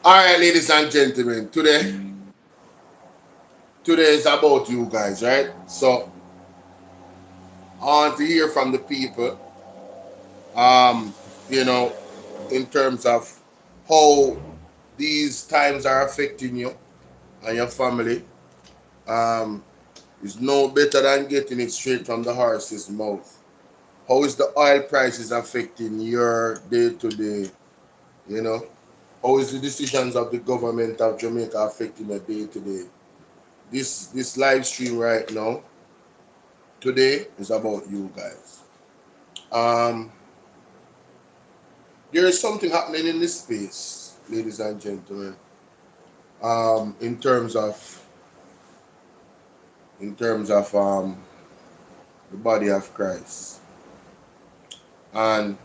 All right, ladies and gentlemen, today is about you guys, right? So I want to hear from the people, um, you know, in terms of how these times are affecting you and your family. Um, is no better than getting it straight from the horse's mouth. How is the oil prices affecting your day to day? You know, how is the decisions of the government of Jamaica affecting your day to day? This live stream right now today is about you guys. Um, there is something happening in this space, ladies and gentlemen. In terms of the body of Christ, and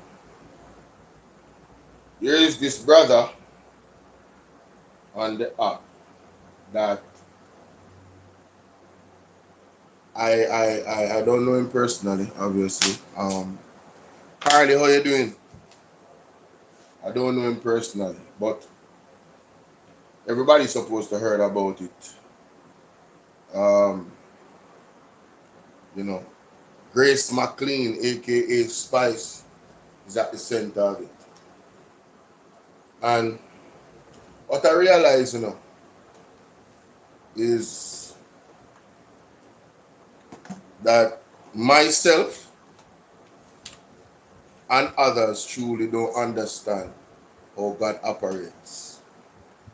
there is this brother on the app that I don't know him personally, obviously. Carly, how you doing? I don't know him personally, but everybody's supposed to heard about it. Um, you know, Grace McLean, aka Spice, is at the center of it. And what I realize, is that myself and others truly don't understand how God operates.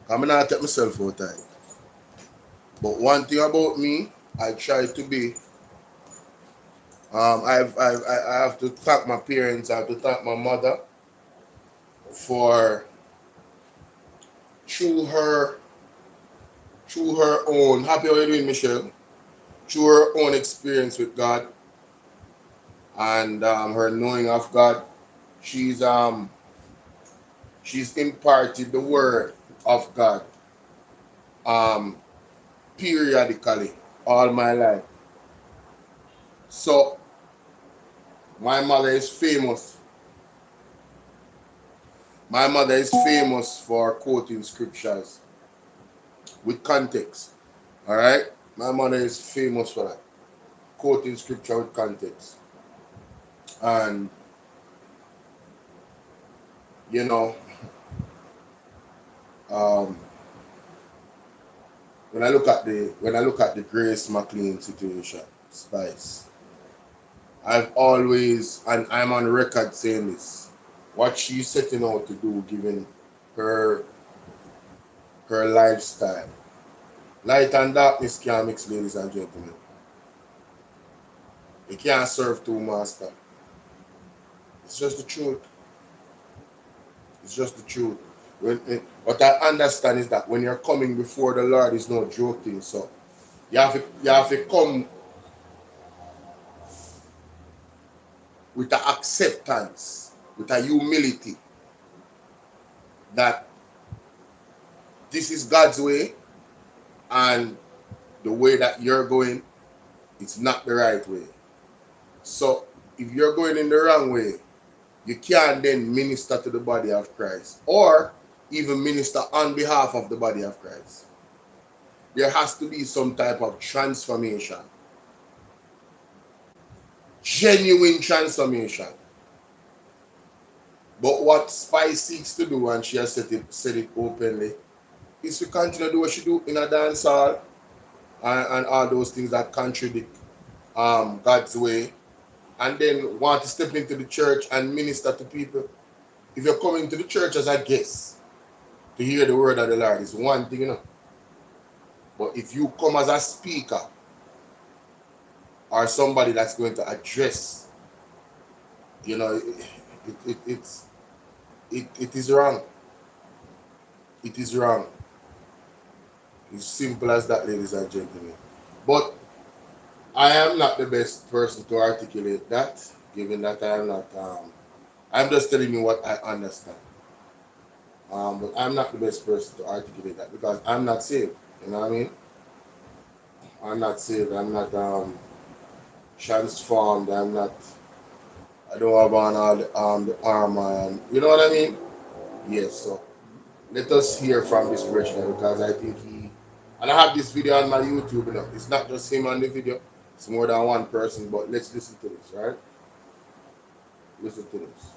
I'm not take myself out of it. But one thing about me, I try to be. I have to thank my parents. I have to thank my mother for through her through her own. Happy how you doing, Michelle? Through her own experience with God and her knowing of God, she's um she's imparted the word of God um periodically all my life. So my mother is famous. My mother is famous for quoting scriptures with context. All right, my mother is famous for that, quoting scripture with context. And you know, um, when I look at the Grace McLean situation, Spice, I've always, and I'm on record saying this, what she's setting out to do, given her her lifestyle. Light and darkness can't mix, ladies and gentlemen. You can't serve two masters. It's just the truth. It's just the truth. What I understand is that when you're coming before the Lord, is no joking. So you have to come with an acceptance, with a humility that this is God's way and the way that you're going, it's not the right way. So if you're going in the wrong way, you can't then minister to the body of Christ or even minister on behalf of the body of Christ. There has to be some type of transformation, genuine transformation. But what Spice seeks to do, and she has said it openly, is to continue to do what she do in a dance hall and all those things that contradict God's way, and then want to step into the church and minister to people. If you're coming to the church as a guest to hear the word of the Lord, is one thing. But if you come as a speaker or somebody that's going to address, you know, it is wrong. It is wrong. It's simple as that, ladies and gentlemen. But I am not the best person to articulate that, given that I am not. I'm just telling you what I understand. But I'm not the best person to articulate that because I'm not saved. You know what I mean? I'm not saved. I'm not transformed. I'm not. I don't have on all the armor, and you know what I mean. Yes. So Let us hear from this Bridgeman because I think and I have this video on my YouTube. You know, it's not just him on the video; it's more than one person. But let's listen to this, right? Listen to this.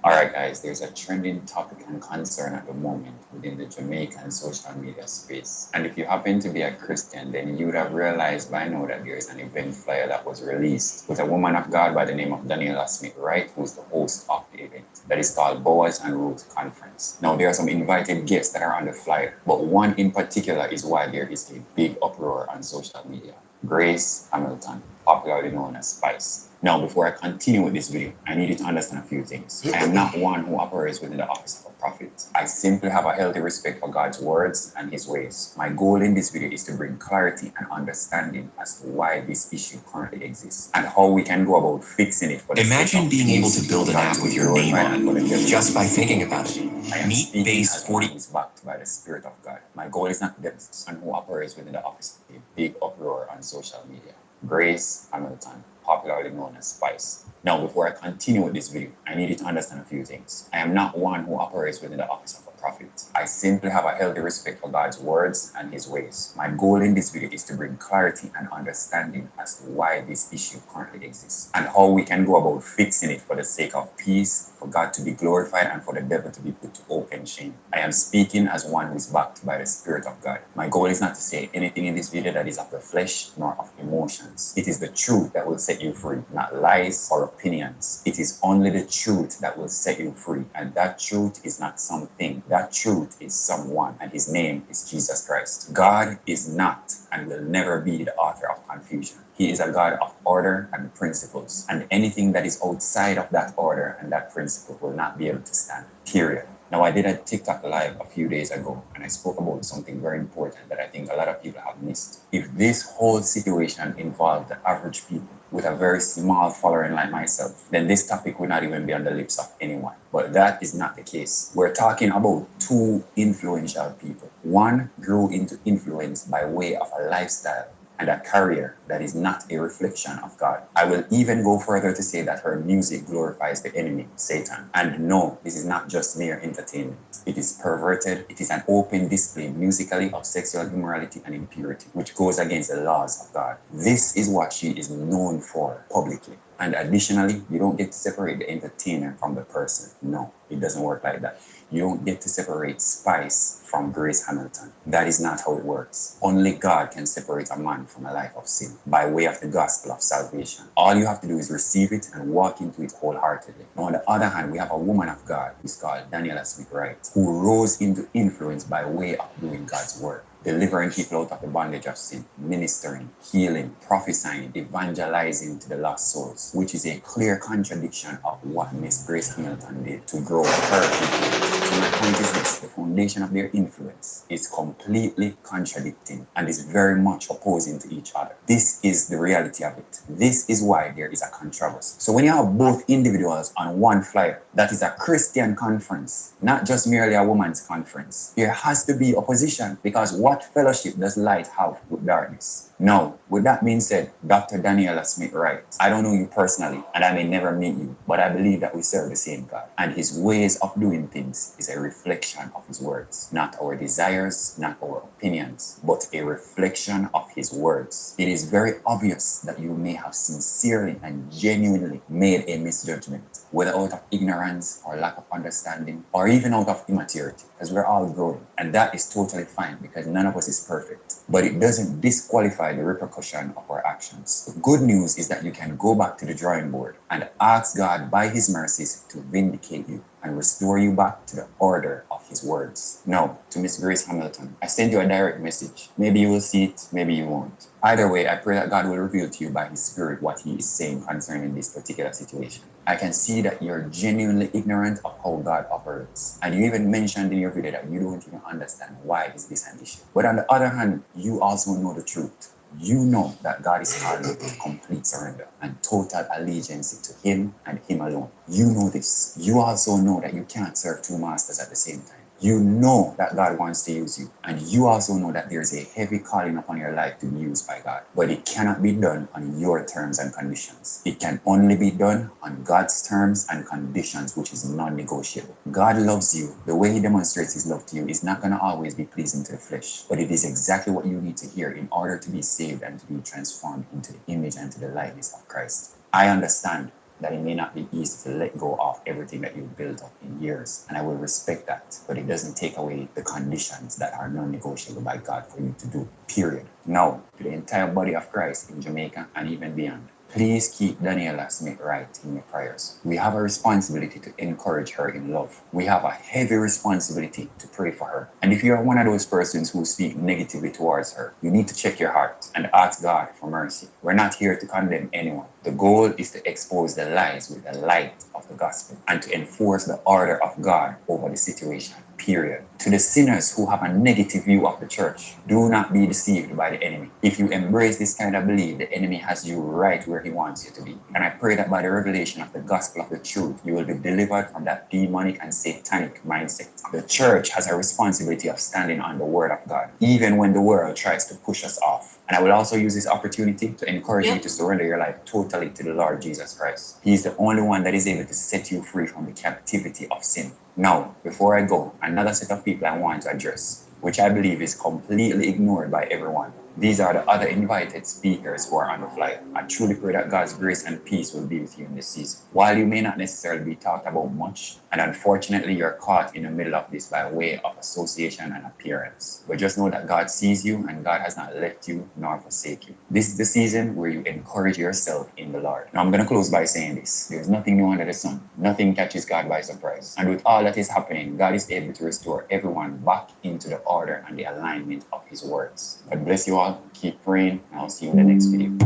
Alright guys, there's a trending topic and concern at the moment within the Jamaican social media space. And if you happen to be a Christian, then you would have realized by now that there is an event flyer that was released with a woman of God by the name of Daniela Smith Wright, who's the host of the event. That is called Boaz and Ruth Conference. Now there are some invited guests that are on the flyer, but one in particular is why there is a big uproar on social media. Grace Hamilton, popularly known as Spice. Now, before I continue with this video, I need you to understand a few things. I am not one who operates within the office of a prophet. I simply have a healthy respect for God's words and His ways. My goal in this video is to bring clarity and understanding as to why this issue currently exists and how we can go about fixing it. For the Imagine being able to build an app with your name on it just by thinking about it. Meet Base 40 is backed by the Spirit of God. My goal is not depth and who operates within the office of a big uproar on social media. Grace Hamilton, popularly known as Spice. Now, before I continue with this video, I need you to understand a few things. I am not one who operates within the office of a prophet. I simply have a healthy respect for God's words and His ways. My goal in this video is to bring clarity and understanding as to why this issue currently exists and how we can go about fixing it for the sake of peace, for God to be glorified, and for the devil to be put to open shame. I am speaking as one who is backed by the Spirit of God. My goal is not to say anything in this video that is of the flesh nor of emotions. It is the truth that will set you free, not lies or opinions. It is only the truth that will set you free, and that truth is not something. That truth is someone, and His name is Jesus Christ. God is not and will never be the author of confusion. He is a God of order and principles, and anything that is outside of that order and that principle will not be able to stand, period. Now, I did a TikTok live a few days ago, and I spoke about something very important that I think a lot of people have missed. If this whole situation involved the average people with a very small following like myself, then this topic would not even be on the lips of anyone. But that is not the case. We're talking about two influential people. One grew into influence by way of a lifestyle and a career that is not a reflection of God. I will even go further to say that her music glorifies the enemy, Satan. And no, this is not just mere entertainment. It is perverted. It is an open display musically of sexual immorality and impurity, which goes against the laws of God. This is what she is known for publicly. And additionally, you don't get to separate the entertainer from the person. No, it doesn't work like that. You don't get to separate Spice from Grace Hamilton. That is not how it works. Only God can separate a man from a life of sin by way of the gospel of salvation. All you have to do is receive it and walk into it wholeheartedly. Now, on the other hand, we have a woman of God who's called Daniela Smith Wright, who rose into influence by way of doing God's work, delivering people out of the bondage of sin, ministering, healing, prophesying, evangelizing to the lost souls, which is a clear contradiction of what Miss Grace Hamilton did to grow her people. So my point is this: the foundation of their influence is completely contradicting and is very much opposing to each other. This is the reality of it. This is why there is a controversy. So when you have both individuals on one flyer, that is a Christian conference, not just merely a woman's conference, there has to be opposition, because what fellowship does light have with darkness? Now, with that being said, Dr. Daniela Smith Wright, I don't know you personally, and I may never meet you, but I believe that we serve the same God, and His ways of doing things is a reflection of His words, not our desires, not our opinions, but a reflection of His words. It is very obvious that you may have sincerely and genuinely made a misjudgment, whether out of ignorance or lack of understanding, or even out of immaturity, because we're all growing, and that is totally fine because none of us is perfect. But it doesn't disqualify the repercussion of our actions. The good news is that you can go back to the drawing board and ask God by His mercies to vindicate you and restore you back to the order of His words. Now, to Miss Grace Hamilton, I send you a direct message. Maybe you will see it, maybe you won't. Either way, I pray that God will reveal to you by His Spirit what He is saying concerning this particular situation. I can see that you're genuinely ignorant of how God operates. And you even mentioned in your video that you don't even understand why is this an issue. But on the other hand, you also know the truth. You know that God is calling you to complete surrender and total allegiance to Him and Him alone. You know this. You also know that you can't serve two masters at the same time. You know that God wants to use you, and you also know that there's a heavy calling upon your life to be used by God. But it cannot be done on your terms and conditions. It can only be done on God's terms and conditions, which is non-negotiable. God loves you. The way He demonstrates His love to you is not going to always be pleasing to the flesh, but it is exactly what you need to hear in order to be saved and to be transformed into the image and to the likeness of Christ. I understand that it may not be easy to let go of everything that you've built up in years, and I will respect that, but it doesn't take away the conditions that are non-negotiable by God for you to do, period. Now, to the entire body of Christ in Jamaica and even beyond, please keep Daniela Smith right in your prayers. We have a responsibility to encourage her in love. We have a heavy responsibility to pray for her. And if you are one of those persons who speak negatively towards her, you need to check your heart and ask God for mercy. We're not here to condemn anyone. The goal is to expose the lies with the light of the gospel and to enforce the order of God over the situation. Period. To the sinners who have a negative view of the church, do not be deceived by the enemy. If you embrace this kind of belief, the enemy has you right where he wants you to be. And I pray that by the revelation of the gospel of the truth, you will be delivered from that demonic and satanic mindset. The church has a responsibility of standing on the word of God, even when the world tries to push us off. And I will also use this opportunity to encourage you to surrender your life totally to the Lord Jesus Christ. He is the only one that is able to set you free from the captivity of sin. Now, before I go, another set of people I want to address, which I believe is completely ignored by everyone. These are the other invited speakers who are on the flyer. I truly pray that God's grace and peace will be with you in this season. While you may not necessarily be talked about much, and unfortunately you're caught in the middle of this by way of association and appearance, but just know that God sees you and God has not left you nor forsake you. This is the season where you encourage yourself in the Lord. Now I'm going to close by saying this. There's nothing new under the sun. Nothing catches God by surprise. And with all that is happening, God is able to restore everyone back into the order and the alignment of His words. God bless you all. Keep praying, and I'll see you in the next video.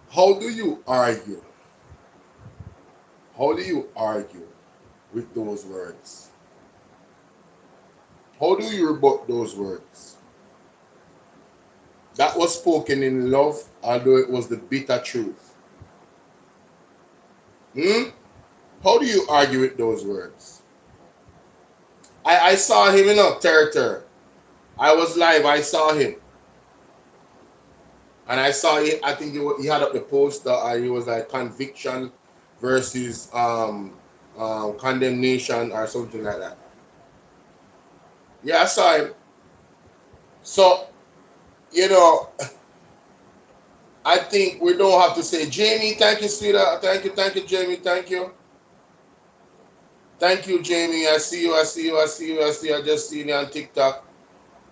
How do you argue? How do you argue with those words? How do you rebut those words? That was spoken in love, although it was the bitter truth. How do you argue with those words? I saw him in a territory. I was live, I saw him. And I saw it, I think he had up the poster and he was like conviction versus condemnation or something like that. Yeah, I saw him. So, you know, I think we don't have to say, Jamie, thank you, sweetheart. Thank you, Jamie, thank you. Thank you, Jamie. I see you. I just seen you on TikTok.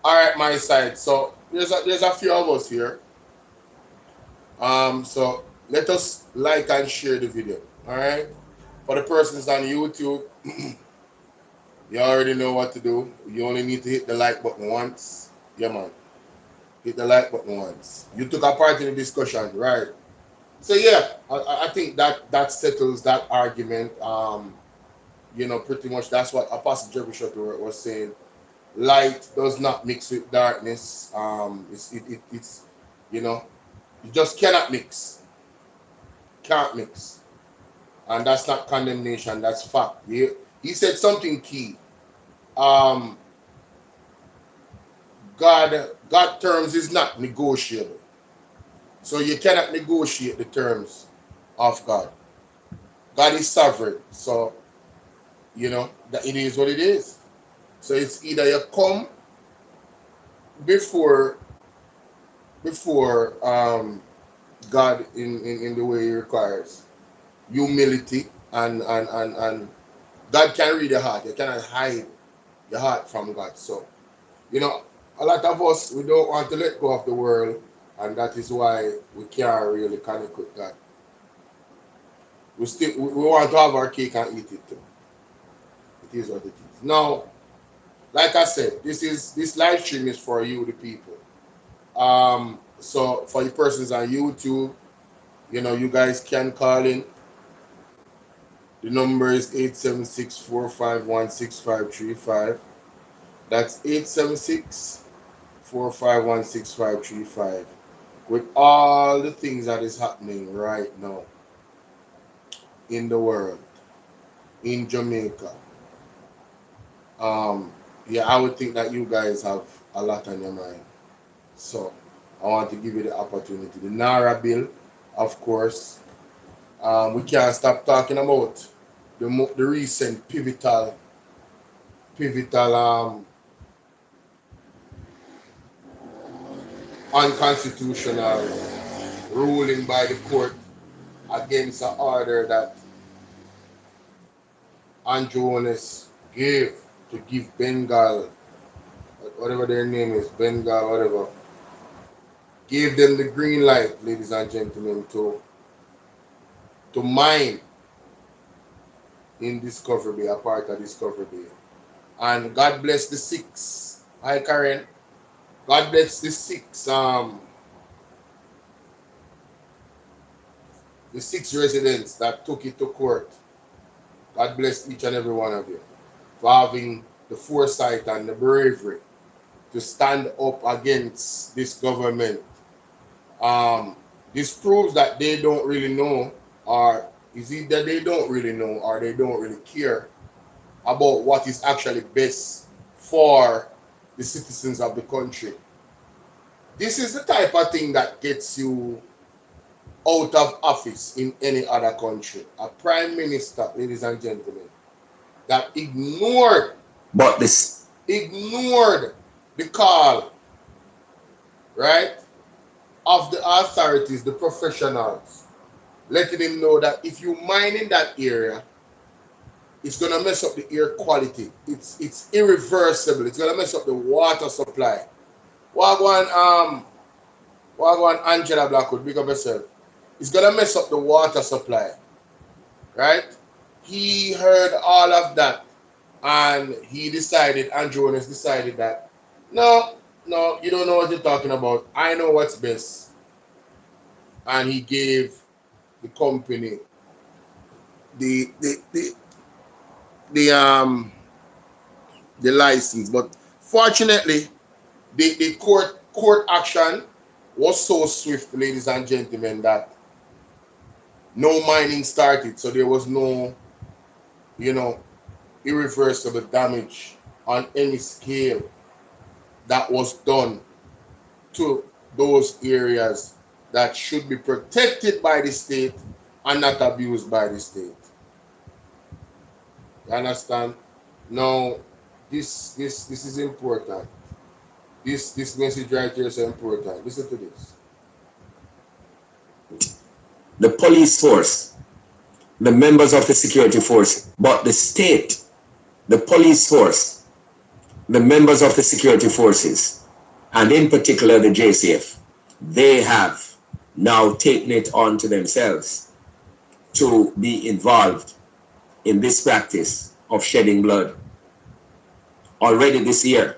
All right, my side. So there's a few of us here. So let us like and share the video. All right. For the persons on YouTube, you already know what to do. You only need to hit the like button once. Yeah, man. Hit the like button once. You took a part in the discussion, right? So yeah, I think that settles that argument. Pretty much that's what Apostle Jeffrey Shutter was saying. Light does not mix with darkness. It's you know, you just cannot mix. Can't mix. And that's not condemnation, that's fact. He said something key. Um, God terms is not negotiable. So you cannot negotiate the terms of God. God is sovereign. So that it is what it is. So it's either you come before God in the way He requires humility and God can read your heart. You cannot hide your heart from God. So a lot of us, we don't want to let go of the world, and that is why we can't really connect with God. We want to have our cake and eat it too. It is what it is. Now, like I said, this live stream is for you, the people. So for the persons on YouTube, you guys can call in. The number is 876-451-6535. That's 876-451-6535. With all the things that is happening right now in the world, in Jamaica, Yeah, I would think that you guys have a lot on your mind. So I want to give you the opportunity. The NARRA bill, of course. We can't stop talking about the recent pivotal unconstitutional ruling by the court against an order that Andronis gave to give Bengal, whatever their name is, Bengal, whatever, gave them the green light, ladies and gentlemen, to mine in Discovery Bay, a part of Discovery Bay. And God bless the six. Hi Karen. God bless the six residents that took it to court. God bless each and every one of you for having the foresight and the bravery to stand up against this government. This proves that they don't really know, or is it that they don't really know, or they don't really care about what is actually best for the citizens of the country. This is the type of thing that gets you out of office in any other country. A prime minister, ladies and gentlemen, that But this ignored the call, right, of the authorities, the professionals, letting him know that if you mine in that area, it's gonna mess up the air quality. It's irreversible. It's gonna mess up the water supply. Wagwan Wagwan Angela Blackwood, big up yourself. It's gonna mess up the water supply, right? He heard all of that and he decided, Andrew has decided that no, no, you don't know what you're talking about. I know what's best. And he gave the company the the the, the the license. But fortunately, the court action was so swift, ladies and gentlemen, that no mining started. So there was no, you know, irreversible damage on any scale that was done to those areas that should be protected by the state and not abused by the state. You understand? Now, this is important. This message right here is important. Listen to this. the police force, the members of the security force, but the state, the police force, the members of the security forces, and in particular the JCF, they have now taken it on to themselves to be involved in this practice of shedding blood. Already this year,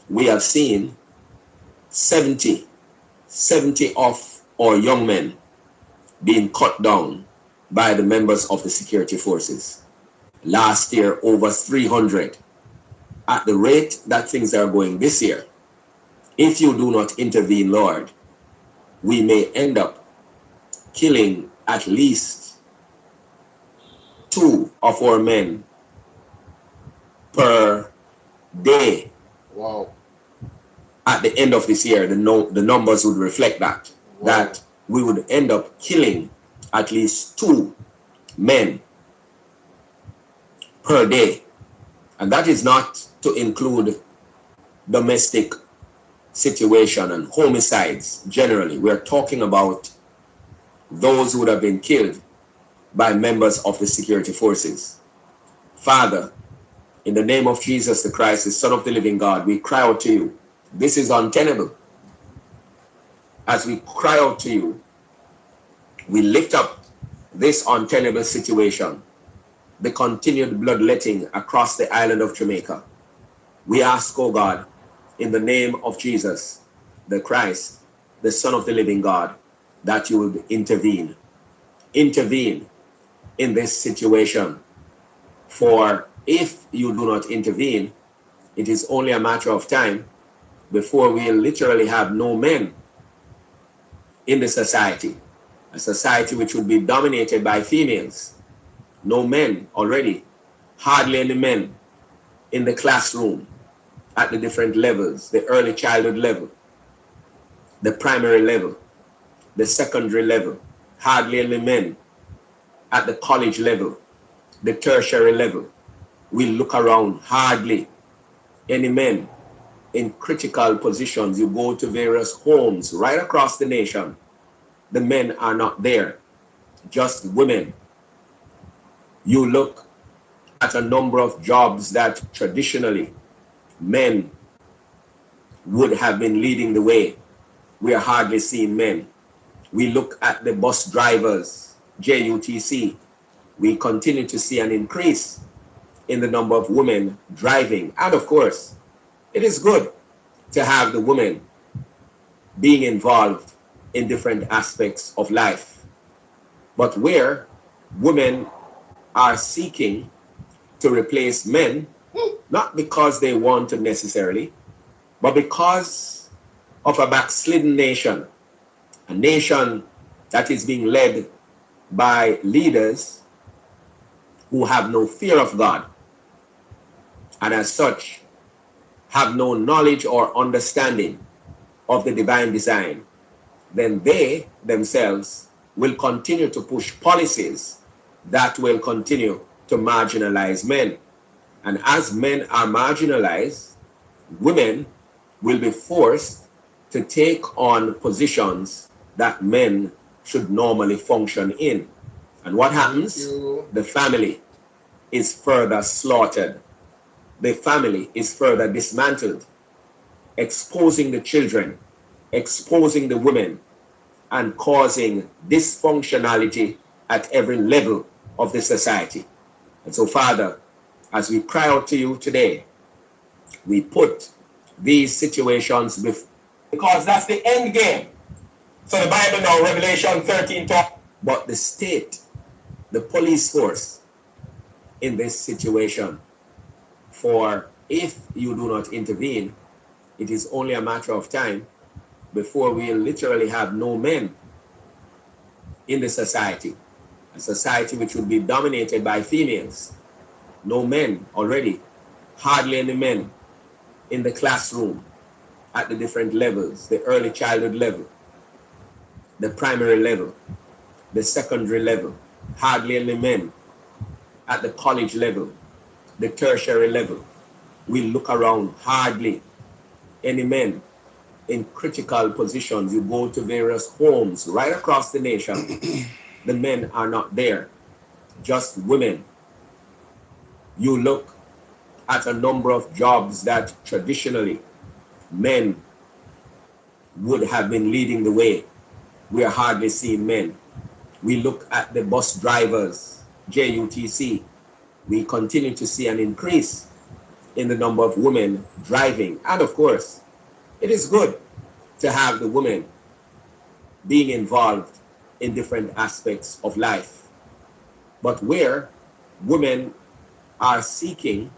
we have seen 70 of our young men being cut down by the members of the security forces. Last year, over 300. At the rate that things are going this year, if you do not intervene, Lord, we may end up killing at least 2 of our men per day. Wow. At the end of this year, the numbers would reflect that. Wow. That we would end up killing at least 2 men per day. And that is not to include domestic situation and homicides generally. We're talking about those who would have been killed by members of the security forces. Father, in the name of Jesus the Christ, the Son of the living God, we cry out to you. This is untenable. As we cry out to you, we lift up this untenable situation, the continued bloodletting across the island of Jamaica. We ask, oh God, in the name of Jesus, the Christ, the Son of the living God, that you would intervene. Intervene in this situation. For if you do not intervene, it is only a matter of time before we literally have no men in the society. A society which would be dominated by females. No men already. Hardly any men. in the classroom at the different levels, the early childhood level, the primary level, the secondary level, hardly any men at the college level, the tertiary level. We look around, hardly any men in critical positions. You go to various homes right across the nation, the men are not there, just women. You look at a number of jobs that traditionally men would have been leading the way. We are hardly seeing men. We look at the bus drivers, JUTC. We continue to see an increase in the number of women driving. And of course, it is good to have the women being involved in different aspects of life. But where women are seeking to replace men, not because they want to necessarily, but because of a backslidden nation, a nation that is being led by leaders who have no fear of God, and as such have no knowledge or understanding of the divine design, then they themselves will continue to push policies that will continue to marginalize men. And as men are marginalized, women will be forced to take on positions that men should normally function in. And what happens? The family is further slaughtered. The family is further dismantled, exposing the children, exposing the women, and causing dysfunctionality at every level of the society. And so, Father, as we cry out to you today, we put these situations before, because that's the end game. So the Bible now, Revelation 13 talk, but the state, the police force in this situation, for if you do not intervene, it is only a matter of time before we literally have no men in the society, a society which would be dominated by females. No men already, hardly any men in the classroom at the different levels, the early childhood level, the primary level, the secondary level, hardly any men at the college level, the tertiary level. We look around, hardly any men in critical positions. You go to various homes right across the nation, the men are not there, just women. You look at a number of jobs that traditionally men would have been leading the way. We are hardly seeing men. We look at the bus drivers, JUTC. We continue to see an increase in the number of women driving. And of course, it is good to have the women being involved in different aspects of life. But where women are seeking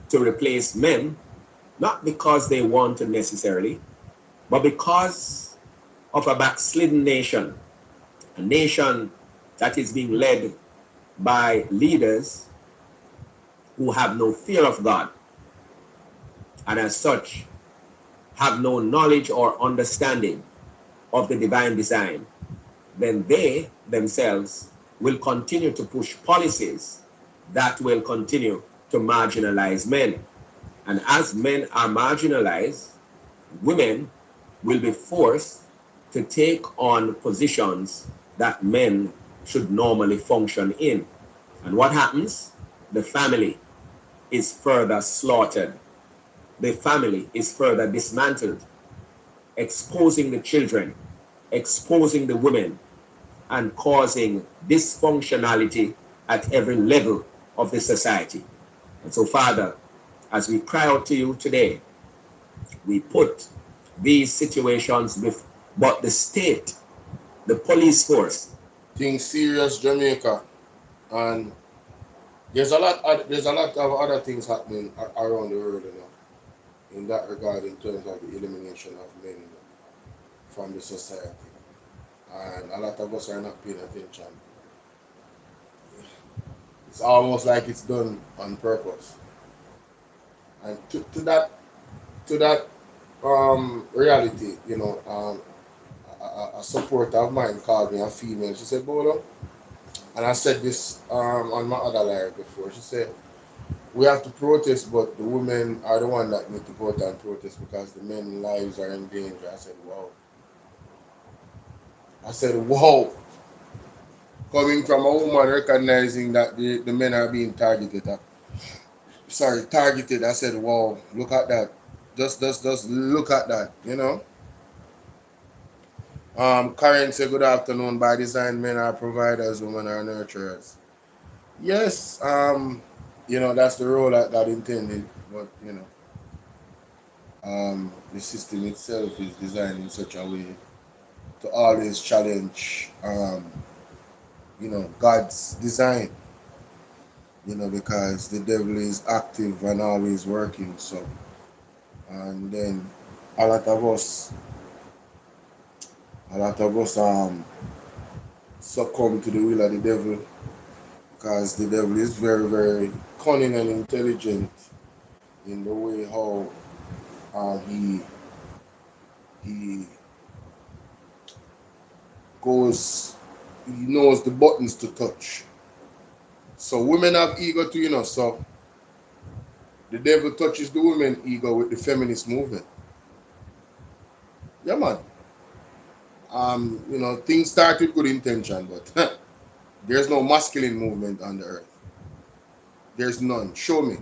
to replace men, not because they want to necessarily, but because of a backslidden nation, a nation that is being led by leaders who have no fear of God, and as such have no knowledge or understanding of the divine design, then they themselves will continue to push policies that will continue to marginalize men. And as men are marginalized, women will be forced to take on positions that men should normally function in. And what happens? The family is further slaughtered. The family is further dismantled, exposing the children, exposing the women, and causing dysfunctionality at every level of the society. And so, Father, as we cry out to you today, we put these situations before, but the state, the police force. Things serious, Jamaica, and there's a lot of other things happening around the world, in that regard, in terms of the elimination of men from the society, and a lot of us are not paying attention. It's almost like it's done on purpose. And to that reality, you know, a supporter of mine called me a female. She said, Bolo, and I said this on my other live before. She said, we have to protest, but the women are the one that need to go out and protest because the men's lives are in danger. I said, wow. I said, wow. Coming from a woman recognizing that the men are being targeted. Sorry, targeted. I said, wow, look at that. Just look at that, you know. Karen said, good afternoon. By design, men are providers, women are nurturers. Yes, you know, that's the role that God intended, but you know, the system itself is designed in such a way to always challenge, you know, God's design, you know, because the devil is active and always working. So, and then a lot of us, a lot of us, succumb to the will of the devil because the devil is very, very cunning and intelligent in the way how he goes, he knows the buttons to touch. So women have ego too, you know. So the devil touches the women ego with the feminist movement. Yeah, man. You know, things start with good intention, but there's no masculine movement on the earth. There's none. Show me.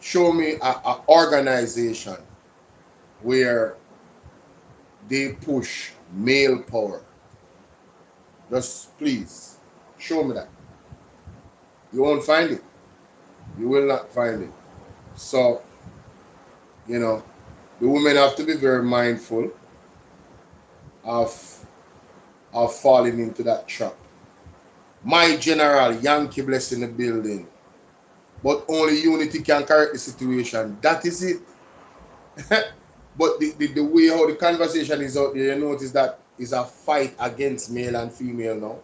Show me a organization where they push male power. Just please show me that. You won't find it. You will not find it. So, you know, the women have to be very mindful of falling into that trap. My general, Yankee bless in the building. But only unity can correct the situation. That is it. But the way how the conversation is out there, you notice that is a fight against male and female now.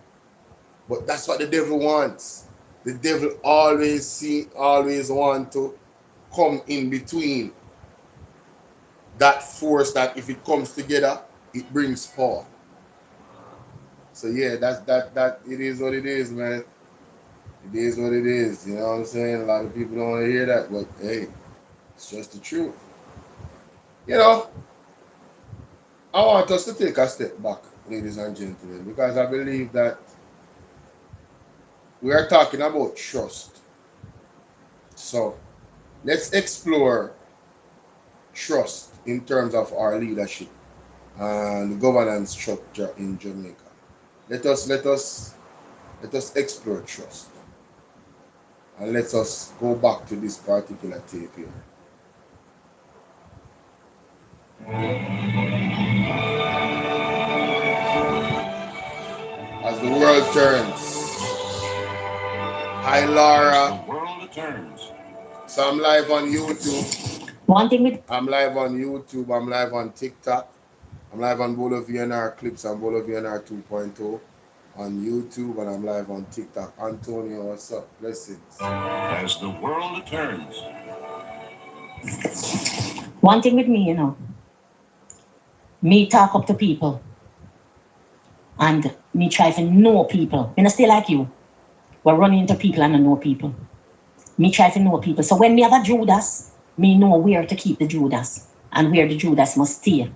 But that's what the devil wants. The devil always want to come in between that force that if it comes together, it brings power. So yeah, that it is what it is, man. It is what it is. You know what I'm saying? A lot of people don't want to hear that, but hey, it's just the truth. You know, I want us to take a step back, ladies and gentlemen, because I believe that we are talking about trust. So let's explore trust in terms of our leadership and governance structure in Jamaica. Let us explore trust and let us go back to this particular tape here. As the world turns. Hi Laura. The world turns. So I'm live on YouTube. One thing with I'm live on YouTube. I'm live on TikTok. I'm live on BOLO V&R clips and BOLO V&R 2.0 on YouTube, and I'm live on TikTok. Antonio, what's up? Blessings. As the world turns. one thing with me, me talk up to people and me try to know people. Me not stay like you. We're running into people and I know people. Me try to know people. So when me have a Judas, me know where to keep the Judas and where the Judas must stay.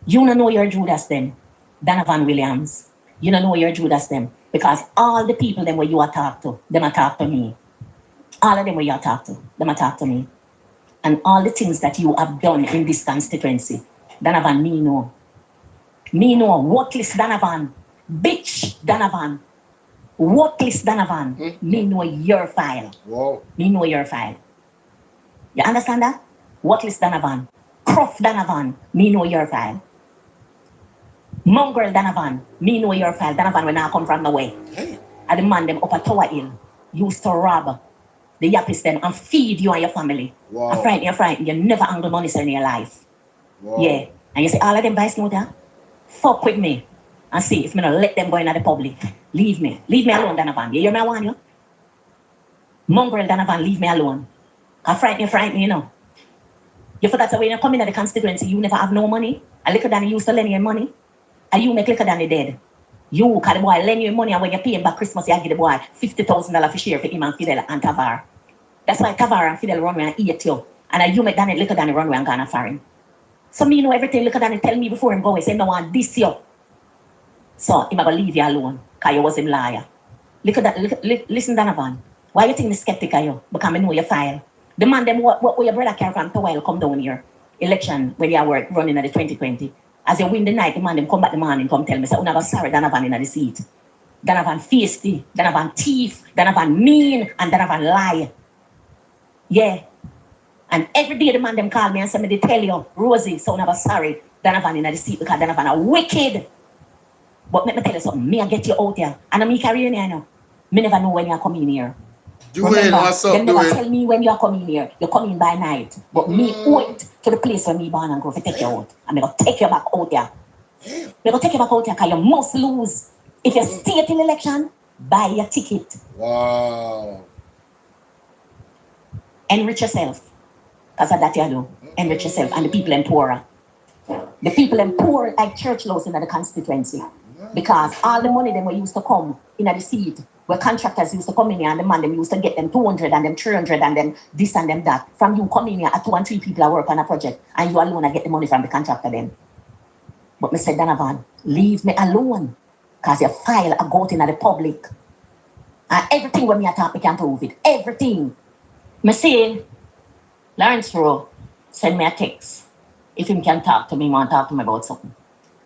You don't know your Judas then. Donovan Williams. You don't know your Judas then. Because all the people them where you are talk to, them are talk to me. All of them where you are talk to, them are talk to me. And all the things that you have done in this constituency, Donovan, me know. Me know, worthless Donovan, bitch Donovan, worthless Donovan, me know your file. Wow. Me know your file. You understand that? Worthless Donovan, Croft Donovan, me know your file. Mongrel Donovan, me know your file. Donovan when I come from nowhere. Hey. I demand them up a Tower Hill, used to rob the yappies them and feed you and your family. Wow. And frightened, you never angle money in your life. Wow. Yeah. And you say all of them buy snooter? Fuck with me and see if me not let them go in the public. Leave me. Leave me alone, Donovan. You hear me, I want you? Mongrel Donovan, leave me alone. Frighten, you know. You forgot that when you come in at the constituency, you never have no money. A little than you used to lend you money. And you make little than you dead. You, cause the boy lend you money, and when you pay him back Christmas, you give the boy $50,000 for share for him and Fidel and Tavar. That's why Tavar and Fidel run around and eat you. And you make Danny little than run around and foreign. So me know everything little than tell me before him go. He say, no one this you. So him gonna leave you alone, cause you was him liar. Listen, Donovan. Why you think the skeptic are you? Because I know your file. The man them what your brother carry from Towel come down here. Election when you work running at the 2020. As you win the night, the man them come back the morning come tell me, say, never sorry, Donovan in the seat. Donovan feisty, Donovan thief, Donovan mean, and Donovan lie. Yeah. And every day the man them call me and say me they tell you, Rosie, so never sorry, Donovan in the seat because Donovan are wicked. But let me tell you something, me I get you out here. And me carry you here now. Me never know when you're coming here. Dwayne, what's up, They never Dwayne? tell me when you're coming here. You're coming by night. But me wait to the place where me born and grow to take you out. And I'm going to take you back out there. I'm going to take you back out there because you must lose. If you stay till election, buy your ticket. Wow. Enrich yourself. Because of that you do. Enrich yourself. And the people in poorer. The people in poor like church laws in the constituency. Because all the money them were used to come in the seat, where contractors used to come in here and the man them used to get them 200 and them 300 and them this and them that. From you come in here, 2 and 3 people are work on a project and you alone get the money from the contractor then. But me said, Donovan, leave me alone. Because your file are go in the public. And everything when me attack, me can prove it. Everything. Me say, Lawrence Rowe send me a text. If him can talk to me, want to talk to me about something.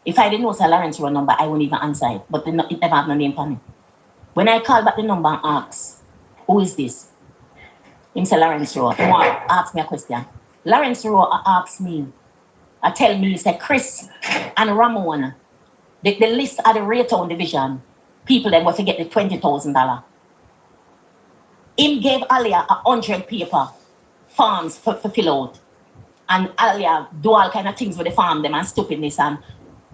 If I didn't know Sir Lawrence Rowe number, I wouldn't even answer it. But it never have no name for me. When I call back the number and ask, who is this? Him say Lawrence Rowe. He want ask me a question. Lawrence Rowe asks me, tell me, he say Chris and Ramon, the list of the Raytown division, people that will forget the $20,000. Him gave Alia 100 paper forms for fill out. And Alia do all kind of things with the farm them and stupidness and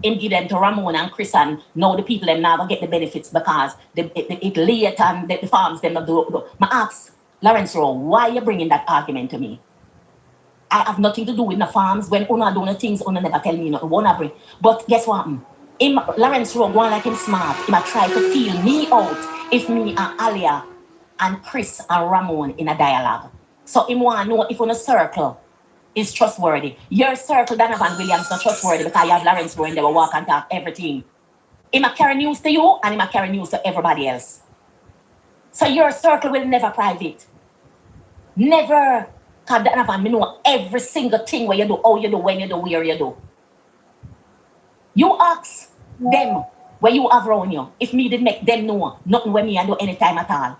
him give them to Ramon and Chris and now the people them never get the benefits because it late and the farms them not do. I ask Lawrence Rowe, why you bringing that argument to me? I have nothing to do with the farms. When Una do the things, Una never tell me nothing. Wanna bring. But guess what? Lawrence Rowe going like him smart. He might try to feel me out if me and Alia and Chris and Ramon in a dialogue. So him want to know if on a circle is trustworthy. Your circle, Donovan Williams, not trustworthy because you have Lawrence Rowe and they will walk and talk everything. He might carry news to you and he might carry news to everybody else. So your circle will never private. Never. Because Donovan, me know every single thing where you do, how you do, when you do, where you do. You ask them where you have around you. If me did make them know nothing when me I do anytime at all.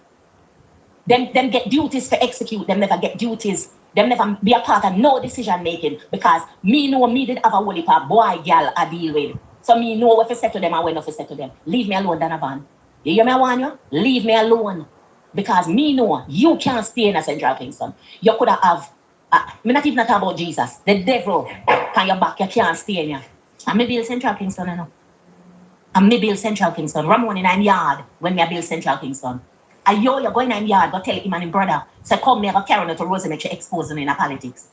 Them get duties to execute, them never get duties. Them never be a part of no decision making because me know me did have a whole heap of boy, girl I deal with. So me know what to say to them and when not to say to them. Leave me alone, Donovan. You hear me, I want you? Leave me alone. Because me know you can't stay in a Central Kingston. You could have, me not even talk about Jesus. The devil can your back, you can't stay in here. And me build Central Kingston, you know. And me build Central Kingston. Ramon in a yard when me build Central Kingston. And you're going in yard, go tell him and his brother, so come me, I go carry them to Rosie, make sure expose them in a politics.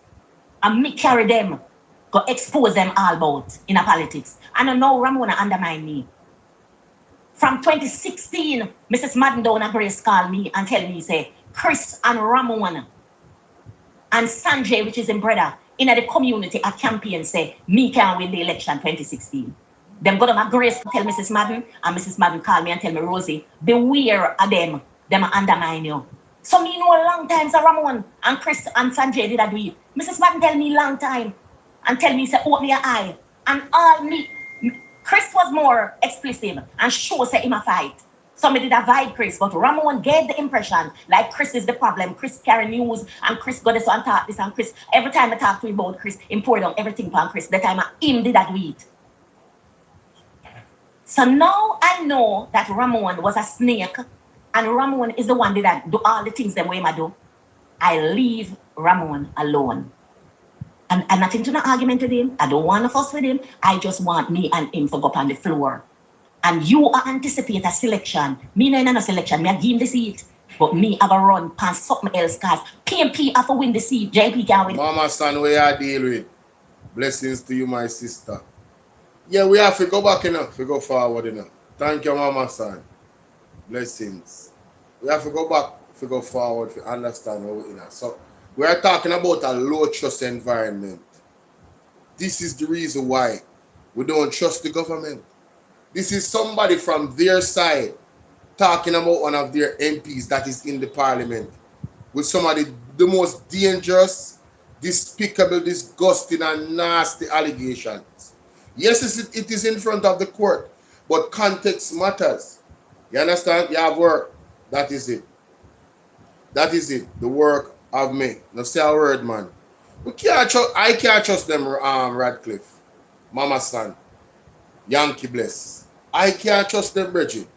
And me carry them, go expose them all about in a politics. And I know Ramona undermine me. From 2016, Mrs. Madden down at Grace called me and tell me, say, Chris and Ramon and Sanjay, which is in brother, in the community, a campaign say, me can win the election 2016. Them go to my Grace tell Mrs. Madden, and Mrs. Madden call me and tell me, Rosie, beware of them. Them undermine you. So me know a long time, so Ramon and Chris and Sanjay did do it. Mrs. Madden tell me long time and tell me, say, open your eye. And all me, Chris was more explicit and show say him a fight. So me did avoid Chris, but Ramon gave the impression like Chris is the problem. Chris carry news and Chris got this and talk this and Chris. Every time I talk to him about Chris, him pour down everything on Chris. The time him did do it. So now I know that Ramon was a snake. And Ramon is the one that do all the things them way I do. I leave Ramon alone. And nothing to no argument with him. I don't want to fuss with him. I just want me and him to go up on the floor. And you are anticipate a selection. Me no in a selection. Me I give him the seat. But me have a run past something else, cause PMP have to win the seat. JP can win. Mama son, where you deal with? Blessings to you, my sister. Yeah, we have to go back enough, to go forward enough. Thank you, Mama son. Blessings. We have to go back, to go forward, to understand what we're in. So we are talking about a low trust environment. This is the reason why we don't trust the government. This is somebody from their side talking about one of their MPs that is in the parliament with some of the most dangerous, despicable, disgusting, and nasty allegations. Yes, it is in front of the court, but context matters. You understand? You have work. That is it. That is it. The work of me. Now say a word, man. I can't trust them, Radcliffe, Mama Son, Yankee Bless. I can't trust them, Bridget.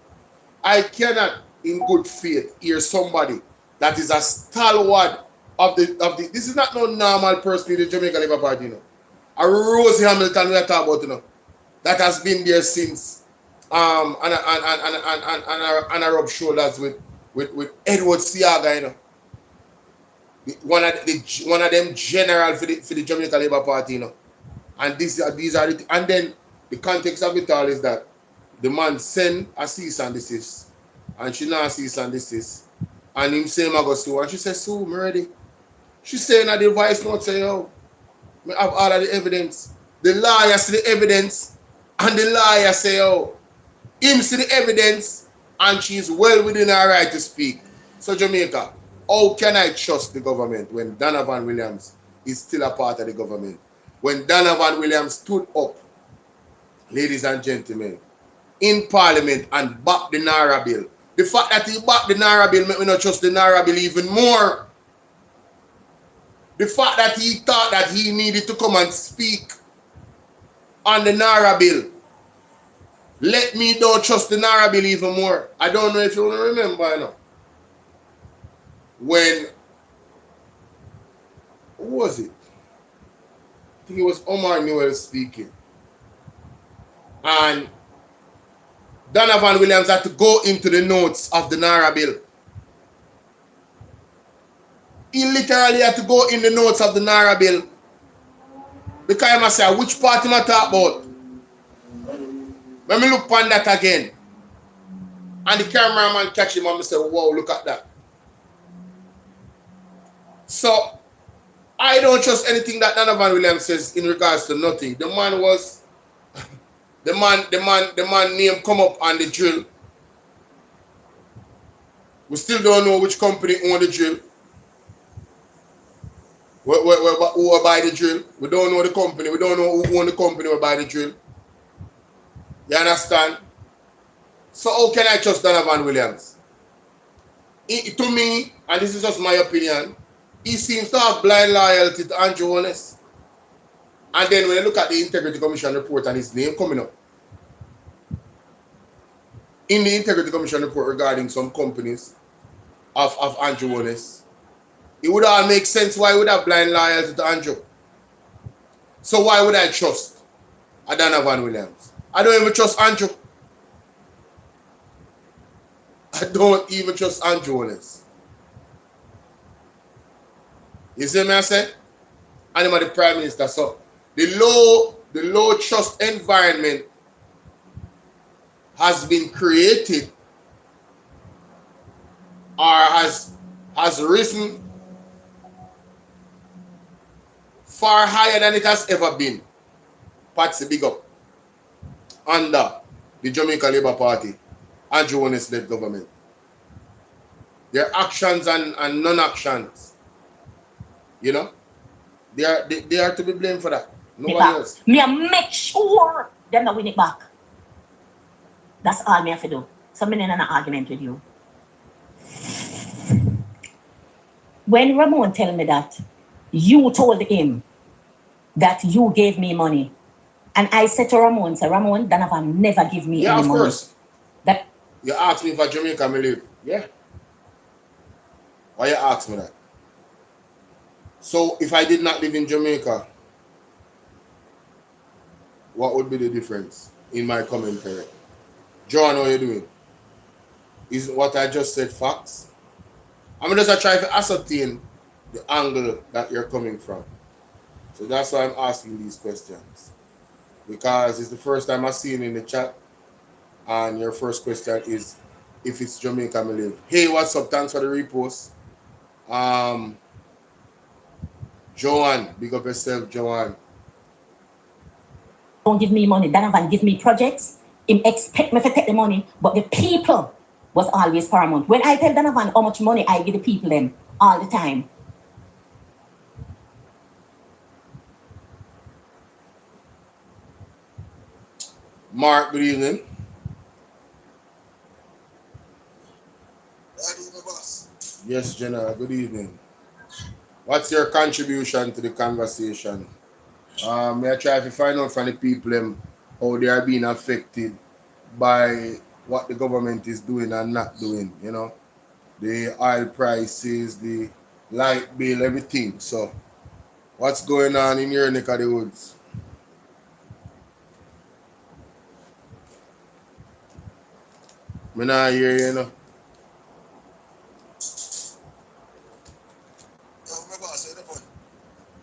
I cannot, in good faith, hear somebody that is a stalwart of the. This is not no normal person in the Jamaica Labour Party, you know. A Rosie Hamilton we are talking about, you know, that has been there since and I rub shoulders with Edward Siaga, you know. One of them general for the Jamaica Labour Party, you know. And these are the, and then the context of it all is that the man send a cease and desist, and she not cease and desist, and him say I go sue, and she says, Sue, me ready. She saying that the voice note say, yo, me have all of the evidence. The lawyer see the evidence, and the lawyer say, oh, him see the evidence, and she's well within her right to speak. So Jamaica, how can I trust the government when Donovan Williams is still a part of the government? When Donovan Williams stood up, ladies and gentlemen, in Parliament and backed the NARRA bill. The fact that he backed the NARRA bill make me not trust the NARRA bill even more. The fact that he thought that he needed to come and speak on the NARRA bill let me don't trust the NARRA bill even more. I don't know if you want to remember, you know, when, who was it? I think it was Omar Newell speaking. And Donovan Williams had to go into the notes of the NARRA bill. He literally had to go in the notes of the NARRA bill. Because I must say, which part am I talk about? When me look upon that again, and the cameraman catch him and me say, wow, look at that. So, I don't trust anything that Donovan Williams says in regards to nothing. The man was, the man name come up on the drill. We still don't know which company own the drill. Who will buy the drill. We don't know the company. We don't know who own the company will buy the drill. You understand? So how can I trust Donovan Williams? To me, and this is just my opinion, he seems to have blind loyalty to Andrew Honest. And then when you look at the Integrity Commission report and his name coming up, in the Integrity Commission report regarding some companies of Andrew Honest, it would all make sense why he would have blind loyalty to Andrew. So why would I trust Donovan Williams? I don't even trust Andrew. I don't even trust Andrew Honest. You see me I say? And I'm the Prime Minister. So the low trust environment has been created or has risen far higher than it has ever been. Patsy, big up. Under the Jamaica Labour Party and Honest-led government. Their actions and non-actions, you know, they are to be blamed for that. Nobody else. Me make sure them not win it back. That's all me have to do. So I'm in an argument with you. When Ramon tell me that you told him that you gave me money, and I said to Ramon, say, Ramon, Donovan never give me any money. Yeah, of course. That you asked me for Jamaica, me live. Yeah. Why you ask me that? So if I did not live in Jamaica, what would be the difference in my commentary? John, how are you doing? Is what I just said facts? I'm just trying to ascertain the angle that you're coming from. So that's why I'm asking these questions. Because it's the first time I've seen in the chat, and your first question is if it's Jamaica me live. Hey, what's up? Thanks for the repost. Um, Joanne, big up yourself, Joanne. Don't give me money. Donovan give me projects. Him expect me to take the money, but the people was always paramount. When I tell Donovan how much money I give the people them all the time. Mark, good evening. Yes, Jenna, good evening. What's your contribution to the conversation? May I try to find out from the people how they are being affected by what the government is doing and not doing, you know? The oil prices, the light bill, everything. So, what's going on in your neck of the woods? Me not hear you, you know.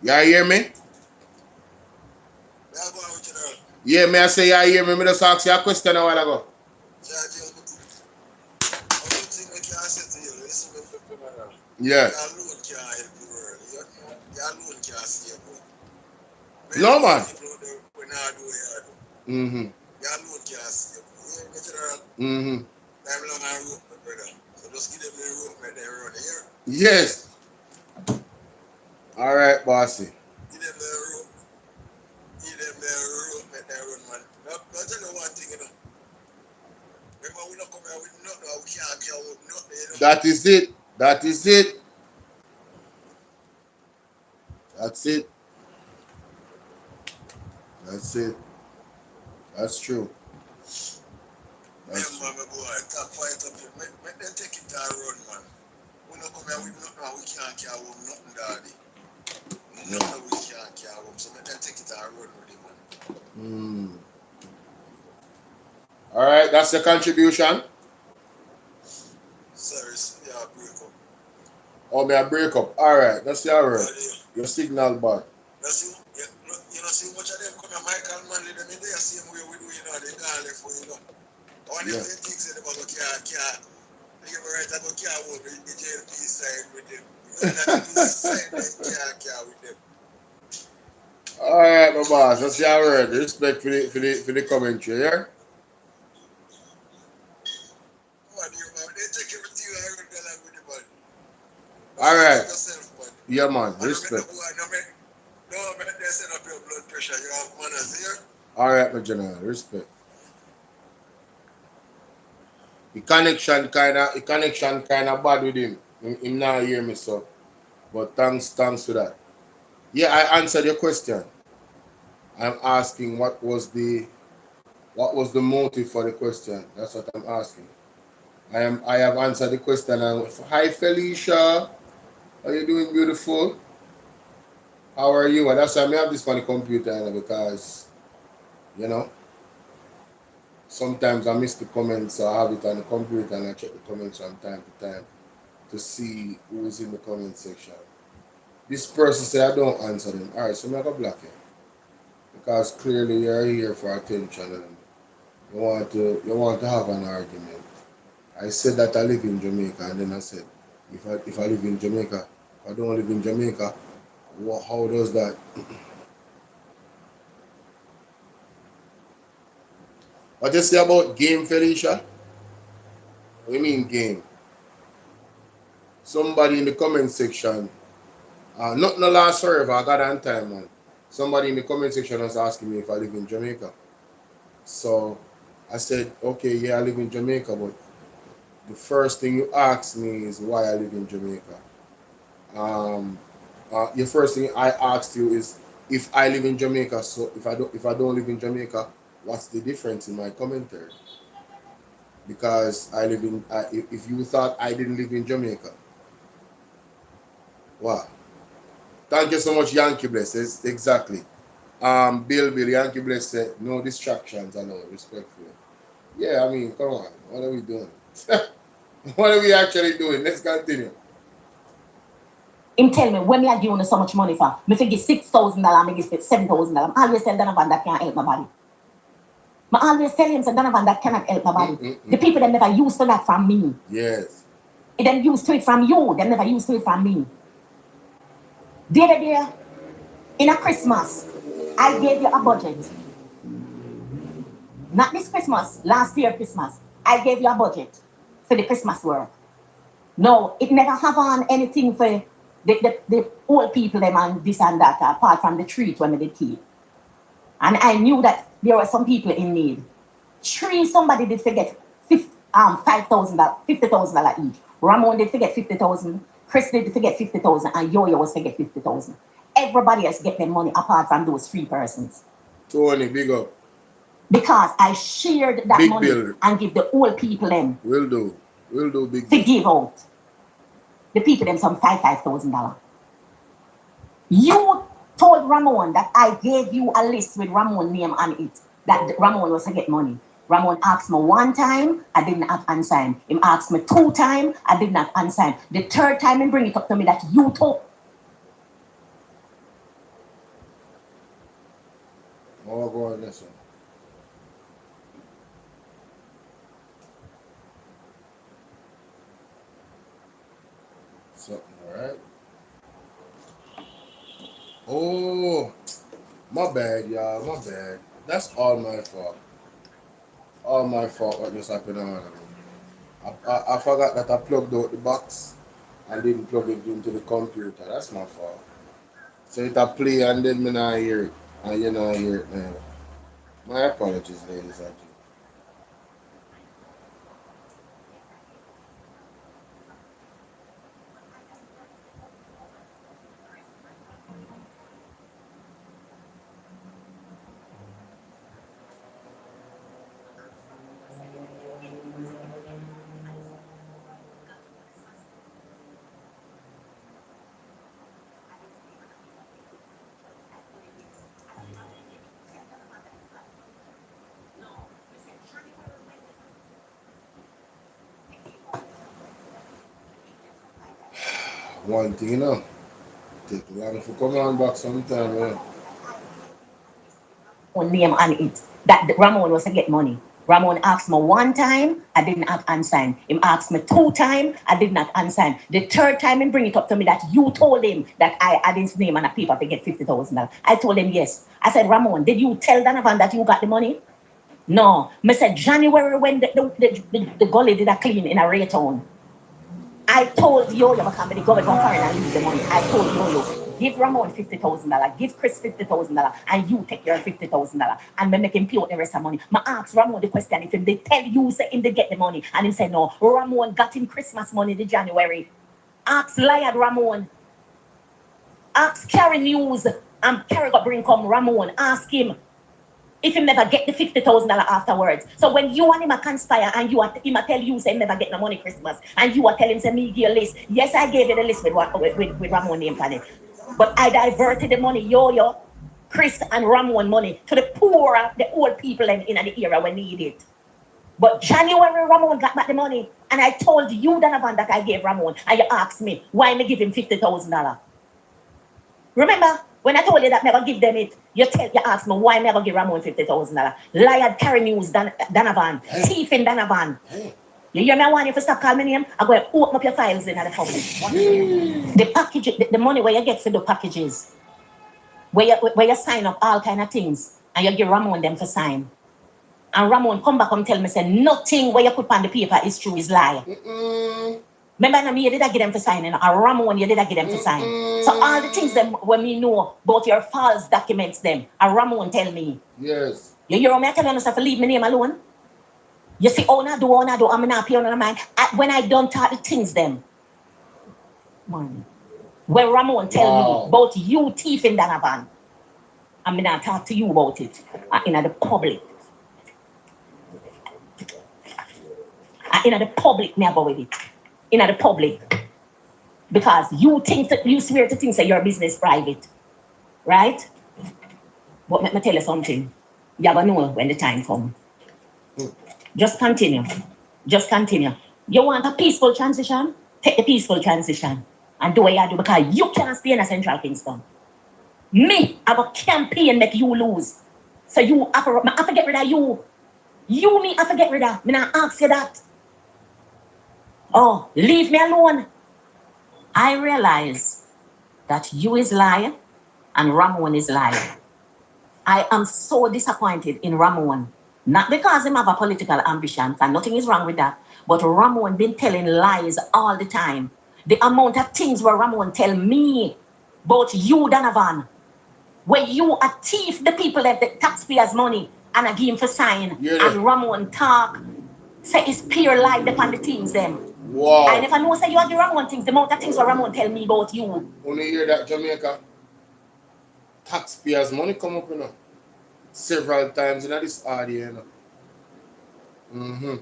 You hear me? Yeah, may I say you hear me? Me just ask you a question a while ago. Yeah. No, man. Mm-hmm. Mm-hmm. Yes. All right, bossy. That is it. That is it. That's it. That's it. That's true. That's true. Mm. All right, that's the contribution. Oh, may I break up? All right, that's your word. Your signal bad. Yeah. All right, my boss. That's your word. Respect for the commentary, yeah. All right. Yeah, man. Respect. All right, my general. Respect. The connection kinda bad with him. Him not hear me so. But thanks for that. Yeah, I answered your question. I'm asking what was the motive for the question? That's what I'm asking. I have answered the question. Hi Felicia, how you doing, beautiful? How are you? And that's why I have this on the computer, because you know sometimes I miss the comments, so I have it on the computer and I check the comments from time to time to see who is in the comment section. This person said I don't answer them. Alright, so I'm gonna block him. Because clearly you're here for attention and you want to have an argument. I said that I live in Jamaica, and then I said if I live in Jamaica, if I don't live in Jamaica, how does that? What you say about game, Felicia? What do you mean game? Somebody in the comment section, not no last forever, I got on time, man. Somebody in the comment section was asking me if I live in Jamaica. So I said, okay, yeah, I live in Jamaica, but the first thing you ask me is why I live in Jamaica. Your first thing I asked you is if I live in Jamaica. So if I don't live in Jamaica, what's the difference in my commentary? Because I live in. If you thought I didn't live in Jamaica, wow. Thank you so much, Yankee Bless. Exactly. Bill, Yankee Bless said no distractions. I know, respectfully. Yeah, I mean, come on. What are we doing? What are we actually doing? Let's continue. Him tell me, when me I give you so much money for? Me fi give $6,000, me give $7,000. I always tell Donovan that can't help nobody. I always tell him, so Donovan that cannot help nobody. The people that never used to that from me. Yes. If them used to it from you, them never used to it from me. The other day, in a Christmas, I gave you a budget. Not this Christmas, last year Christmas. I gave you a budget for the Christmas work. No, it never have on anything for the old people them and this and that, apart from the treat when they did keep. And I knew that there were some people in need. Somebody did forget $5,000, $50,000 each. Ramon did forget 50,000. Chris did forget 50,000, and Yo-Yo was forget 50,000. Everybody else get their money apart from those 3 persons. Tony, big up. Because I shared that Big money bill. and give the old people them Will do big to bill. give out. The people them some $5,000. You told Ramon that I gave you a list with Ramon name on it, that Ramon was to get money. Ramon asked me 1 time, I did not answer him. He asked me 2 times, I did not answer him. The 3rd time he bring it up to me that you told. Oh, go on this one. Something, alright? Oh, my bad, y'all. My bad. That's all my fault. All my fault what just happened on. I forgot that I plugged out the box and didn't plug it into the computer. That's my fault. So it a play and then me not hear it. And you not hear it now. My apologies, ladies and gentlemen. One thing, take long for come on back sometime, Name on it, that Ramon was to get money. Ramon asked me 1 time, I did not answer him. He asked me 2 times, I did not answer him. The 3rd time he bring it up to me that you told him that I add his name on a paper to get $50,000. I told him yes. I said, Ramon, did you tell Donovan that you got the money? No. I said, January when the gully did a clean in a Raytown. I told Yo-Yo, because the government was foreign and leave the money. I told Yo-Yo, give Ramon $50,000, give Chris $50,000, and you take your $50,000, and me make him pay out the rest of the money. I asked Ramon the question if him they tell you say him they get the money, and he said no. Ramon got him Christmas money in January. Ask Liad Ramon. Ask Carrie News. Carrie got bring come Ramon. Ask him if he never get the $50,000 afterwards. So when you and him a conspire and him a tell you say never get no money Christmas, and you are telling say me give a list. Yes, I gave you the list with Ramon name on it. But I diverted the money, Yo-Yo, Chris and Ramon money to the poor, the old people in the era when need it. But January Ramon got back the money. And I told you, Donovan, that I gave Ramon. And you asked me why me give him $50,000. Remember, when I told you that never give them it, you asked me why never give Ramon $50,000. Liar, Carrie News, Donovan, thief in Donovan. You hear me? I want you to stop calling me name. I'm going to open up your files in the public. The package, the money where you get for the packages, where you sign up all kind of things, and you give Ramon them to sign. And Ramon come back and tell me, say, nothing where you put on the paper is true, is lie. Remember, you did get them to sign, and Ramon, you did get them to sign. So all the things them when me know about your false documents, them, and Ramon tell me. Yes. You hear me? I tell you to leave my name alone. You see, oh, I do, I'm not paying on mind. When I don't talk the things, them. Man. When Ramon tell me about you thief in Donovan, I'm not talk to you about it in the public. In the public, never with it. In the public. Because you swear to things that your business private. Right? But let me tell you something. You're going to know when the time comes. Just continue. Just continue. You want a peaceful transition? Take the peaceful transition. And do what you do because you can't stay in a Central Kingston. Me, I will campaign make you lose. So you have to get rid of you. You me have to get rid of. Me not ask you that. Oh, leave me alone. I realize that you is lying and Ramon is lying. I am so disappointed in Ramon. Not because him have a political ambition, and nothing is wrong with that. But Ramon been telling lies all the time. The amount of things where Ramon tell me about you, Donovan, where you a thief the people that the taxpayers' money and I give him for sign, and Ramon talk, say it's pure lie upon the things them. Wow. And if I know say you are the Ramon things, the amount of things where Ramon tell me about you. Only hear that Jamaica taxpayers' money come up, you know, several times in this audio, you know. Mm-hmm.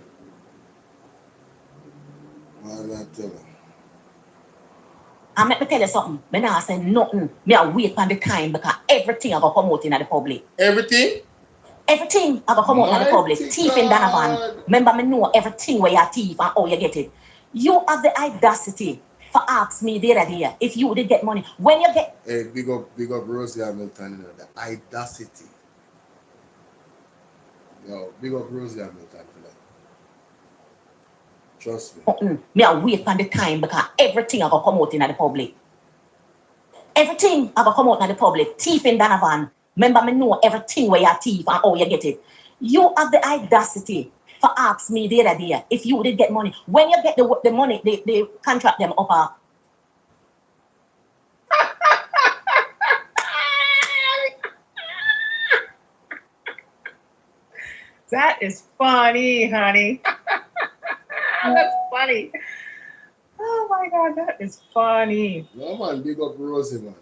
I'll tell you. And let me tell you something. Me not say nothing. Me I wait for the time because everything I go come out in the public. Everything? Everything I go come out in the public. Thief in Donovan. Remember me know everything where you thief and how you get it. You have the audacity for ask me the other day if you did get money. When you get... Hey, big up Rosie Hamilton, you know, the audacity. Yo, big up Rosie Hamilton for that. Trust me. Me I wait for the time because everything I go come out in the public. Everything I go come out in the public. Thief in Donovan. Remember me know everything where you thief and how you get it. You have the audacity for ask me the other day if you did get money. When you get the money, they contract them up. That is funny, honey. That's funny. Oh my God, that is funny. No man, big up Rosie, man.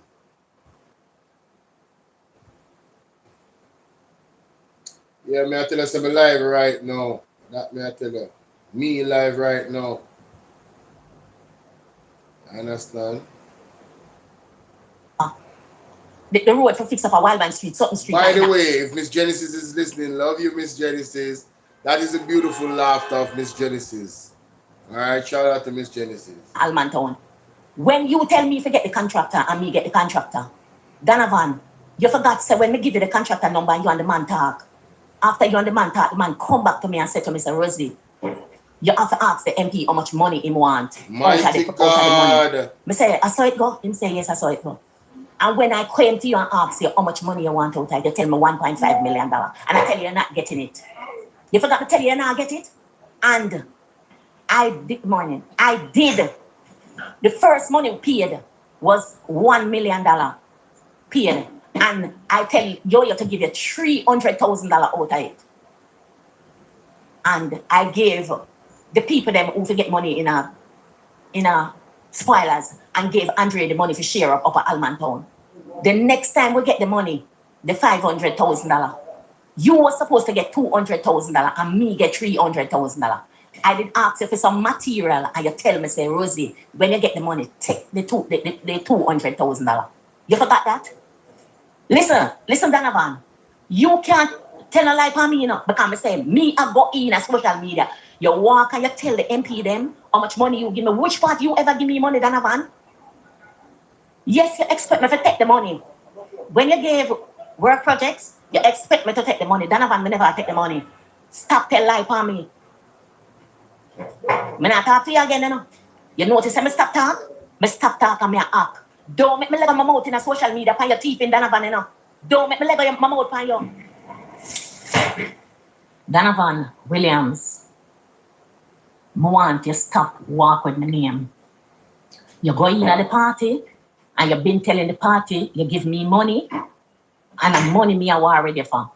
Yeah, me I tell you something live right now. That me I tell you. Me live right now. I understand. The road for fix up a Wildman Street, Sutton Street. By the way, if Miss Genesis is listening, love you, Miss Genesis. That is a beautiful laughter of Miss Genesis. Alright, shout out to Miss Genesis. Almantown. When you tell me to get the contractor and me get the contractor, Donovan, you forgot to say when me give you the contractor number and you and the man talk. After you and the man talk, the man come back to me and say to me, Mr. Rosie, you have to ask the MP how much money he want. Mighty God. Money. Me say, I saw it go. Him say, yes, I saw it go. And when I came to you and ask you how much money you want out, you tell me $1.5 million. And I tell you you're not getting it. You forgot to tell you you're not getting it? And I did. The first money paid was $1 million paid. And I tell you to give you $300,000 out of it. And I gave the people them who to get money in a spoilers and gave Andre the money for share up at Almantown. The next time we get the money, the $500,000, you were supposed to get $200,000 and me get $300,000. I did ask you for some material and you tell me, say, Rosie, when you get the money, take the $200,000. You forgot that? Listen, Donovan. You can't tell a lie for me, you know, because I say, me, I go in a social media. You walk and you tell the MP them how much money you give me. Which part you ever give me money, Donovan? Yes, you expect me to take the money. When you gave work projects, you expect me to take the money. Donovan, me never take the money. Stop tell lie for me. Me not talk to you again, you know. You notice me stop talk? Me stop talk and me act. Don't make me leg on my mouth in a social media for your teeth in Donovan, you know. Don't make me leg on my mouth for you. Donovan Williams, I want you to stop walk with my name. You go in at the party and you've been telling the party you give me money and the money me I war ready for.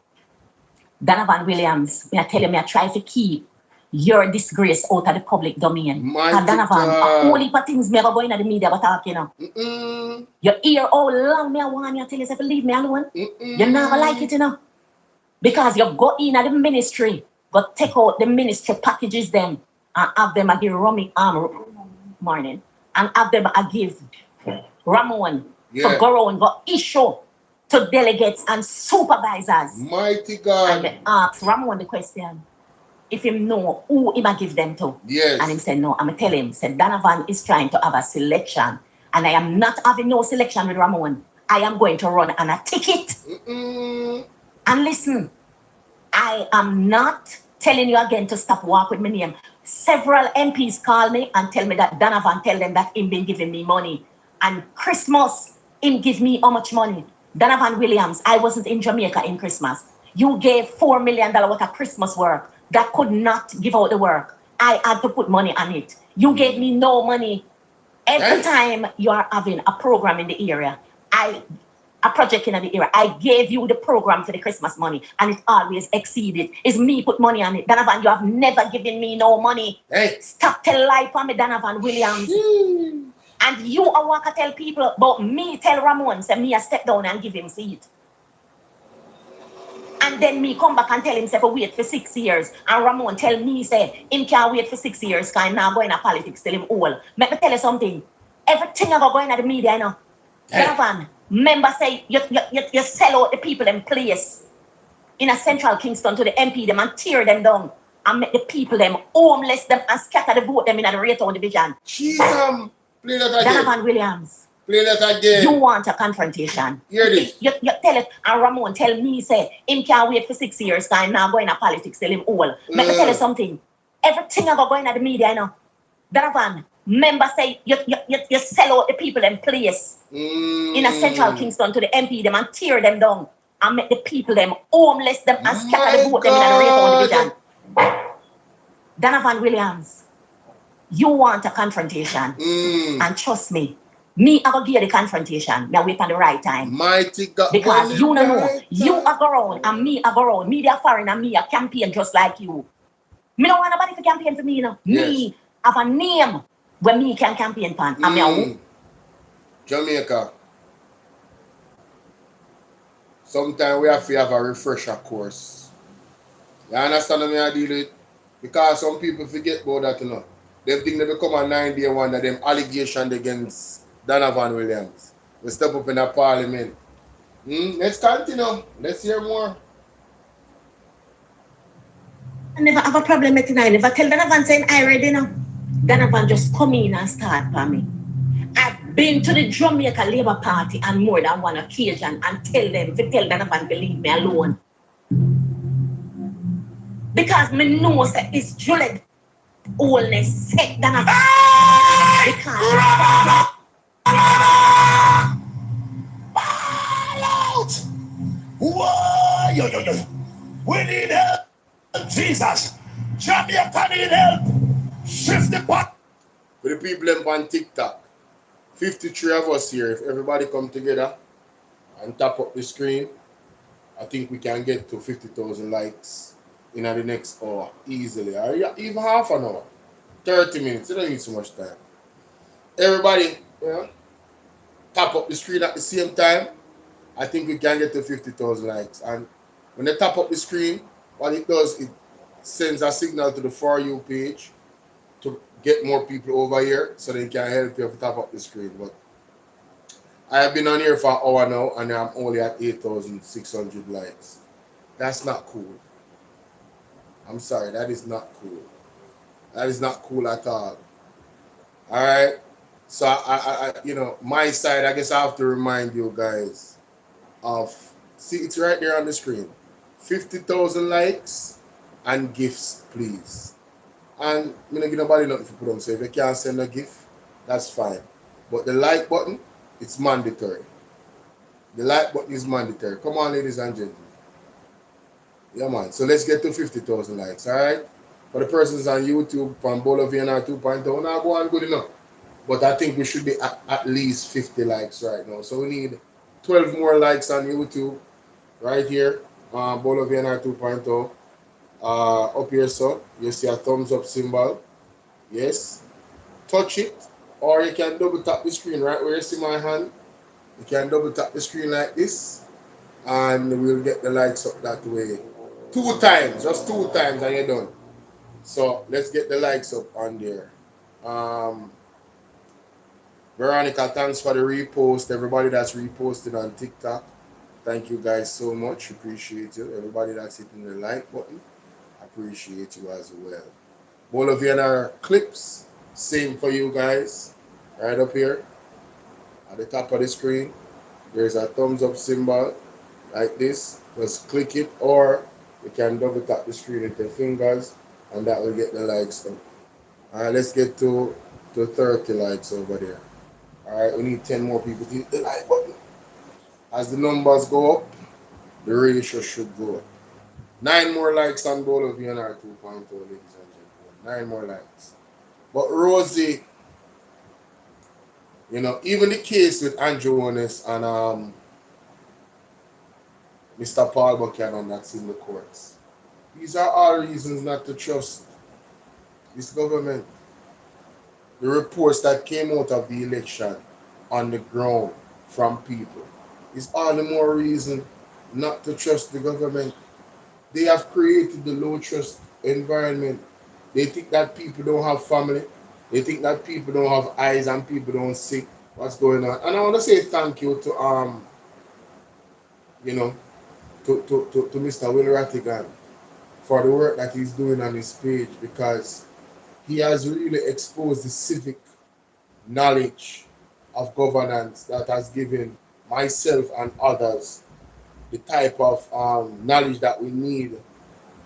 Donovan Williams, I tell you, I try to keep your disgrace out of the public domain. Donovan, a whole heap of things me ever go in at the media but talk, you know. You hear how long me I want you to tell yourself to leave me alone. You never like it, you know. Because you go in at the ministry, but take out the ministry packages them and have them I give Romy morning and have them I give Ramon to go around go issue to delegates and supervisors. Mighty God. And ask Ramon the question. If him know who he might give them to. Yes. And him said no. I'm tell him, said Donovan is trying to have a selection And I am not having no selection with Ramon. I am going to run on a ticket. And listen, I am not telling you again to stop walk with my name. Several MPs call me and tell me that Donovan tell them that him been giving me money. And Christmas, him give me how much money? Donovan Williams, I wasn't in Jamaica in Christmas. You gave $4 million worth of Christmas work that could not give out the work. I had to put money on it. You gave me no money. Every time you are having a program in the area, a project in the area, I gave you the program for the Christmas money, and it always exceeded. It's me put money on it. Donovan, you have never given me no money. Hey. Stop tell lie for me, Donovan Williams. And you are want to tell people about me tell Ramon, say me a step down and give him seat. And then me come back and tell him, say, wait for 6 years. And Ramon tell me, say, him can't wait for 6 years because I'm not going to politics till him old. Let me tell you something. Everything I go going at the media, you know. Donovan, member say, you sell out the people in place in a central Kingston to the MP them and tear them down and make the people them homeless them and scatter the vote them in the Raytown division. Jesus, play that again. Donovan Williams. Play that again. You want a confrontation. Hear this. You tell it, and Ramon tell me, say, him can't wait for 6 years, because I'm not going to politics till him old. Let me tell you something. Everything I go going at the media, you know. Donovan, member say, you sell out the people in place in a central Kingston to the MP them and tear them down and make the people them homeless them and scatter the vote them in the Raytown division. Donovan Williams, you want a confrontation. And trust me, I go give the confrontation. Me wait on the right time. Mighty God. Because you don't know. You are go around and me are go around. Me they are foreign and me a campaign just like you. Me don't want nobody to campaign for me, you know. Yes. Me have a name where me can campaign for. And me a Jamaica. Sometimes we have to have a refresher course. You understand what I deal with? Because some people forget about that, you know. They think they become a 9-day one of them allegations against Donovan Williams. We step up in the parliament. Let's continue. Let's hear more. I never have a problem with it. I never tell Donovan saying I ready now. Donovan just come in and start for me. I've been to the Jamaica Labour Party on more than one occasion and tell Donovan to leave me alone. Because me know that it's Juliet oldness set Donovan. Because whoa, yo. We need help, Jesus. Jamaica need help. Shift the pot. For the people on TikTok, 53 of us here, if everybody come together and tap up the screen, I think we can get to 50,000 likes in the next hour easily. Or even half an hour. 30 minutes. You don't need so much time. Everybody, tap up the screen at the same time. I think we can get to 50,000 likes. And when they tap up the screen, what it does, it sends a signal to the For You page to get more people over here so they can help you to tap up the screen. But I have been on here for an hour now and I'm only at 8,600 likes. That's not cool. I'm sorry, that is not cool. That is not cool at all. All right. So I my side, I guess I have to remind you guys of, see, it's right there on the screen. 50,000 likes and gifts, please. And I'm not give nobody nothing to put on. So if you can't send a gift, that's fine. But the like button, it's mandatory. The like button is mandatory. Come on, ladies and gentlemen. Yeah, man. So let's get to 50,000 likes, all right? For the persons on YouTube, from BOLO V&R 2.0, now go on good enough. But I think we should be at least 50 likes right now. So we need 12 more likes on YouTube, right here, BOLO V&R 2.0. Up here, so you see a thumbs up symbol. Yes. Touch it, or you can double tap the screen right where you see my hand. You can double tap the screen like this, and we'll get the likes up that way. 2 times, just 2 times, and you're done. So let's get the likes up on there. Veronica, thanks for the repost. Everybody that's reposted on TikTok, thank you guys so much. Appreciate you. Everybody that's hitting the like button, appreciate you as well. BOLO V&R clips, same for you guys. Right up here. At the top of the screen, there's a thumbs up symbol like this. Just click it, or you can double tap the screen with your fingers, and that will get the likes up. All right, let's get to 30 likes over there. All right, we need 10 more people to hit the like button. As the numbers go up, the ratio should go up. 9 more likes on BOLO V&R 2.0, ladies and gentlemen. 9 more likes. But Rosie, even the case with Andrew Honest and Mr. Paul Buchanan that's in the courts. These are all reasons not to trust this government. The reports that came out of the election on the ground from people is all the more reason not to trust the government. They have created the low trust environment. They think that people don't have family. They think that people don't have eyes and people don't see what's going on. And I want to say thank you to you know, to Mr. Will Rattigan for the work that he's doing on his page, because he has really exposed the civic knowledge of governance that has given myself and others the type of knowledge that we need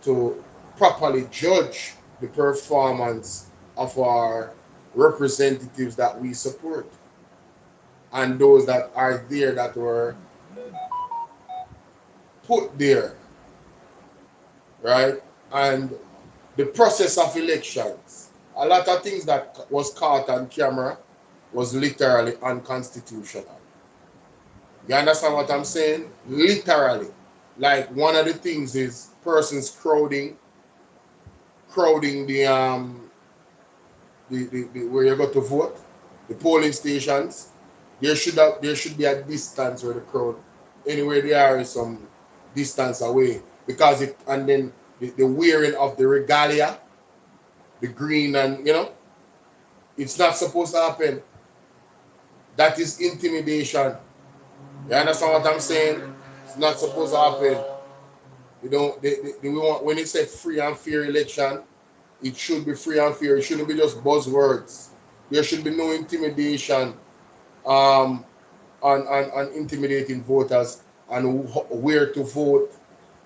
to properly judge the performance of our representatives that we support and those that are there that were put there, right? And the process of elections, a lot of things that was caught on camera was literally unconstitutional. You understand what I'm saying? Literally. Like, one of the things is persons crowding the where you go to vote, the polling stations. There should be a distance where the crowd, anywhere they are, is some distance away, because it, and then the wearing of the regalia, the green, and it's not supposed to happen. That is intimidation. You understand what I'm saying? It's not supposed to happen. You don't. We want, when it said free and fair election, it should be free and fair. It shouldn't be just buzzwords. There should be no intimidation um, on intimidating voters and where to vote,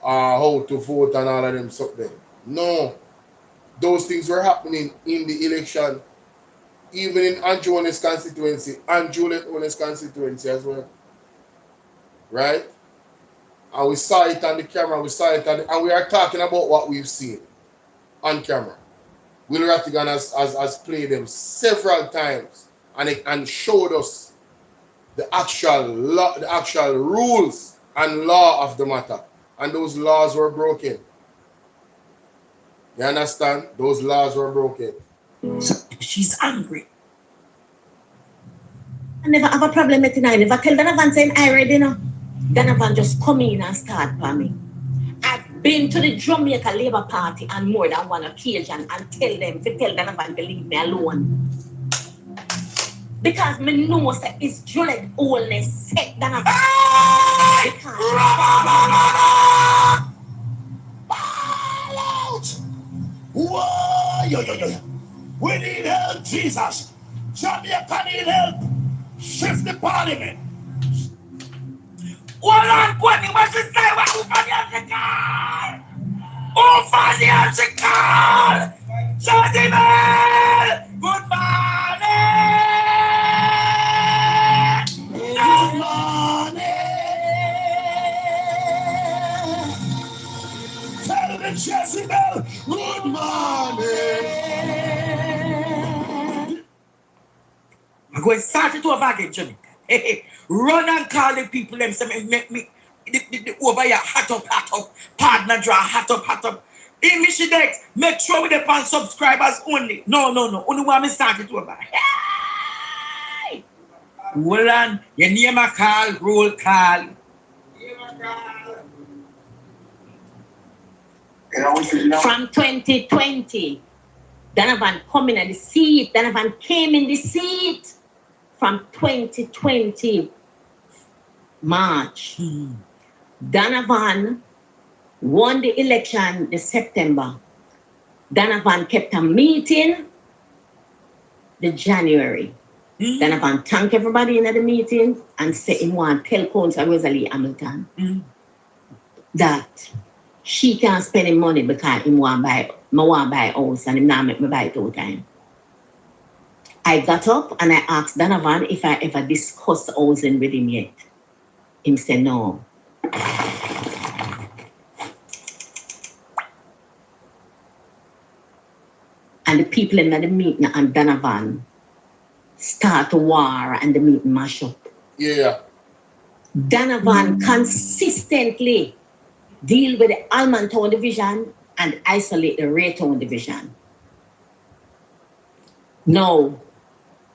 how to vote, and all of them something. No, those things were happening in the election, even in Anjone's constituency and Juliet Owen's constituency as well, right? And we saw it on the camera. We saw it, and we are talking about what we've seen on camera. Will Rattigan has played them several times, and showed us the actual law, the actual rules and law of the matter, and those laws were broken. You understand? Those laws were broken. So she's angry. I never have a problem with it. I never tell Donovan saying I ready now. Donovan just come in and start for me. I've been to the Jamaica Labour Party on more than one occasion and tell Donovan to leave me alone. Because me know that it's Juliet only set Donovan. Ball out! Whoa! Yo. We need help, Jesus. Jamaica need help. Shift the parliament. Hold on, Courtney, what's the say? Who financial call? Who financial call? Gentlemen, good morning! Good morning. Tell the Jezebel, good morning. I'm going to start it over again, Jamaica. Run and call the people them say make me the over here hot up. Partner draw hot up. In Michigan, make sure we depend subscribers only. No. Only one me start it over. Hey! Hold on. Your name a call, roll call. From 2020, Donovan coming in the seat. Donovan came in the seat from 2020 March. Donovan won the election in September. Donovan kept a meeting the January. Donovan thank everybody in the meeting and say him want tell Council Rosalie Hamilton that she can't spend him money because him want buy a house and him not make me buy it all time. I got up and I asked Donovan if I ever discussed housing with him yet. Him said no. And the people in the meeting and Donovan start a war and the meeting mash up. Yeah. Donovan consistently deal with the Almontown division and isolate the Raytown division. No.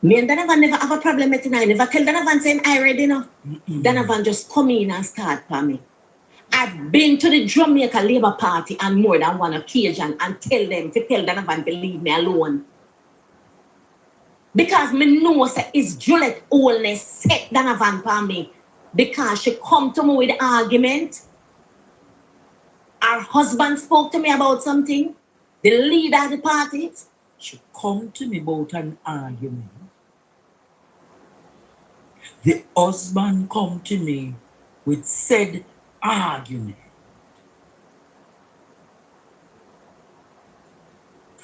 Me and Donovan never have a problem with it. I never tell Donovan saying I ready now. Donovan just come in and start for me. I've been to the Jamaica Labour Party on more than one occasion and tell Donovan to leave me alone. Because me know that it's Juliet only set Donovan for me. Because she come to me with the argument. Her husband spoke to me about something. The leader of the party. She come to me about an argument. The husband come to me with said argument.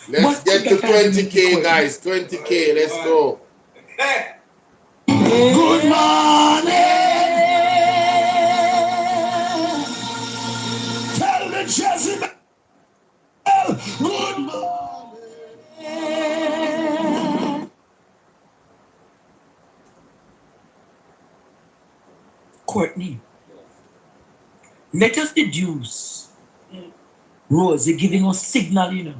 Let's get to 20K, guys. 20K. Let's go. Good morning. Tell the Jezebel. Good morning. Courtney, let us deduce. Rosie giving us signal, you know.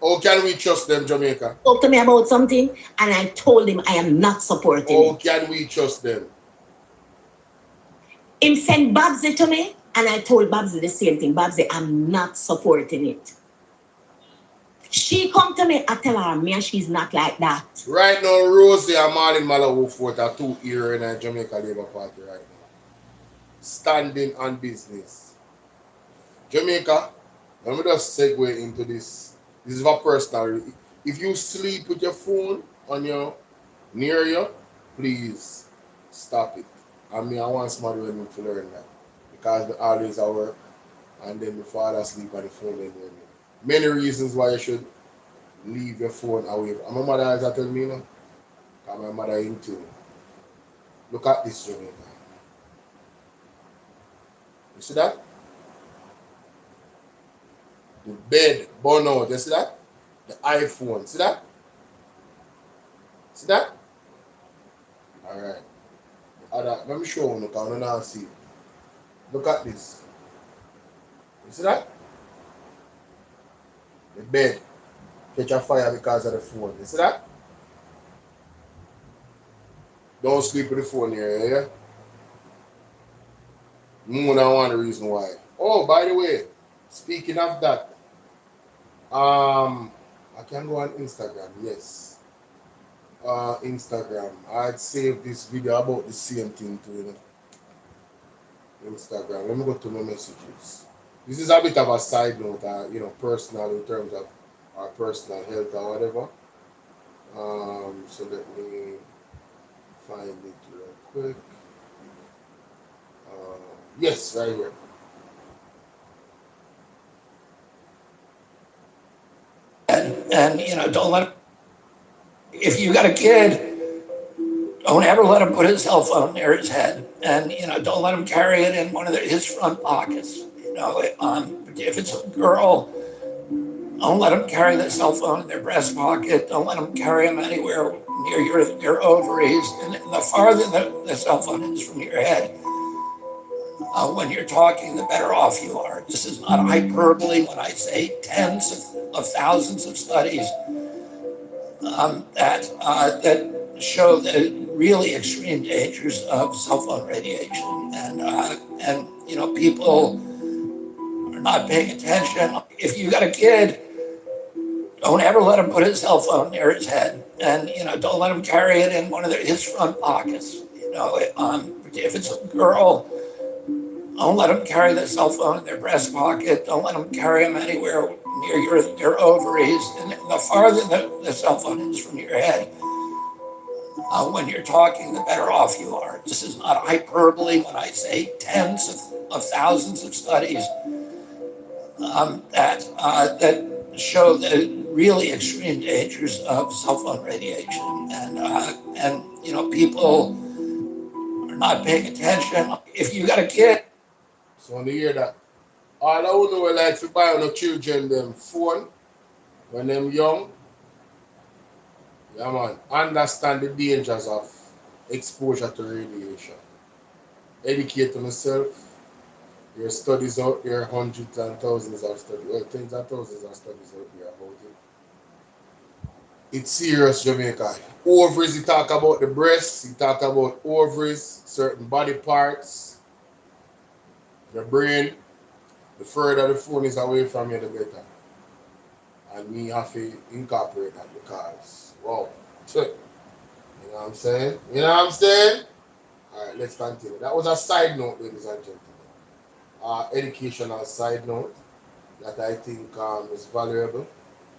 How can we trust them, Jamaica? Talk to me about something and I told him I am not supporting How it. can we trust them? Him sent Babsy to me and I told Babsy the same thing. Babsy, I'm not supporting it. She come to me, I tell her, me and she's not like that. Right now, Rosie and Marlon Malawufort are two here in the Jamaica Labour Party right now. Standing on business. Jamaica, let me just segue into this. This is for personal. If you sleep with your phone on your near you, please stop it. I mean, I want somebody to learn that. Because we always at work and then we fall asleep on the phone. Many reasons why you should leave your phone away. And my mother has told me, you know, because my mother in tune. Look at this, Jamaica. You see that? The bed burn out. You see that? The iPhone. See that? See that? Alright. Let me show you because I don't know see. Look at this. You see that? The bed catch a fire because of the phone. You see that? Don't sleep with the phone here, yeah? More than one reason why. Oh, by the way, speaking of that, I can go on Instagram, yes. Instagram. I'd save this video about the same thing to, you know, Instagram. Let me go to my messages. This is a bit of a side note, you know, personal in terms of our personal health or whatever. So let me find it real quick. Yes, right here. And you know, don't let him, if you got a kid, don't ever let him put his cell phone near his head, and you know, don't let him carry it in one of his front pockets. You know, if it's a girl, don't let them carry the cell phone in their breast pocket. Don't let them carry them anywhere near your ovaries. And the farther the cell phone is from your head, when you're talking, the better off you are. This is not hyperbole when I say tens of thousands of studies that show the really extreme dangers of cell phone radiation. And you know, people are not paying attention. If you got a kid, don't ever let him put his cell phone near his head, and you know, don't let him carry it in one of his front pockets. You know, if it's a girl, don't let them carry their cell phone in their breast pocket. Don't let them carry them anywhere near your ovaries, and the farther the cell phone is from your head, when you're talking, the better off you are. This is not hyperbole when I say tens of thousands of studies that show the really extreme dangers of cell phone radiation, and you know, people are not paying attention. If you got a kid, So when you hear that, all I would know like to buy on the children them phone when them young. Yeah man, understand the dangers of exposure to radiation. Educate myself. There are studies out there, hundreds and thousands of studies, well, tens of thousands of studies out there about it. It's serious, Jamaica. Ovaries, you talk about the breasts, you talk about ovaries, certain body parts, the brain. The further the phone is away from you, the better. And me have to incorporate that because, wow, check. You know what I'm saying? You know what I'm saying? All right, let's continue. That was a side note, ladies and gentlemen. Educational side note that I think is valuable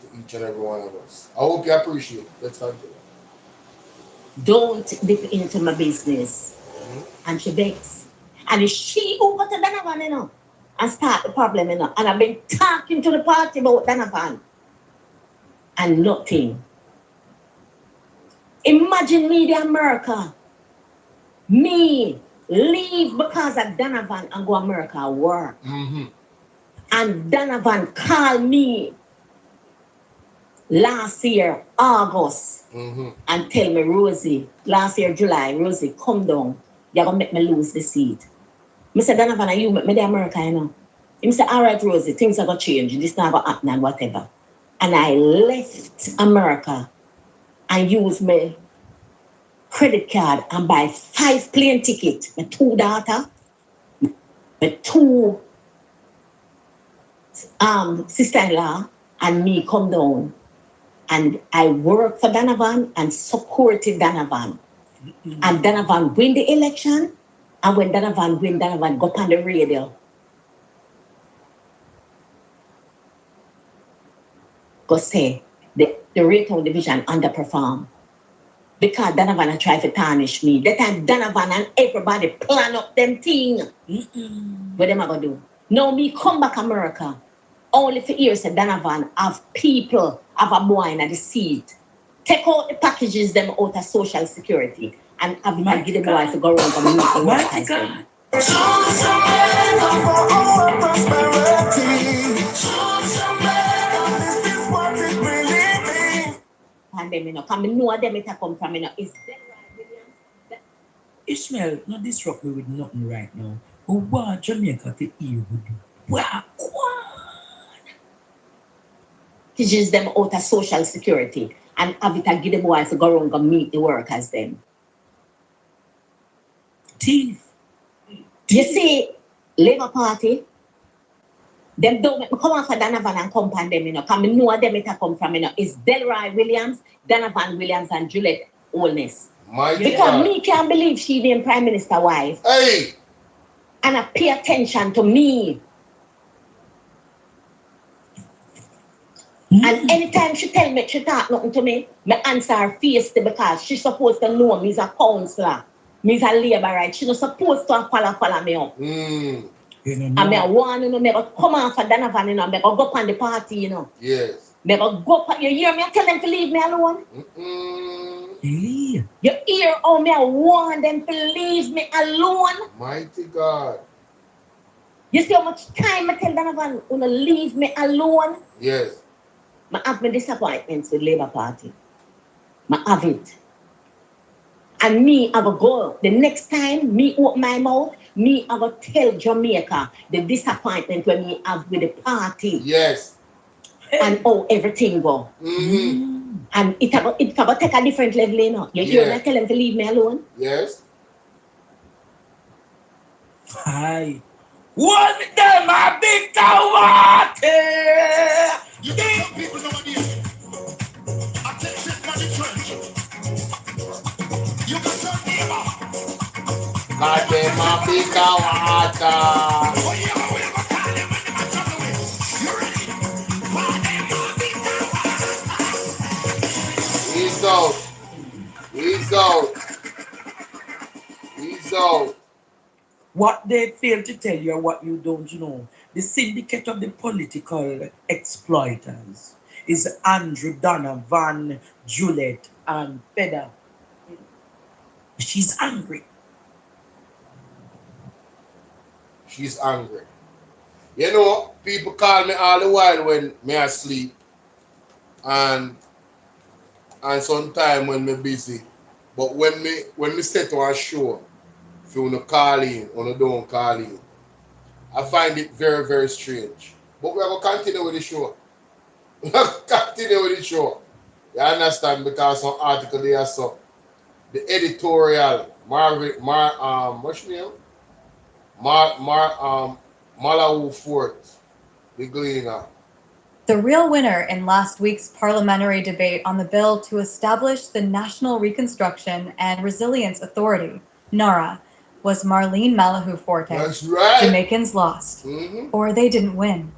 to each and every one of us. I hope you appreciate it. Let's continue. Don't dip into my business. And she begs. And it's she who got to Donovan, you know, and start the problem, you know. And I've been talking to the party about Donovan. And nothing. Imagine me, the America. Me leave because of Donovan and go America work. And Donovan called me last year, August, and tell me, Rosie, last year, July, Rosie, come down. You're going to make me lose the seat. I said, Donovan, are you make me the America, you know? He said, all right, Rosie, things are going to change. This not going to happen and whatever. And I left America and used my credit card and buy 5 plane tickets. My 2 daughters, my 2 sister-in-law, and me come down. And I worked for Donovan and supported Donovan. And Donovan win the election. And when Donovan win, Donovan go on the radio. Go say, the Raytown division underperform. Because Donovan try to tarnish me. That time Donovan and everybody plan up them thing. What them I gonna do? Now me come back America. Only for years that Donovan have people, have a boy in the seat. Take out the packages them out of Social Security and have him give them boy to go around and meet the workers them. And them, you know, come know them it come from, you know, is them right, Williams? Ishmael, not disrupt me with nothing right now. But what Jamaica to hear with you? What? Teaches them out of Social Security and have it and give them boy to go around and meet the workers them. Thief. You see, Labour Party, them don't make me come off for Donovan and come on them, you know, because I know them it come from, you know, it's Delroy Williams, Donovan Williams, and Juliette Holness. Because me can't believe she the Prime Minister wife. Hey! And I pay attention to me. And anytime she tell me, she talk nothing to me, I answer her face because she's supposed to know me as a councillor. Me as a labourite. She's not supposed to follow me up. And I want, you know, I come on for Donovan, you know, I go up on the party, you know. Yes. I go up, you hear me? I tell them to leave me alone. Yeah. You hear how me I want them to leave me alone? Mighty God. You see how much time I tell Donovan to leave me alone? Yes. I have my disappointments with Labour Party. I have it. And me, I will go. The next time me open my mouth, me, I will tell Jamaica the disappointment when me have with the party. Yes. And how everything go. And it will take a different level, you know. You hear me tell them to leave me alone? Yes. Hi. One them a big water. You got some people nowadays. I take shit from the church. You got some neighbor. God them a big water. Oh yeah, we ever call them when they come away. You ready? 1, know. What they fail to tell you, or what you don't know, the syndicate of the political exploiters is Andrew Donovan, Juliet, and Feda. She's angry. She's angry. You know, people call me all the while when me asleep and sometime when me busy. But when me set to a show, if you wanna call in or you don't call in, I find it very, very strange. But we're gonna continue with the show. We're gonna continue with the show. You understand? Because some article there so the editorial what's your name? Malawu Fort, the Gleaner. The real winner in last week's parliamentary debate on the bill to establish the National Reconstruction and Resilience Authority, NARRA, was Marlene Malahou Forte. That's right. Jamaicans lost, or they didn't win.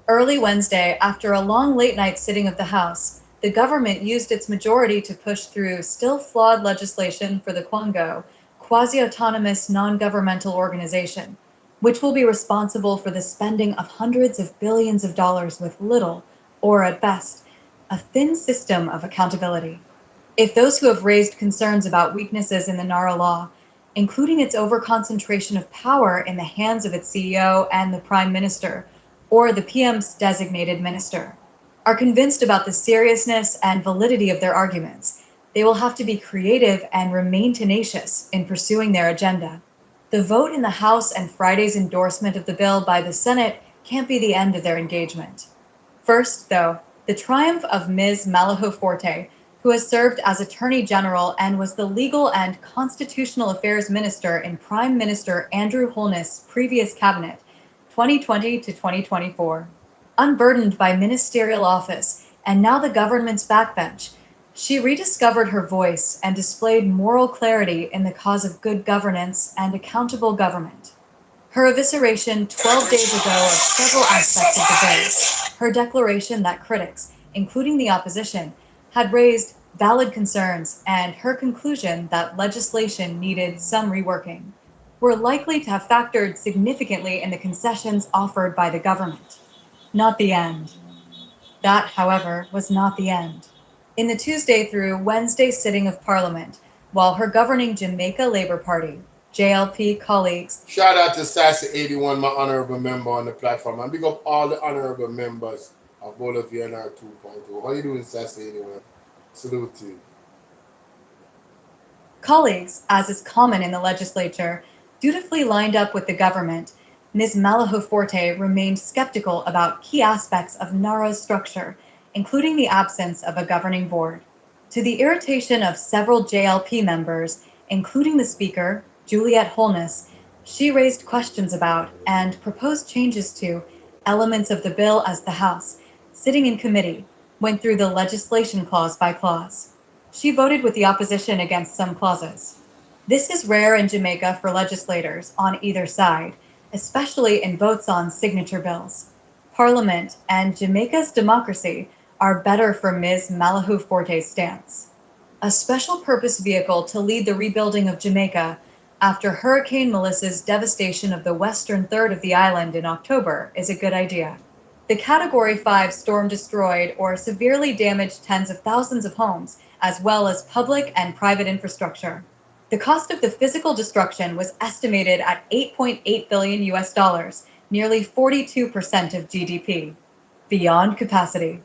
Early Wednesday, after a long late-night sitting of the House, the government used its majority to push through still flawed legislation for the Kwango, quasi-autonomous non-governmental organization, which will be responsible for the spending of hundreds of billions of dollars with little, or at best, a thin system of accountability. If those who have raised concerns about weaknesses in the NARRA law, including its overconcentration of power in the hands of its CEO and the Prime Minister, or the PM's designated minister, are convinced about the seriousness and validity of their arguments, they will have to be creative and remain tenacious in pursuing their agenda. The vote in the House and Friday's endorsement of the bill by the Senate can't be the end of their engagement. First, though, the triumph of Ms. Malahou Forte, who has served as Attorney General and was the Legal and Constitutional Affairs Minister in Prime Minister Andrew Holness' previous cabinet, 2020 to 2024. Unburdened by ministerial office and now the government's backbench, she rediscovered her voice and displayed moral clarity in the cause of good governance and accountable government. Her evisceration 12 days ago of several aspects of the bill, her declaration that critics, including the opposition, had raised valid concerns, and her conclusion that legislation needed some reworking, were likely to have factored significantly in the concessions offered by the government. Not the end. That, however, was not the end. In the Tuesday through Wednesday sitting of Parliament, while her governing Jamaica Labour Party, JLP colleagues. Shout out to Sassy81, my honorable member on the platform, and big up all the honorable members of BOLO V&R 2.0. How you doing, Sassy81? Salute to you. Colleagues, as is common in the legislature, dutifully lined up with the government, Ms. Malahou Forte remained skeptical about key aspects of NARRA's structure, including the absence of a governing board. To the irritation of several JLP members, including the Speaker, Juliet Holness, she raised questions about and proposed changes to elements of the bill as the House, sitting in committee, went through the legislation clause by clause. She voted with the opposition against some clauses. This is rare in Jamaica for legislators on either side, especially in votes on signature bills. Parliament and Jamaica's democracy are better for Ms. Malahou Forte's stance. A special purpose vehicle to lead the rebuilding of Jamaica after Hurricane Melissa's devastation of the western third of the island in October is a good idea. The Category 5 storm destroyed or severely damaged tens of thousands of homes, as well as public and private infrastructure. The cost of the physical destruction was estimated at $8.8 billion US, nearly 42% of GDP, beyond capacity.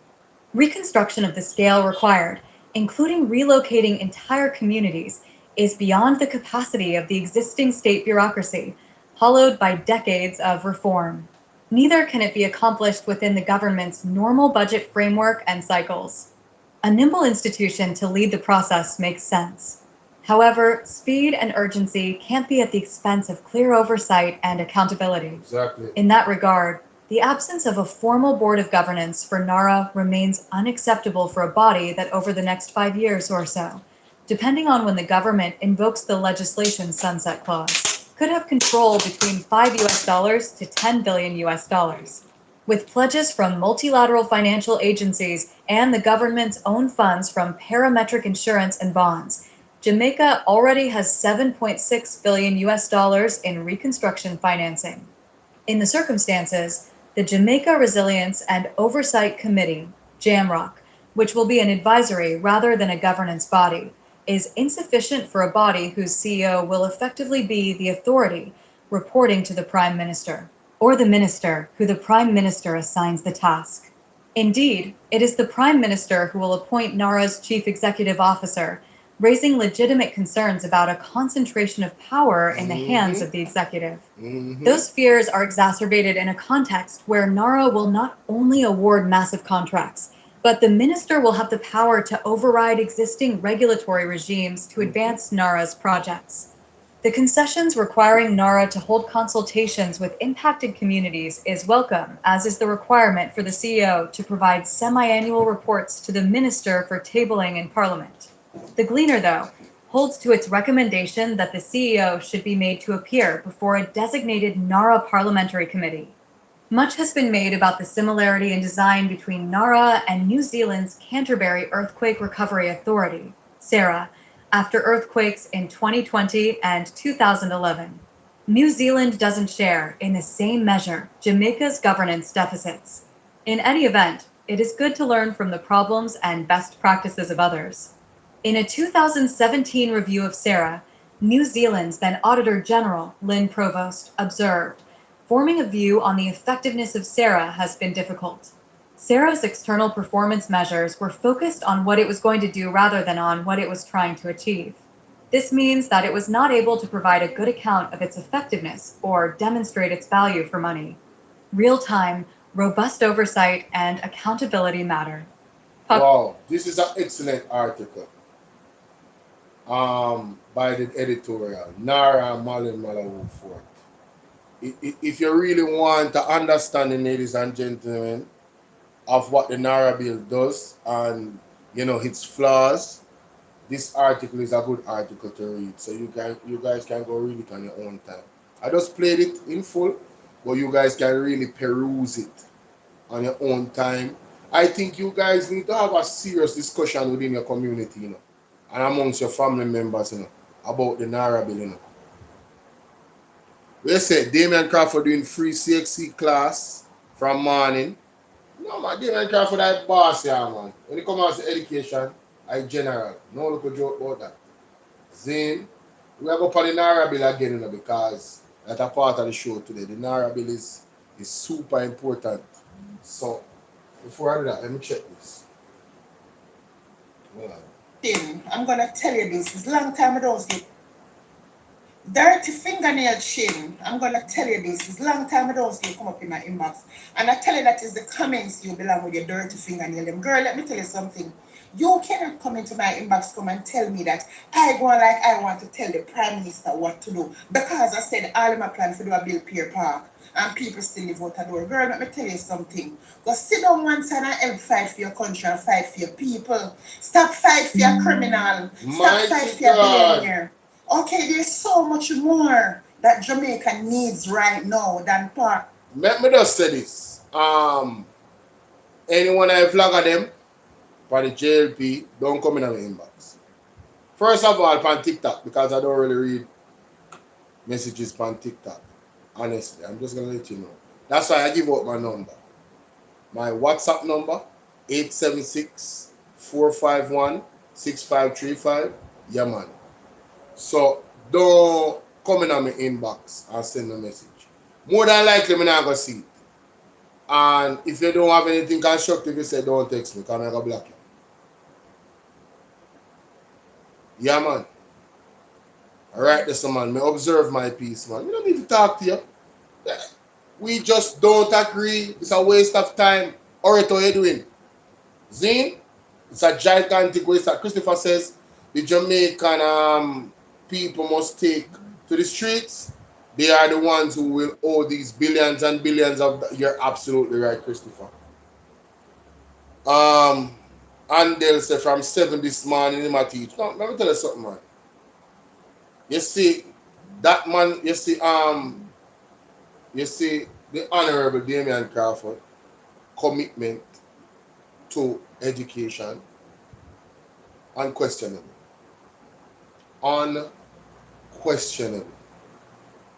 Reconstruction of the scale required, including relocating entire communities, is beyond the capacity of the existing state bureaucracy, hollowed by decades of reform. Neither can it be accomplished within the government's normal budget framework and cycles. A nimble institution to lead the process makes sense. However, speed and urgency can't be at the expense of clear oversight and accountability. Exactly. In that regard, the absence of a formal board of governance for NARRA remains unacceptable for a body that over the next 5 years or so, depending on when the government invokes the legislation sunset clause, could have control between $5 to $10 billion. With pledges from multilateral financial agencies and the government's own funds from parametric insurance and bonds, Jamaica already has 7.6 billion US dollars in reconstruction financing. In the circumstances, the Jamaica Resilience and Oversight Committee, JAMROC, which will be an advisory rather than a governance body, is insufficient for a body whose CEO will effectively be the authority reporting to the Prime Minister, or the Minister who the Prime Minister assigns the task. Indeed, it is the Prime Minister who will appoint NARRA's Chief Executive Officer, raising legitimate concerns about a concentration of power in the hands of the executive. Those fears are exacerbated in a context where NARRA will not only award massive contracts, but the minister will have the power to override existing regulatory regimes to advance NARRA's projects. The concessions requiring NARRA to hold consultations with impacted communities is welcome, as is the requirement for the CEO to provide semi-annual reports to the minister for tabling in Parliament. The Gleaner, though, holds to its recommendation that the CEO should be made to appear before a designated NARRA Parliamentary Committee. Much has been made about the similarity in design between NARRA and New Zealand's Canterbury Earthquake Recovery Authority, SARA, after earthquakes in 2020 and 2011. New Zealand doesn't share, in the same measure, Jamaica's governance deficits. In any event, it is good to learn from the problems and best practices of others. In a 2017 review of SARA, New Zealand's then Auditor General, Lynn Provost, observed, forming a view on the effectiveness of SARA has been difficult. SARA's external performance measures were focused on what it was going to do rather than on what it was trying to achieve. This means that it was not able to provide a good account of its effectiveness or demonstrate its value for money. Real-time, robust oversight and accountability matter. Wow, this is an excellent article by the editorial, NARRA Malin Malawu Fort. If you really want to understand, ladies and gentlemen, of what the NARRA bill does and its flaws, this article is a good article to read. So you guys can go read it on your own time. I just played it in full, but you guys can really peruse it on your own time. I think you guys need to have a serious discussion within your community, and amongst your family members, about the NARRA bill, We said Damian Crawford doing free CXC class from morning. No, man, Damian Crawford, I boss, man. When it comes to education, I general. No look joke about that. Zane, we are going to put the NARRA bill again, because that's a part of the show today. The NARRA bill is super important. So, before I do that, let me check this. Hold on. I'm going to tell you this. It's a long time I don't see dirty fingernail chin. I'm going to tell you this. It's a long time I don't see you come up in my inbox. And I tell you that is the comments you belong with your dirty fingernail. Girl, let me tell you something. You cannot come into my inbox, come and tell me that I go like I want to tell the Prime Minister what to do. Because I said all of my plan to do a bill Pier Park. And people still live out the door. Girl, let me tell you something. Go sit down one side and help fight for your country and fight for your people. Stop fight for your criminal. Stop fight for your billionaire. Okay, there's so much more that Jamaica needs right now than Park. Let me just say this. Anyone I flag at them for the JLP, don't come in my inbox. First of all, on TikTok, because I don't really read messages on TikTok. Honestly, I'm just going to let you know. That's why I give out my number. My WhatsApp number, 876-451-6535. Yeah, man. So, don't come in my inbox and send a message. More than likely, I'm not going to see it. And if you don't have anything constructive, you say, don't text me, because I'm going to block you. Yeah, man. All right, this man. Me observe my piece, man. We don't need to talk to you. We just don't agree. It's a waste of time. Alright, how you doing? Zine? It's a gigantic waste of. Christopher says the Jamaican people must take to the streets. They are the ones who will owe these billions and billions of. You're absolutely right, Christopher. And they'll say from 7 this morning in my teeth. No, let me tell you something, man. You see, that man, you see the Honorable Damian Crawford commitment to education, unquestionable. unquestionable.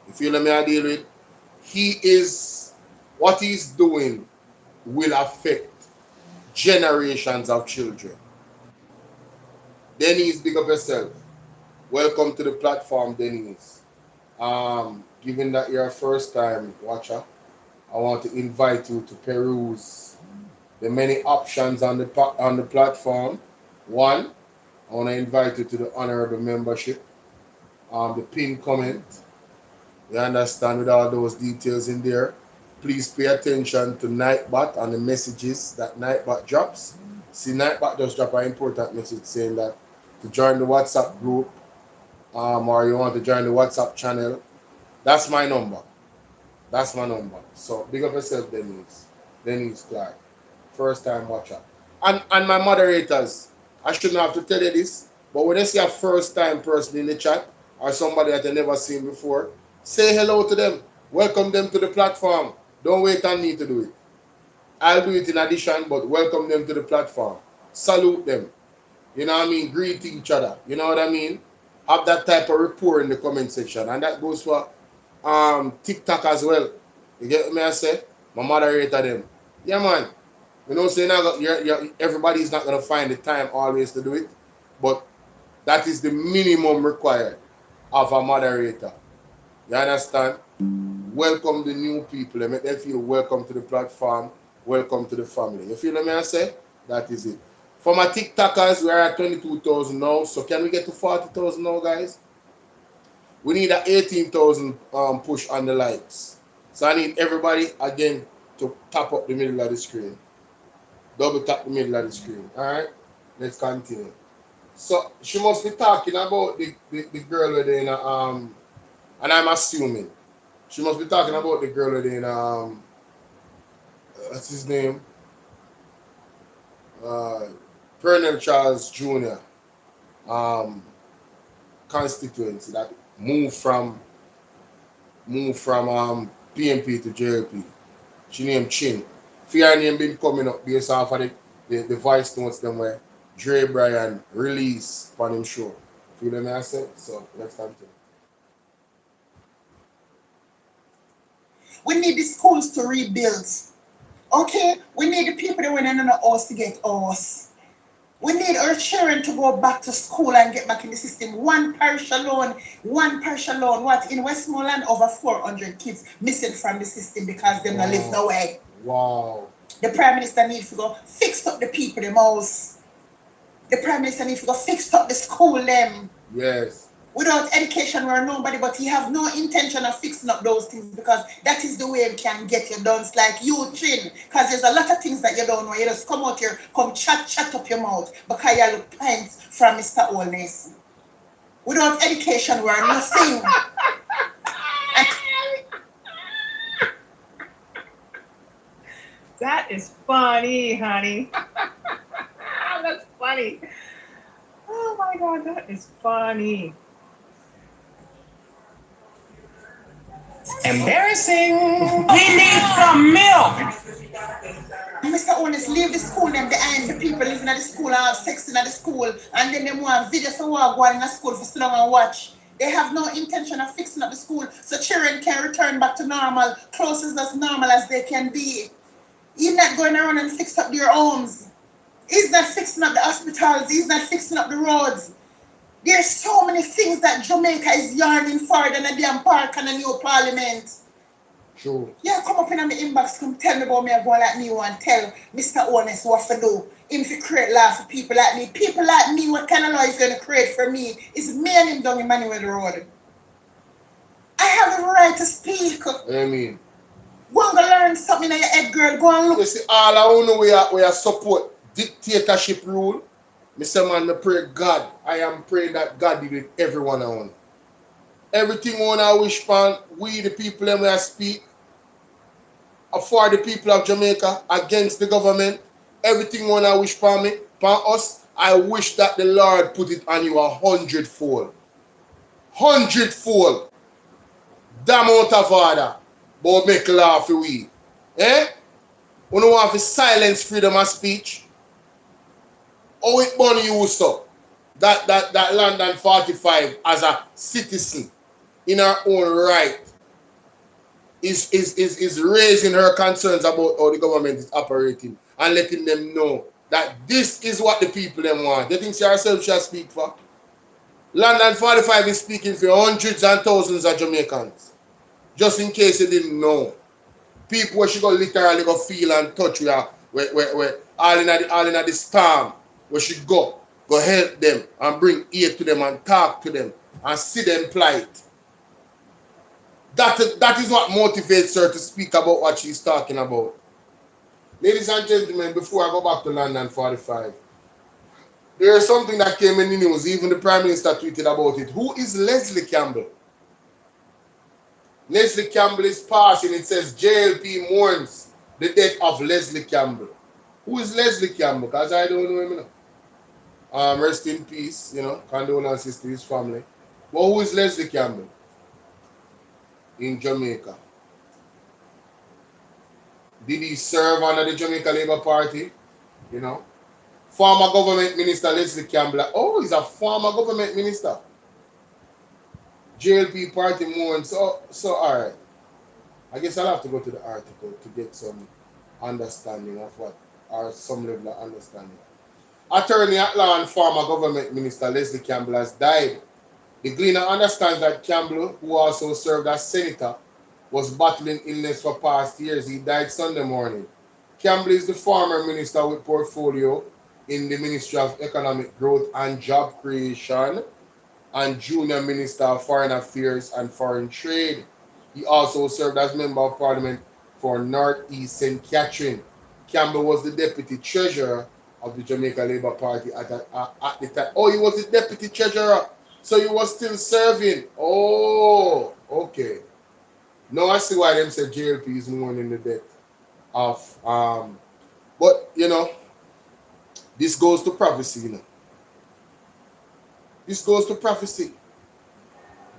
You feel me I deal with? He is, what he's doing will affect generations of children. Denise, big up yourself. Welcome to the platform, Denise. Given that you're a first time watcher, I want to invite you to peruse the many options on the platform. One, I want to invite you to the honorable membership. The pinned comment. You understand with all those details in there. Please pay attention to Nightbot and the messages that Nightbot drops. See, Nightbot just drop an important message saying that to join the WhatsApp group, or you want to join the WhatsApp channel, that's my number. That's my number. So big up yourself, Denise. Denise Clark. First time watcher. And my moderators, I shouldn't have to tell you this, but when they see a first time person in the chat or somebody that they never seen before, say hello to them. Welcome them to the platform. Don't wait on me to do it. I'll do it in addition, but welcome them to the platform. Salute them. You know what I mean? Greet each other. You know what I mean? Have that type of rapport in the comment section. And that goes for TikTok as well. You get me I say? My moderator them. Yeah man. You know saying everybody's not gonna find the time always to do it. But that is the minimum required of a moderator. You understand? Welcome the new people. Make them feel welcome to the platform, welcome to the family. You feel me I say? That is it. For my TikTokers, we are at 22,000 now. So can we get to 40,000 now, guys? We need a 18,000 push on the likes. So I need everybody again to tap up the middle of the screen. Double tap the middle of the screen. Alright? Let's continue. So she must be talking about the girl within and I'm assuming she must be talking about the girl within what's his name? Pernell Charles Jr. Constituency that moved from PMP to JLP. She named Chin. Fear name been coming up based off of the voice notes them where Dre Bryan release on him show. Feel me I say? So let's continue. We need the schools to rebuild. Okay? We need the people that went in the house to get us. We need our children to go back to school and get back in the system. One parish alone, what? In Westmoreland, over 400 kids missing from the system because they don't live nowhere. Wow. The Prime Minister needs to go fix up the people the most. The Prime Minister needs to go fix up the school them. Yes. Without education, we're nobody, but he have no intention of fixing up those things because that is the way we can get you done. It's like you, Chin, because there's a lot of things that you don't know. You just come out here, come chat up your mouth because you look pints from Mr. Oldness. Without education, we're nothing. That is funny, honey. That's funny. Oh my God, that is funny. Embarrassing. We need some milk. Mr. Owners leave the school them behind. The people living at the school have sex in at the school and then they want videos for what going in the school for sit down and watch. They have no intention of fixing up the school so children can return back to normal, closest as normal as they can be. He's not going around and fix up their homes. He's not fixing up the hospitals. He's not fixing up the roads. There's so many things that Jamaica is yearning for than a damn park and a new parliament. True. Yeah, come up in my inbox, come tell me about me and go like me and tell Mr. Honest what to do. Him to create law for people like me. People like me, what kind of law is going to create for me? It's me and him down Emmanuel Road. I have the right to speak. What do you mean? Go and go learn something in your head, girl. Go and look. You see, all I want to know we are support dictatorship rule. Mr. Man, I pray God. I am praying that God did with everyone on. Everything we want to wish for, we the people and we are speak for the people of Jamaica against the government. Everything we want to wish for me, for us, I wish that the Lord put it on you 100-fold. 100-fold. Damn out of order. But make law for we. Eh? We don't want to silence freedom of speech. How it burn you so? that London 45 as a citizen in her own right is raising her concerns about how the government is operating and letting them know that this is what the people them want. They think she herself shall speak for. London 45 is speaking for hundreds and thousands of Jamaicans. Just in case you didn't know. People where she go literally go feel and touch with her, where all in the storm, where she go help them and bring ear to them and talk to them and see them plight. That is what motivates her to speak about what she's talking about. Ladies and gentlemen, before I go back to London 45, there is something that came in the news. Even the Prime Minister tweeted about it. Who is Leslie Campbell? Leslie Campbell is passing. It says JLP mourns the death of Leslie Campbell. Who is Leslie Campbell? Because I don't know him. Rest in peace, condolences to his family. But who is Leslie Campbell in Jamaica? Did he serve under the Jamaica Labour Party? Former government minister Leslie Campbell. Oh, he's a former government minister. JLP party mourns. So all right. I guess I'll have to go to the article to get some understanding of what, or some level of understanding. Attorney at law and former government minister Leslie Campbell has died. The Gleaner understands that Campbell, who also served as senator, was battling illness for past years. He died Sunday morning. Campbell is the former minister with portfolio in the Ministry of Economic Growth and Job Creation and junior minister of Foreign Affairs and Foreign Trade. He also served as member of Parliament for North East St. Catherine. Campbell was the deputy treasurer of the Jamaica Labour Party at the time. Oh, he was the deputy treasurer. So he was still serving. Oh, okay. Now I see why them said JLP is mourning the death of but this goes to prophecy, This goes to prophecy.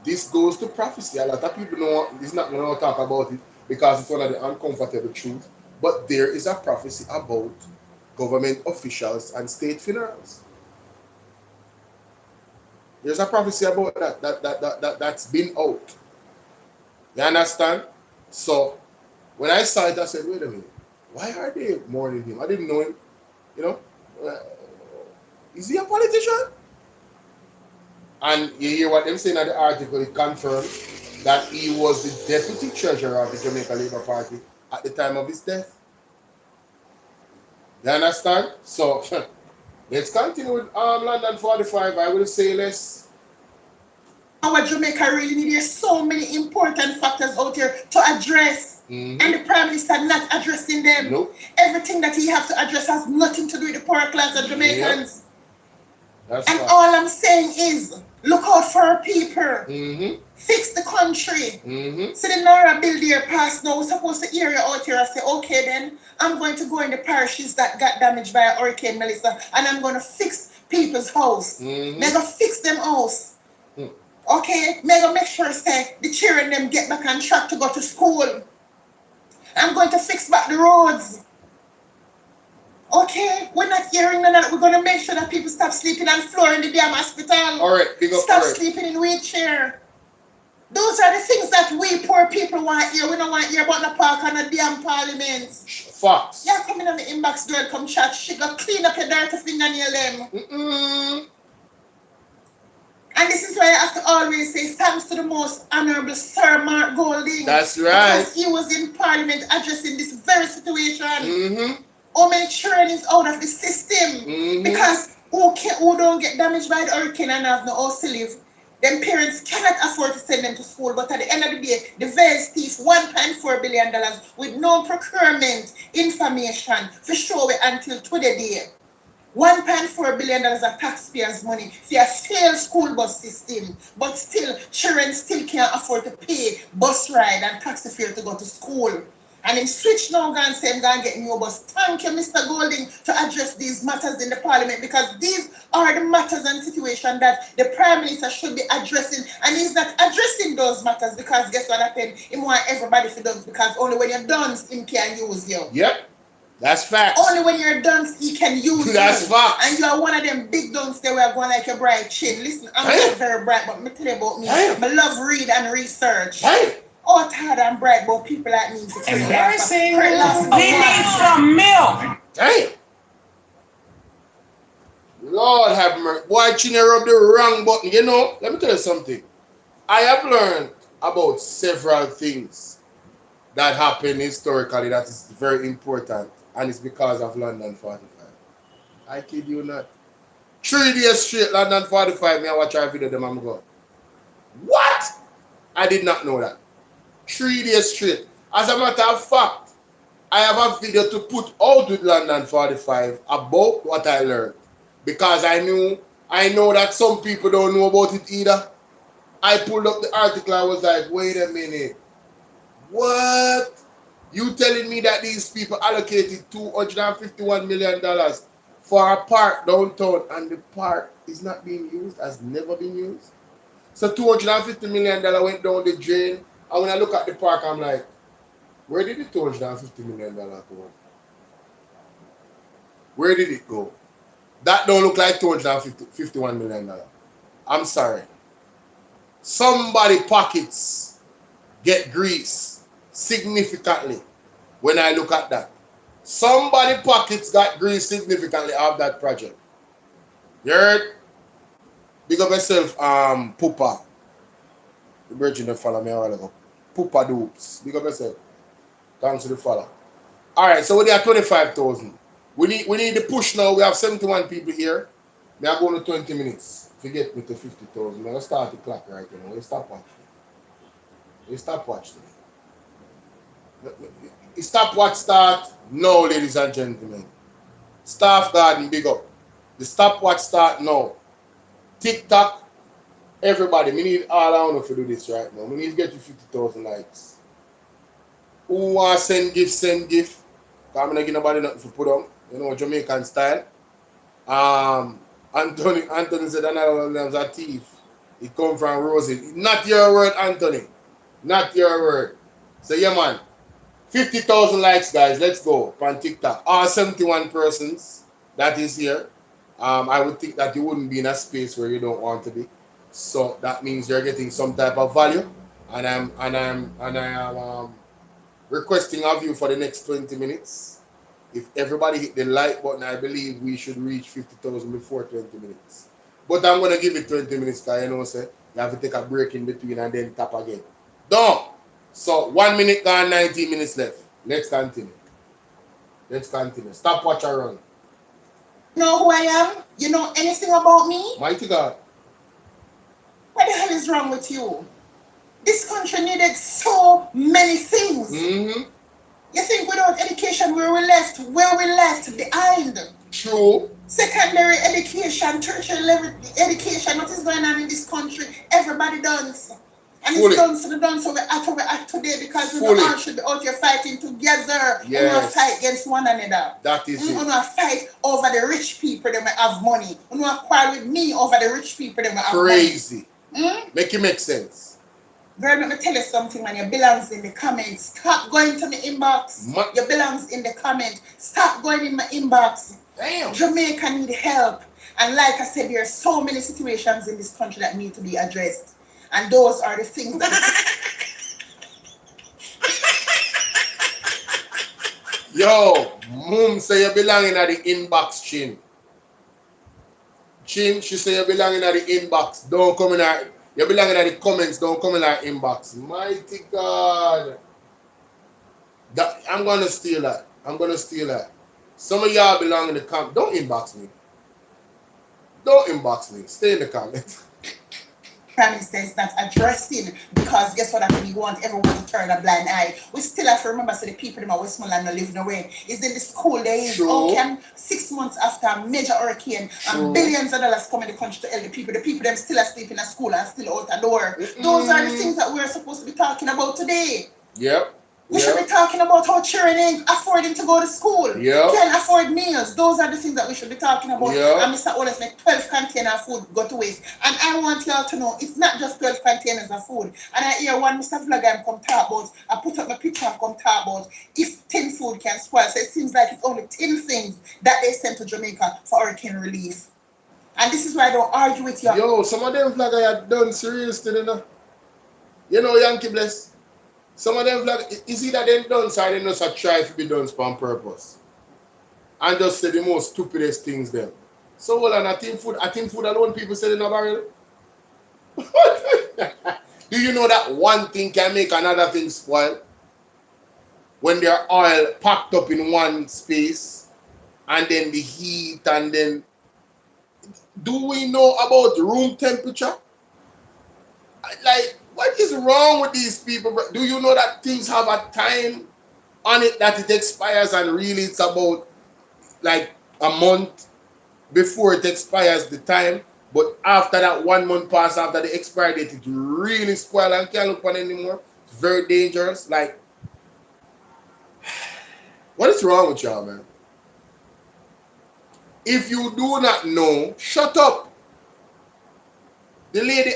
This goes to prophecy. A lot of people is not going to talk about it because it's one of the uncomfortable truths. But there is a prophecy about government officials and state funerals. There's a prophecy about that's been out. You understand? So when I saw it, I said, wait a minute, why are they mourning him? I didn't know him. Is he a politician? And you hear what them saying in the article, it confirmed that he was the deputy treasurer of the Jamaica Labour Party at the time of his death. You understand? So let's continue with London 45. I will say less. Our Jamaica really need, there's so many important factors out here to address. And the Prime Minister not addressing them. Nope. Everything that he has to address has nothing to do with the poor class of Jamaicans. That's and right. all I'm saying is, look out for our people. Fix the country. So the NARRA bill there passed now. We're supposed to area out here and say, okay then, I'm going to go in the parishes that got damaged by Hurricane Melissa and I'm going to fix people's house. I'm going to fix them house. Okay, I'm going to make sure say, the children them get back on track to go to school. I'm going to fix back the roads. Okay, we're not hearing that. We're going to make sure that people stop sleeping on the floor in the damn hospital. All right, stop sleeping in wheelchair. Those are the things that we poor people want here. We don't want to hear about the park and the damn parliament. Facts. Yeah, come in on the inbox, girl, come chat. She go clean up your dirty fingernail them. And this is why I have to always say thanks to the most honorable Sir Mark Golding. That's right. Because he was in parliament addressing this very situation. How many children is out of the system? Because who don't get damaged by the hurricane and have no house to live, them parents cannot afford to send them to school. But at the end of the day, the Vels thief $1.4 billion with no procurement information for sure until today. $1.4 billion of taxpayers' money for a failed school bus system, but still, children still can't afford to pay bus ride and taxi fare to go to school. And him switch now and say, I'm going to get new bus. Thank you, Mr. Golding, to address these matters in the parliament, because these are the matters and situations that the Prime Minister should be addressing. And he's not addressing those matters because guess what happened? He want everybody to do because only when you're done, him can use you. Yep. That's facts. Only when you're dunce, he can use That's you. facts. And you're one of them big dunce that were going like a bright chin. Listen, I'm not very bright, but me tell you about me. I love read and research. Oh, tired and bright about people like me. Embarrassing. He needs some milk. Damn. Lord have mercy. Boy, Chine rub the wrong button. You know, let me tell you something. I have learned about several things that happen historically that is very important, and it's because of London 45. I kid you not. 3 days straight, London 45, me I watch our video, them I'm go. What? I did not know that. 3 days straight. As a matter of fact, I have a video to put out with London 45 about what I learned. Because I know that some people don't know about it either. I pulled up the article, I was like, wait a minute. What? You telling me that these people allocated $251 million for a park downtown and the park is not being used, has never been used? So $250 million went down the drain. And when I look at the park, I'm like, where did the $250 million go? Where did it go? That don't look like $251 million. I'm sorry. Somebody pockets get grease significantly when I look at that. Somebody pockets got grease significantly of that project. You heard? Big up yourself, Pupa. The virgin that follow me a while ago. Pupa Dupes. Big up yourself. Thanks to the follow. Alright, so we are 25,000. We need the push now. We have 71 people here. We are going to 20 minutes to get me to 50,000. Let's start the clock right now. Let's stop watching. Let's stop watching. Stopwatch start now, ladies and gentlemen. Staff Garden, big up. The stopwatch start now. TikTok, everybody. We need all I want to do this right now. We need to get to 50,000 likes. Who want to send gift, send gift. Because I'm not giving nobody nothing to put on. You know, Jamaican style. Anthony said another one of them is a thief. It come from Rosie. Not your word, Anthony. Not your word. So yeah, man. 50,000 likes, guys. Let's go on TikTok. All 71 persons that is here. I would think that you wouldn't be in a space where you don't want to be. So that means you're getting some type of value. And I am requesting of you for the next 20 minutes. If everybody hit the like button, I believe we should reach 50,000 before 20 minutes. But I'm going to give it 20 minutes because you know, say, you have to take a break in between and then tap again. Done. So 1 minute gone, 19 minutes left. Let's continue. Let's continue. Stop watch and run. You know who I am? You know anything about me? Mighty God. What the hell is wrong with you? This country needed so many things. Mm-hmm. You think without education where we left behind? True. Secondary education, tertiary level education, what is going on in this country? Everybody does. And Fully. it's done so we act today because we all should be out here fighting together. Yes. We not fight against one another. That is it. We not fight over the rich people that may have money. We not quarrel with me over the rich people that may have Crazy. money. Make it make sense. Girl, let me tell you something, man. Your belongs in the comments. Stop going to my inbox. Your belongs in the comment. Stop going in my inbox. Damn. Jamaica need help. And like I said, there are so many situations in this country that need to be addressed. And those are the things that... Yo, Mum say you belonging at the inbox, Chin. Chin, she say you belonging at the inbox. Don't come in our... You belonging at the comments, don't come in our inbox. Mighty God. I'm going to steal that. I'm going to steal that. Some of y'all belong in the comments. Don't inbox me. Don't inbox me. Stay in the comments. Prime Minister is not addressing because guess what we want everyone to turn a blind eye. We still have to remember so the people in Westmoreland are living away. It's in the school days. Okay, 6 months after a major hurricane and billions of dollars come in the country to help the people them still are sleeping at school and still out the door. Those are the things that we're supposed to be talking about today. Yep. We should be talking about how children ain't affording to go to school. Can't afford meals. Those are the things that we should be talking about. And Mr. Oles make 12 containers of food go to waste. And I want y'all to know it's not just 12 containers of food. And I hear one Mr. Vlogger come talk about, I put up my picture and come talk about if tin food can spoil. So it seems like it's only 10 things that they sent to Jamaica for hurricane relief. And this is why I don't argue with you. Yo, some of them Vlogger are done seriously, you know. You know, Yankee Bless. Some of them Vlogger, is either they done so they just try to be done on purpose. And just say the most stupidest things them. So hold on, I think food alone people sell in a barrel. Do you know that one thing can make another thing spoil? When their oil packed up in one space and then the heat and then do we know about room temperature? Like, what is wrong with these people? Do you know that things have a time on it that it expires and really it's about like a month before it expires the time, but after that 1 month pass after the expiry date, it really spoil and can't look on anymore. It's very dangerous. Like, what is wrong with y'all, man? If you do not know, shut up. The lady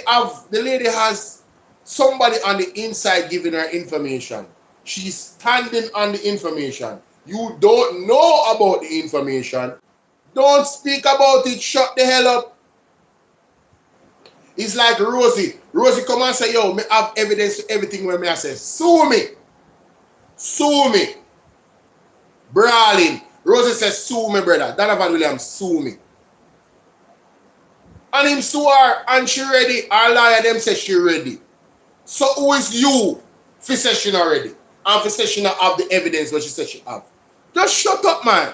has somebody on the inside giving her information. She's standing on the information. You don't know about the information. Don't speak about it. Shut the hell up. It's like Rosie. Rosie come and say, yo, me have evidence to everything when me I say, sue me. Sue me. Brawling. Rosie says, sue me, brother. Donovan Williams, sue me. And him sue her and she ready. Our lawyer them say she ready. So who is you for say she not ready? And for say she not have the evidence what she said she have. Just shut up, man.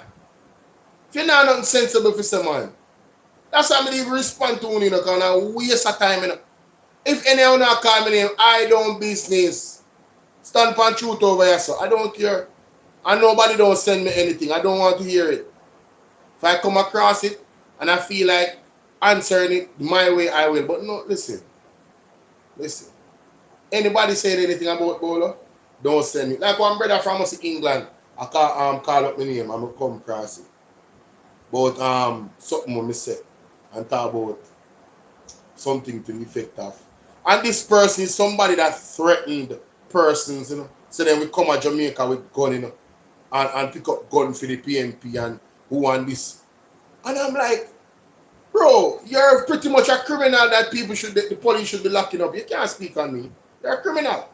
If you're not nothing sensible for say, man. That's why I don't even respond to you, because I waste of time. You know. If anyone not call me name, I don't business. Stand for truth over here, so I don't care. And nobody don't send me anything. I don't want to hear it. If I come across it and I feel like answering it my way, I will. But no, listen. Listen. Anybody saying anything about Bolo, don't send me. Like one brother from us in England, I call up my name, I'm gonna come across it. But something what me say and talk about something to the effect of. And this person is somebody that threatened persons, you know. So then we come to Jamaica with gun, you know, and pick up gun for the PMP and who want this. And I'm like, bro, you're pretty much a criminal that the police should be locking up. You can't speak on me. You're a criminal.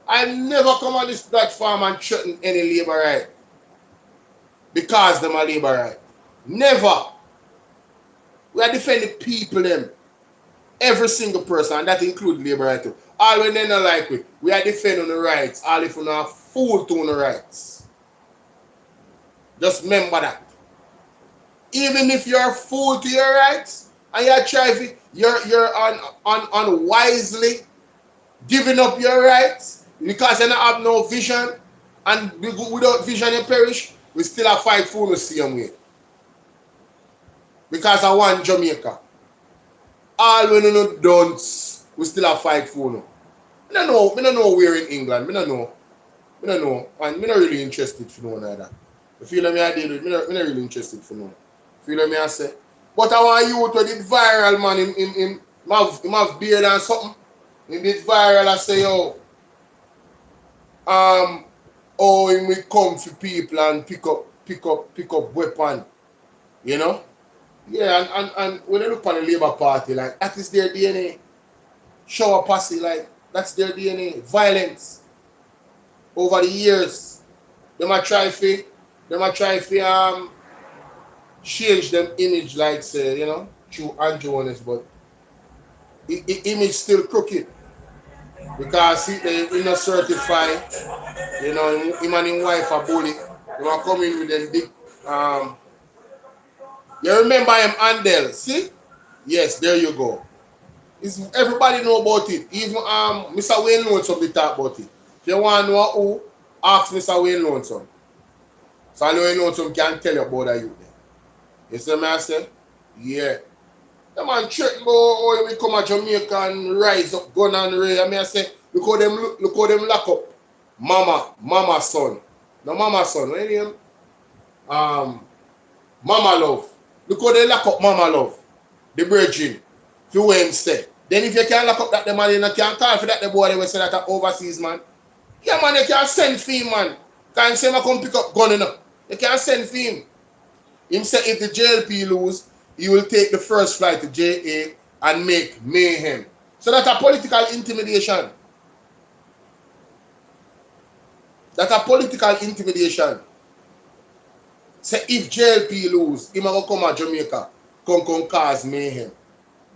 I never come on this platform and threaten any labor right because them are labor right. Never. We are defending people them. Every single person, and that includes labor right too. All when they not like we are defending the rights. All if we not fool to the rights. Just remember that. Even if you're a fool to your rights and you're unwisely giving up your rights because you don't have no vision, and without vision you perish, we still have fight for the same way. Because I want Jamaica. All we don't done, we still have fight for no. I don't know where in England. I don't know. And I'm not really interested for no like that. You feel me I deal with? I'm not really interested for no. Feel me I say? But I want you to did viral, man. In have beard and something. He did viral. I say, yo, when we come for people and pick up weapon, you know? Yeah, and when they look on the Labour Party, like that is their DNA. Shower posse, like that's their DNA. Violence. Over the years, they might try to change them image, like say, you know, through Andrew Honest, but the image still crooked. Because they not certify, you know, him and his wife are bully. They were coming with them big you remember him Andel, see? Yes, there you go. Everybody know about it. Even Mr. Wayne Lonesome they talk about it. If you want to know who, ask Mr. Wayne Lonesome. So Wayne Lonesome can tell you about that youth there. You see what I say? Yeah. The man threaten about we come to Jamaica and rise up gun and rail. I say, look how them lock up. Mama son. No Mama son, what name? Mama Love. Look how they lock up Mama Love. The virgin. To where him say. Then if you can't lock up that the man, you can't call for that the boy they will say that a overseas man. Yeah man, you can't send for him man. Can't say I come pick up gun enough. You can't send for him. Him say if the JLP lose, he will take the first flight to JA and make mayhem. So that's a political intimidation. That's a political intimidation. Say if JLP lose, he will come to Jamaica, come cause mayhem.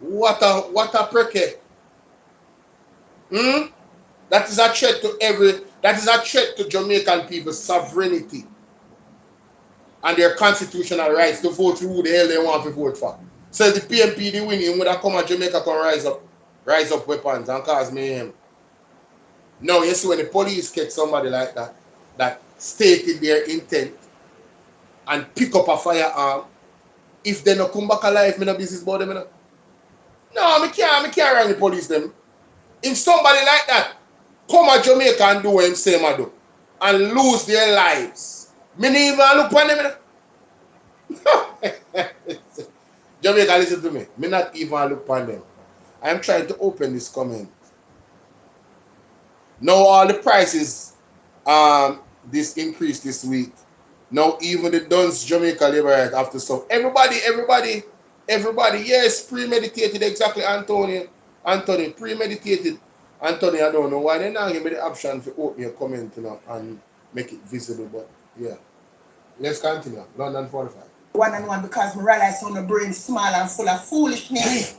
What a preke. That is a threat to Jamaican people's sovereignty and their constitutional rights to vote for who the hell they want to vote for. So if the PMP they win, he would have come to Jamaica can rise up weapons and cause mayhem. Now you see when the police catch somebody like that stated their intent and pick up a firearm, if they don't come back alive, me no business about them. No, me can't run the police them. If somebody like that come to Jamaica and do what him say I do and lose their lives, me never even look on them. Jamaica, listen to me. Me not even look on them. I am trying to open this comment. Now all the prices this increase this week. Now even the Duns Jamaica Labor Right after stuff. Everybody, yes, premeditated, exactly, Anthony, premeditated. Anthony, I don't know why they now give me the option to open your comment, and make it visible, but yeah. Let's continue. London 45. 1-on-1 because we realize on the brain small and full of foolishness.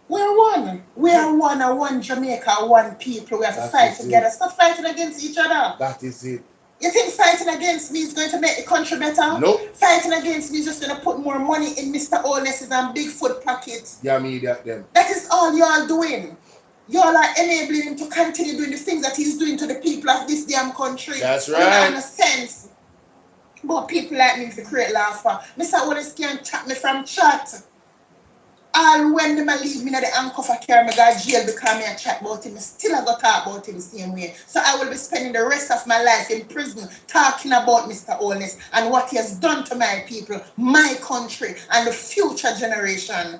We're one. We are one Jamaica, one people. We have to fight together. Stop fighting against each other. That is it. You think fighting against me is going to make the country better? Nope. Fighting against me is just going to put more money in Mr. Oldness's and Bigfoot pockets. Yeah, me that them. That is all y'all doing. Y'all are enabling him to continue doing the things that he's doing to the people of this damn country. That's right. You don't understand. But people like me to create laughter. Mr. Oldness can't chat me from chat. All when them leave me in the anchor for carry me go jail because me a chat about him, still I go talk about him the same way. So I will be spending the rest of my life in prison talking about Mr. Oldness and what he has done to my people, my country, and the future generation.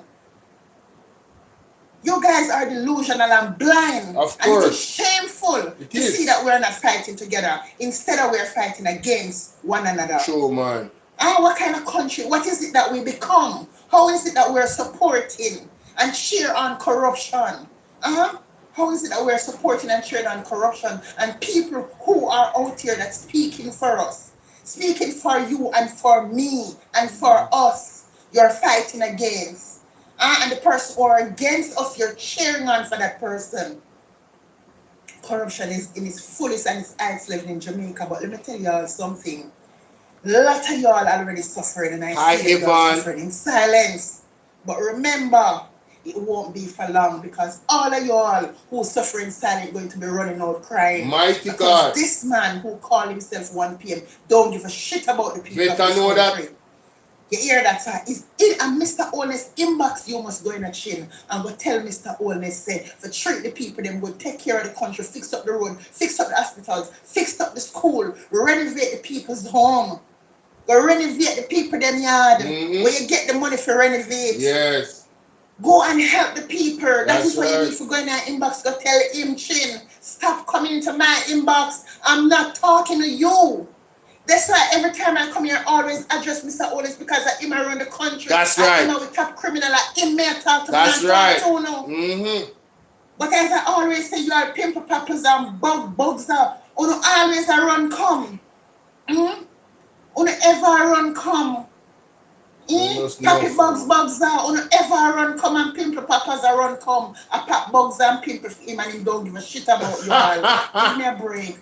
You guys are delusional and blind. Of course. And it is shameful to see that we're not fighting together. Instead of we're fighting against one another. Sure, man. What kind of country? What is it that we become? How is it that we're supporting and cheer on corruption? How is it that we're supporting and cheering on corruption and people who are out here that's speaking for us, speaking for you and for me and for us, you're fighting against? And the person who are against us, you're cheering on for that person. Corruption is in its fullest and its highest level in Jamaica, but let me tell y'all something. A lot of y'all already suffering, and I see y'all suffering in silence. But remember, it won't be for long because all of y'all who suffer in silence are going to be running out crying. Mighty God. This man who called himself 1 PM don't give a shit about the people of this know country. that. You hear that, sir? It's in a Mr. Oldness inbox. You must go in a chin and go tell Mr. Oldness, say, for treat the people, them go take care of the country, fix up the road, fix up the hospitals, fix up the school, renovate the people's home. Go renovate the people them yard. Where you get the money for renovate. Yes. Go and help the people. That is what right. you need for going in our inbox. Go tell him, Chin, stop coming into my inbox. I'm not talking to you. That's why every time I come here, I always address Mr. Oldness because I him around the country. That's right. I with top criminal. I him may talk to That's me. right. But as I always say, you are pimple poppers and bugs out. You always a run come. You ever run come. Happy bugs out. You ever run come and pimple poppers a run come. I pop bugs and pimple for him and him don't give a shit about you all.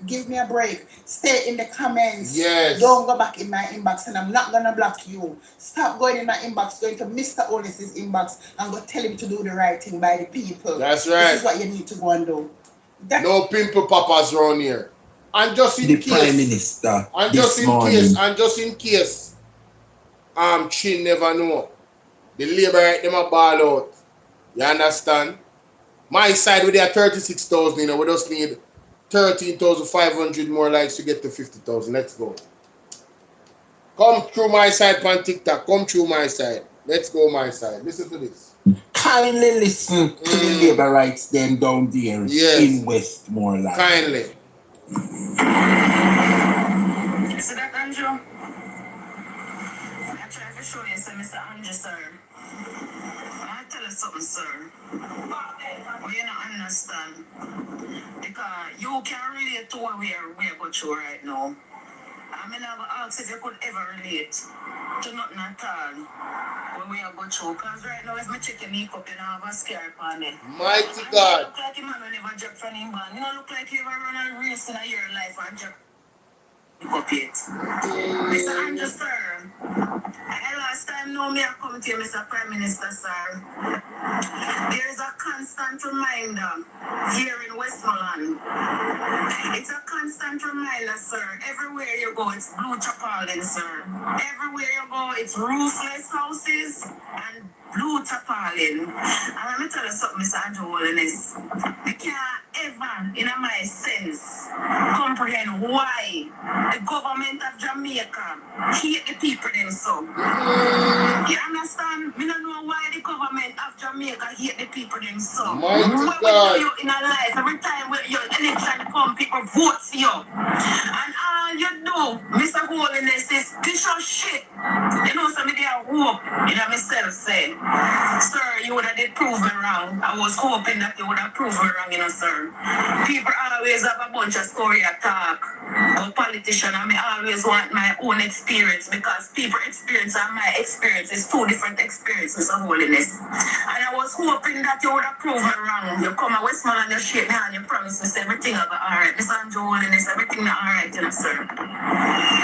Give me a break. Stay in the comments. Yes. Don't go back in my inbox and I'm not gonna block you. Stop going in my inbox, going to Mr. Oldness's inbox and go tell him to do the right thing by the people. That's right. This is what you need to go and do. No pimple poppers around here. And just in The case. Prime Minister And this morning. just in case. Chin never know. The labor right them a ball out. You understand? My side with their 36,000, we just need 13,500 more likes to get to 50,000. Let's go. Come through my side on TikTok. Come through my side. Let's go my side. Listen to this. Kindly listen to the labor rights them down there in Westmoreland. Kindly. See that, Andrew? I try to show you, Mr. Andrew, sir. I tell you something, sir. But you don't understand. Because you can relate to what we are going through right now. I mean, I will ask if you could ever relate to nothing at all what we are going through. Because right now, if I check your makeup, you don't have a scare upon it. Mighty God. You look like a man who never dropped from him band. You don't look like you ever run a race in your life and drop up it. Mr. Andrew, sir, last time now me I come to you, Mr. Prime Minister, sir. There is a constant reminder here in Westmoreland. It's a constant reminder, sir. Everywhere you go, it's blue tarpaulin, sir. Everywhere you go, it's roofless houses and blue tarpaulin. And let me tell you something, Mr. Andrew Holiness. I can't ever, in my sense, comprehend why the government of Jamaica hate the people them so. You understand? We don't know why the government of Jamaica hate the people them so. What we do you in a life, every time your election come, people vote for you. And all you do, Mr. Holiness, is this your shit. You know, somebody I hope, you know, myself say, sir, you would have did prove me wrong. I was hoping that you would have proved me wrong, you know, sir. People always have a bunch of story talk. But politician, I mean, I always want my own experience because people experience and my experience is two different experiences of holiness. And I was hoping that you would have proved me wrong. You come to Westmoreland, you shake me hand, you promise me everything will be alright. Mr. Andrew Holiness, everything is alright, you know, sir.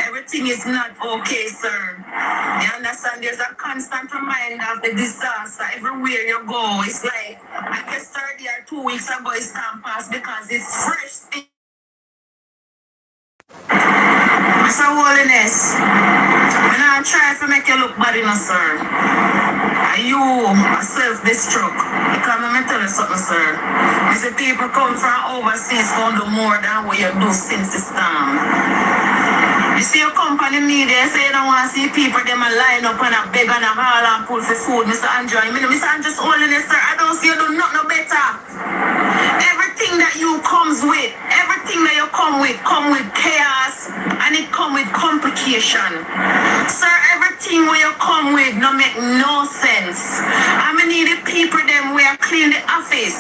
Everything is not okay, sir. You understand? There's a constant reminder of the disaster everywhere you go. It's like, I guess 30 or 2 weeks ago, it's can't pass because it's fresh. Mr. Holiness, I'm not trying to make you look bad, you know, sir. Are you self-destruct? Because let me tell you something, sir. I say people come from overseas going to do more than what you do since the storm. You see your company media say you don't want to see people them a line up and a beg and a haul and pull for food, Mr. Andrew. I mean, Mr. Andrew's Holiness, sir, I don't see you do nothing better. Everything that you comes with, everything that you come with chaos and it come with complication. Sir, everything where you come with no make no sense. I mean, need the people them where clean the office.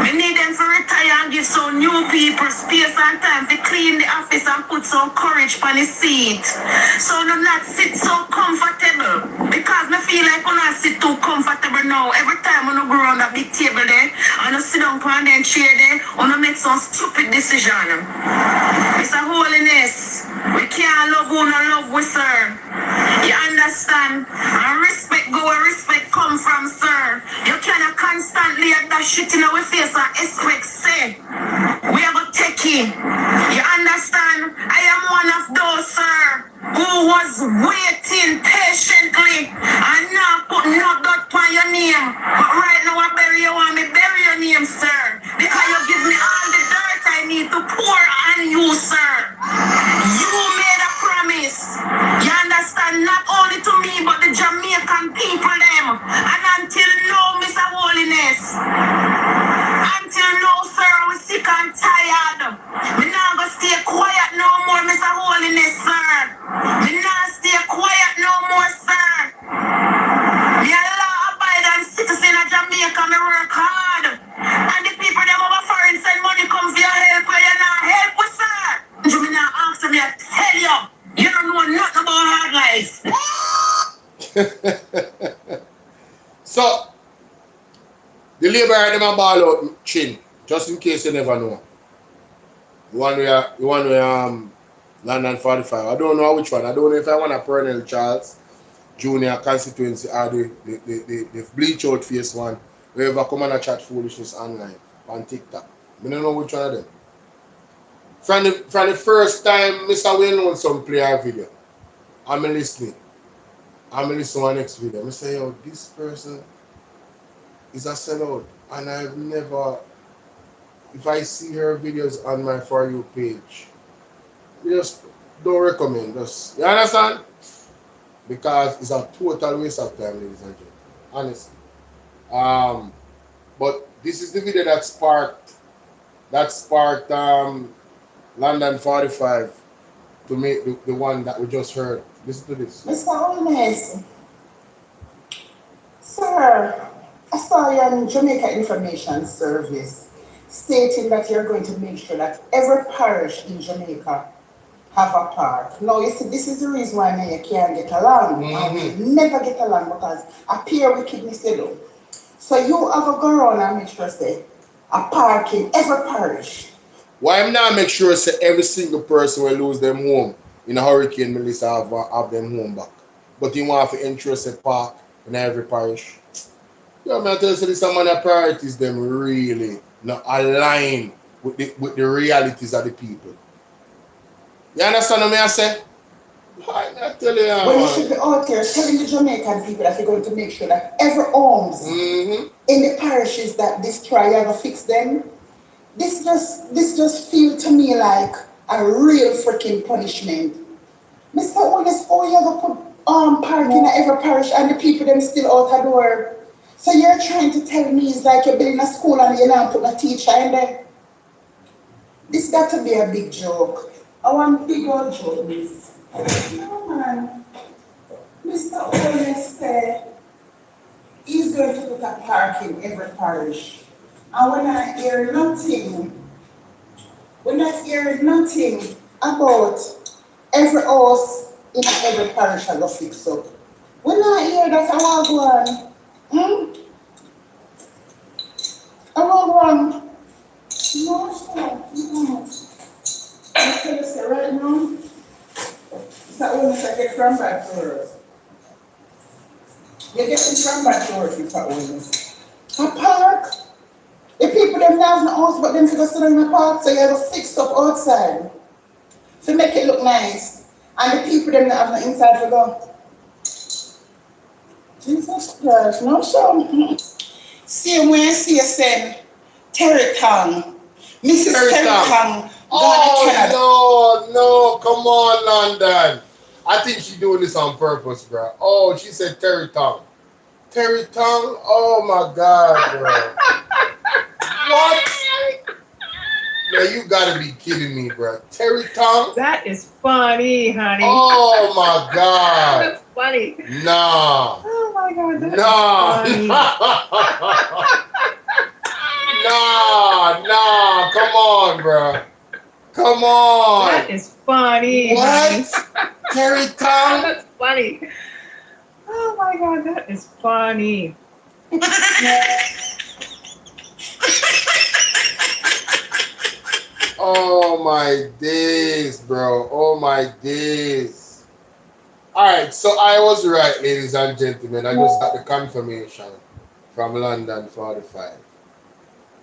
We need them to retire and give some new people space and time to clean the office and put some courage on the seat. So do not sit so comfortable. Because I feel like when I sit too comfortable now, every time when I go around that big table there, and I sit down on that chair there, and I make some stupid decision. It's a holiness. We can't love who no love we, sir. You understand? And respect go where respect come from, sir. You cannot constantly at that shit in our face and expect say we are going to take it. You understand? I am one of those, sir, who was waiting patiently and now put no dot on your name. But right now I bury you, want me bury your name, sir. Because you give me all the dirt I need to pour on you, sir. You made a promise. You understand? Not only to me, but the Jamaican people them. And until now, Mr. Holiness, until now, sir, I'm sick and tired. Me not gonna stay quiet no more, Mr. Holiness, sir. Me not stay quiet no more, sir. Me a law-abiding citizen of Jamaica, me work hard. And the people them over foreign send money come for your help, where you not help with, sir. You me not ask me, I tell you, you don't know nothing about hard life. So, the labor them a ball out chin, just in case you never know. The one where London 45. I don't know which one. I don't know if I want a Pernell Charles Junior constituency or the bleach out face one. Wherever come and a chat foolishness online on TikTok. I don't know which one of them. From the first time Mr. Wayne some play a video, I'm listening. I'm listening to the next video. I say, yo, this person is a sellout. And I've never if I see her videos on my For You page, just don't recommend. Just you understand? Because it's a total waste of time, ladies and gentlemen. Honestly. Um, but this is the video that sparked London 45 to make the one that we just heard. Listen to this. Mr. Holmes, sir, I saw you on Jamaica Information Service stating that you're going to make sure that every parish in Jamaica have a park. Now, you see, this is the reason why me can't get along. And we never get along because I pure wickedness they do. So you have to go around and make sure say a park in every parish. Why am not make sure say every single person will lose them home in a hurricane Melissa have them home back. But you want to interest a park in every parish. Yeah, man, I tell you, so this some of the priorities them really not align with the realities of the people. You understand what I say? I tell you, When you should be out there telling the Jamaican people that you're going to make sure that every homes in the parishes that destroy, you're going to fix them. This just feels to me like a real freaking punishment. Mr. Oldest, oh, you have to put parking in every parish and the people them still out of door. So you're trying to tell me it's like you're building a school and you're not putting a teacher in there? This got to be a big joke. I want big old joke, miss. No man. Mr. Oldest he's going to put a park in every parish. And when I hear nothing about every house in every parish I go fix up. When I hear that I will go on, I will go on. No, sir, no. I tell you, sir, right now, it's that almost I get from bad tourists. You're getting from bad tourists, it's that almost. A park, the people them have no house, but them to go sit in the park, so you have a fixed up outside to make it look nice. And the people them that have no inside to go. Jesus Christ, no sure. See when I see you saying Terry Tong, Mrs. Terry Tong, oh no, come on, London. I think she's doing this on purpose, bro. Oh, she said Terry Tong. Terry Tong? Oh my God, bro. What? Yeah, you gotta be kidding me, bro. Terry Tong? That is funny, honey. Oh my God. That's funny. Nah. Oh my God, that Nah. is funny. Nah, come on, bro. Come on. That is funny. What? Terry Tong? That's funny. Oh my God, that is funny. Oh my days, bro. Oh my days. Alright, so I was right, ladies and gentlemen. I just got the confirmation from London 45.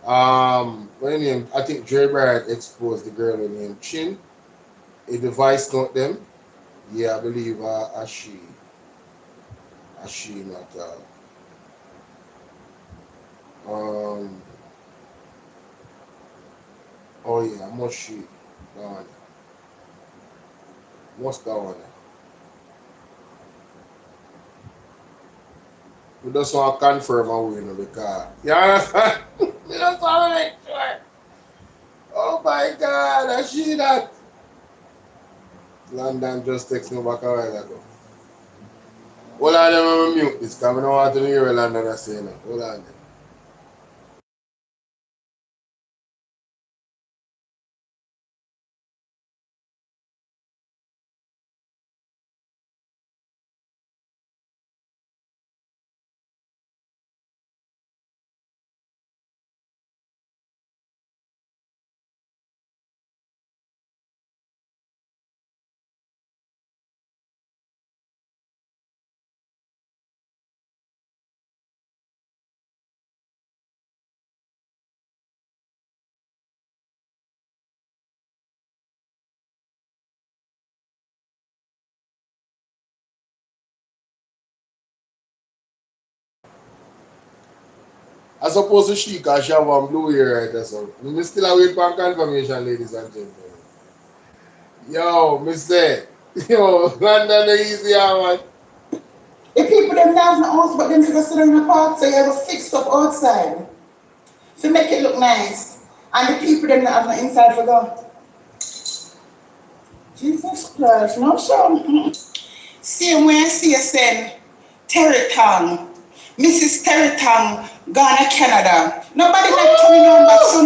What name? I think Dre Bryant exposed the girl named Chin. A device note them. Yeah, I believe a she. A she, not um oh yeah, must she. Go on. Must go on. We just want to confirm a win because you understand? We just want to make sure. Oh my God, I see that. London just text me back a while ago. Hold on, I'm mute this because I don't want to hear what London is saying. Hold on. As opposed to she, because she have one blue hair right or so. Me still await for confirmation, ladies and gentlemen. Yo, me say, yo, London the easy man. The people them have no house, but them to go sit in the park, so you have a fixed up outside to make it look nice. And the people them that have no inside for go. Jesus Christ, no sure. Same way I see you saying, Terry Tong, Mrs. Terry Tong, Ghana, Canada. Nobody not coming on back, so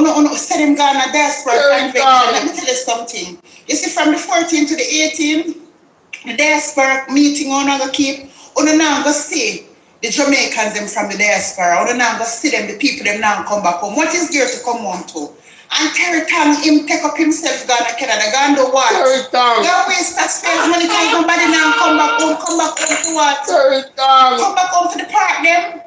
nobody say them Ghana diaspora convention. Let me tell you something. You see, from the 14th to the 18th, the diaspora meeting on go keep, on now go stay. The Jamaicans them from the diaspora, on now go see them, the people them now come back home. What is there to come home to? And Terry Tang, him take up himself, Ghana, Canada, gone to what? Terry Tang. Go waste that space money, because nobody now come back home to what? Terry Tang. Come back home to the park, them.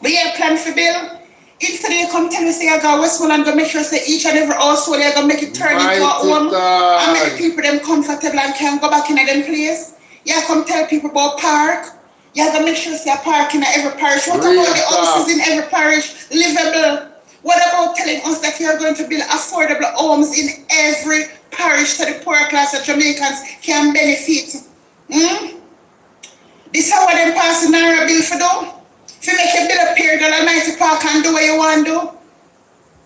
But yeah, plan for bill. Instead you come tell me say I go Westmoreland, go make sure say each and every household you go make it turn into a home. And make the people them comfortable and can go back in them place. Yeah, come tell people about park. You go make sure say a park in every parish. What about the houses in every parish? Livable. What about telling us that you're going to build affordable homes in every parish so the poor class of Jamaicans can benefit? This is how them pass the NARRA bill for do? If you make a bill up here, the Almighty Park and do what you want to do.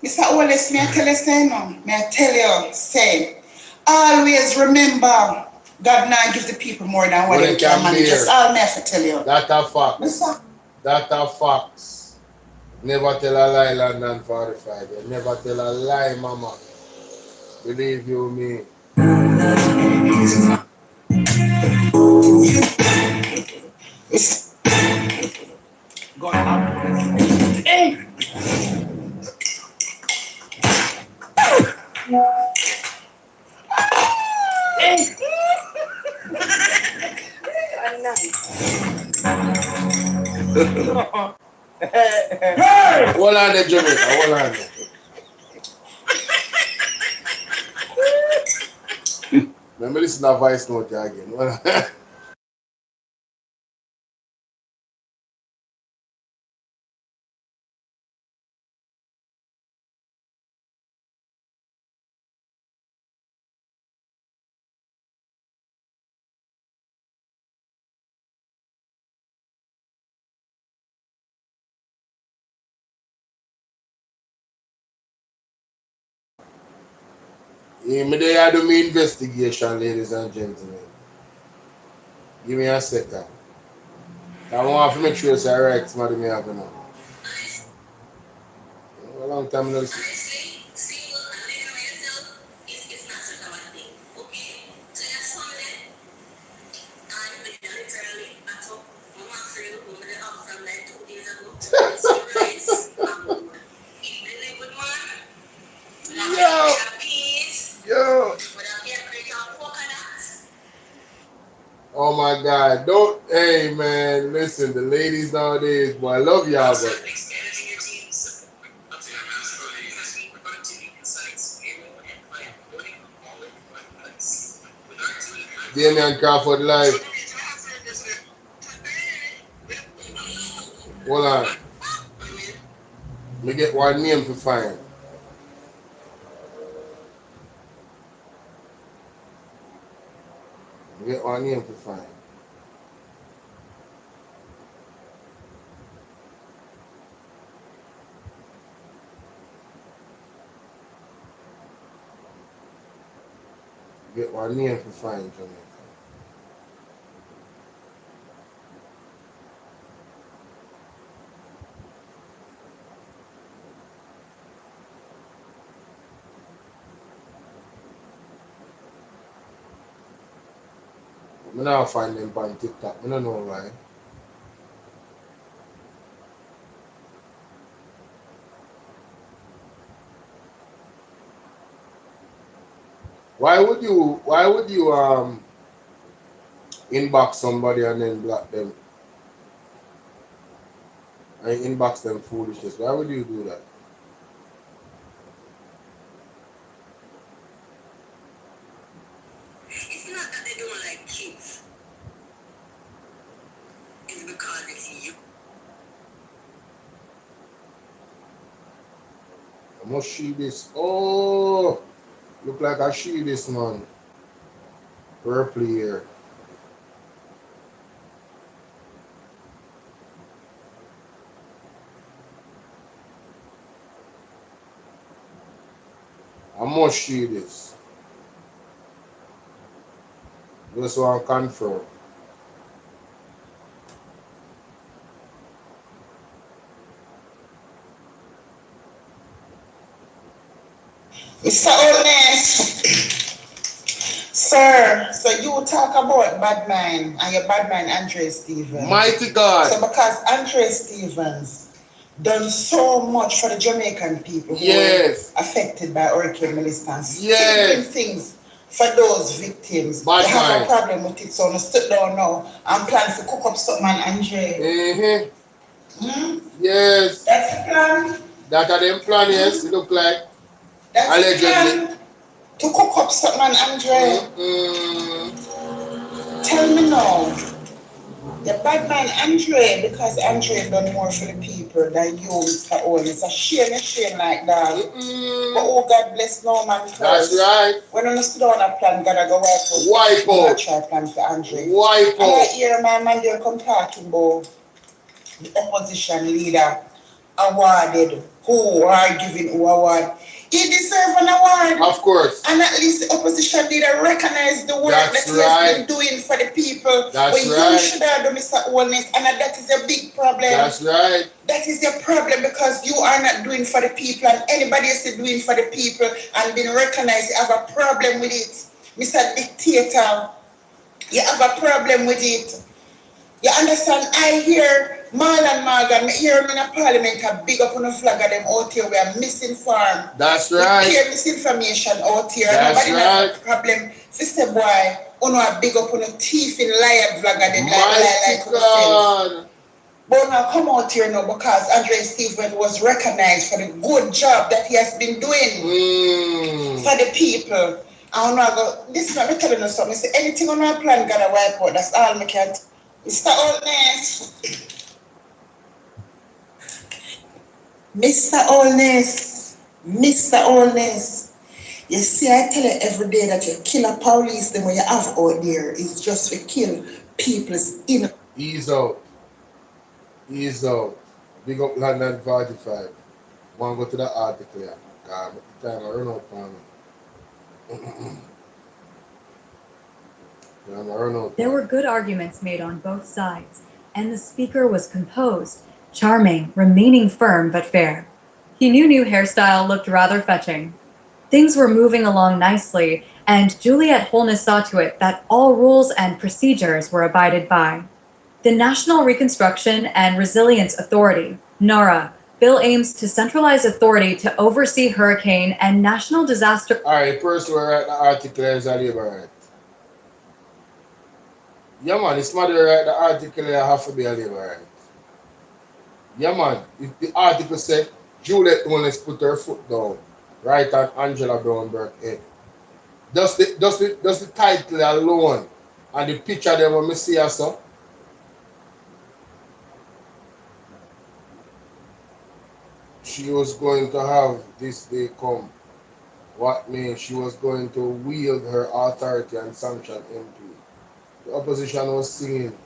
Mr. Oles, may I tell you say no? May I tell you, say, always remember, God now gives the people more than what they can manage. That's all I have to tell you. That a fact. Mr. That a facts. Never tell a lie, London 45. You never tell a lie, mama. Believe you me. God have Hey! Hey! Hey! Hold on there, Jamaica. Hold on there. Let me listen to voice note again. Me there do me investigation, ladies and gentlemen. Give me a second. I want to make sure it's alright, somebody me have now. A long time no listen. Yo. Oh my God. Don't, hey man, listen, the ladies nowadays, boy, I love y'all, but. Damian Crawford live. Hold on. Let me get one name to find. Let me get one name to find. Get one name to find, Jamaica. I now find them on TikTok. I don't know why. Why would you inbox somebody and then block them? And inbox them foolishness. Why would you do that? It's not that they don't like kids. It's because it's you. Must see this. Oh, look like I see this, man. Purple here. I must see this. Just want to confirm. Mr. Oldness, sir, so you talk about bad man and your bad man Andre Stevens. Mighty God. So because Andre Stevens done so much for the Jamaican people who Yes. were affected by Hurricane Melissa and still Yes. doing things for those victims. Bad you have man. a problem with it, so I'm sit down now and plan to cook up something and Andre. Yes. That's the plan. That are them plan, yes, it look like. That's Allegedly. the plan. To cook up something and Andre. Tell me now. The bad man Andre, because Andre done more for the people than you, Mr. Owen. It's a shame like that. But oh, God bless no man first. That's right. When I sit down a plan, God I go wipe Wipe out. Try plan for Andre. Wipe And I out. hear my man there come talking about the opposition leader awarded who are giving who award. He deserves an award. Of course. And at least the opposition leader recognize the work That's that he has been doing for the people. That's But right. you should have done, Mr. Oldness, and that is a big problem. That's right. That is the problem because you are not doing for the people and anybody else is doing for the people and been recognized. You have a problem with it. Mr. Dictator, you have a problem with it. You understand? I hear Marlon Morgan, I hear him in a parliament a big up on the flag of them out here. We are misinformed. That's right. We hear misinformation out here. That's Nobody right. has a problem. Sister boy, you know a big up on the thief in liar flag of them like God. but now come out here now because Andre Stephen was recognized for the good job that he has been doing for the people. I want to go, this is not me telling you something. Say anything on our plan, gotta wipe out. That's all me can. Mr. Oldness. Mr. Oldness. Mr. Oldness. You see, I tell you every day that you kill a police, then what you have out there is just to kill people's inner. Ease out. Ease out. Big up London 45. Want to go to the article here. God, the time I run out for me. There were good arguments made on both sides, and the speaker was composed, charming, remaining firm but fair. He knew new hairstyle looked rather fetching. Things were moving along nicely, and Juliet Holness saw to it that all rules and procedures were abided by. The National Reconstruction and Resilience Authority, NARRA, bill aims to centralize authority to oversee hurricane and national disaster. All right, first we write the article is a labor right. Yeah, man, it's not right. The article here have to be a labor right. Yeah, man, if the article said Juliet Holness put her foot down right on Angela Brownberg head. Does the title alone and the picture there when me see her so? She was going to have this day come. What means she was going to wield her authority and sanction MP. The opposition was singing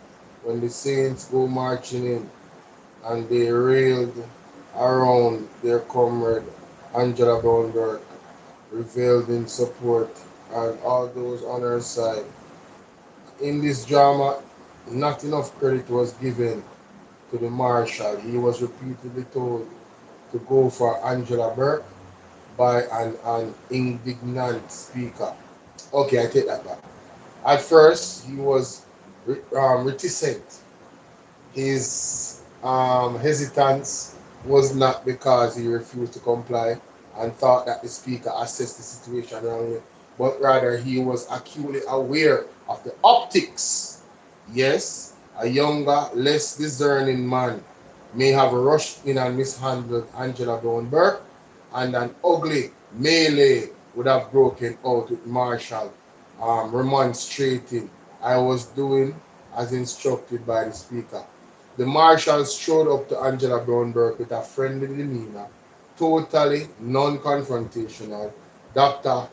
when the Saints go marching in and they railed around their comrade Angela Brownberg, revealed in support and all those on her side. In this drama, not enough credit was given to the marshal. He was repeatedly told to go for Angela Burke by an indignant speaker. Okay, I take that back. At first, he was reticent. His hesitance was not because he refused to comply and thought that the speaker assessed the situation wrongly, but rather he was acutely aware of the optics. Yes, a younger, less discerning man may have rushed in and mishandled Angela Brownberg, and an ugly melee would have broken out with Marshall remonstrating. I was doing as instructed by the speaker. The marshal strode up to Angela Brownberg with a friendly demeanor totally non-confrontational. Dr.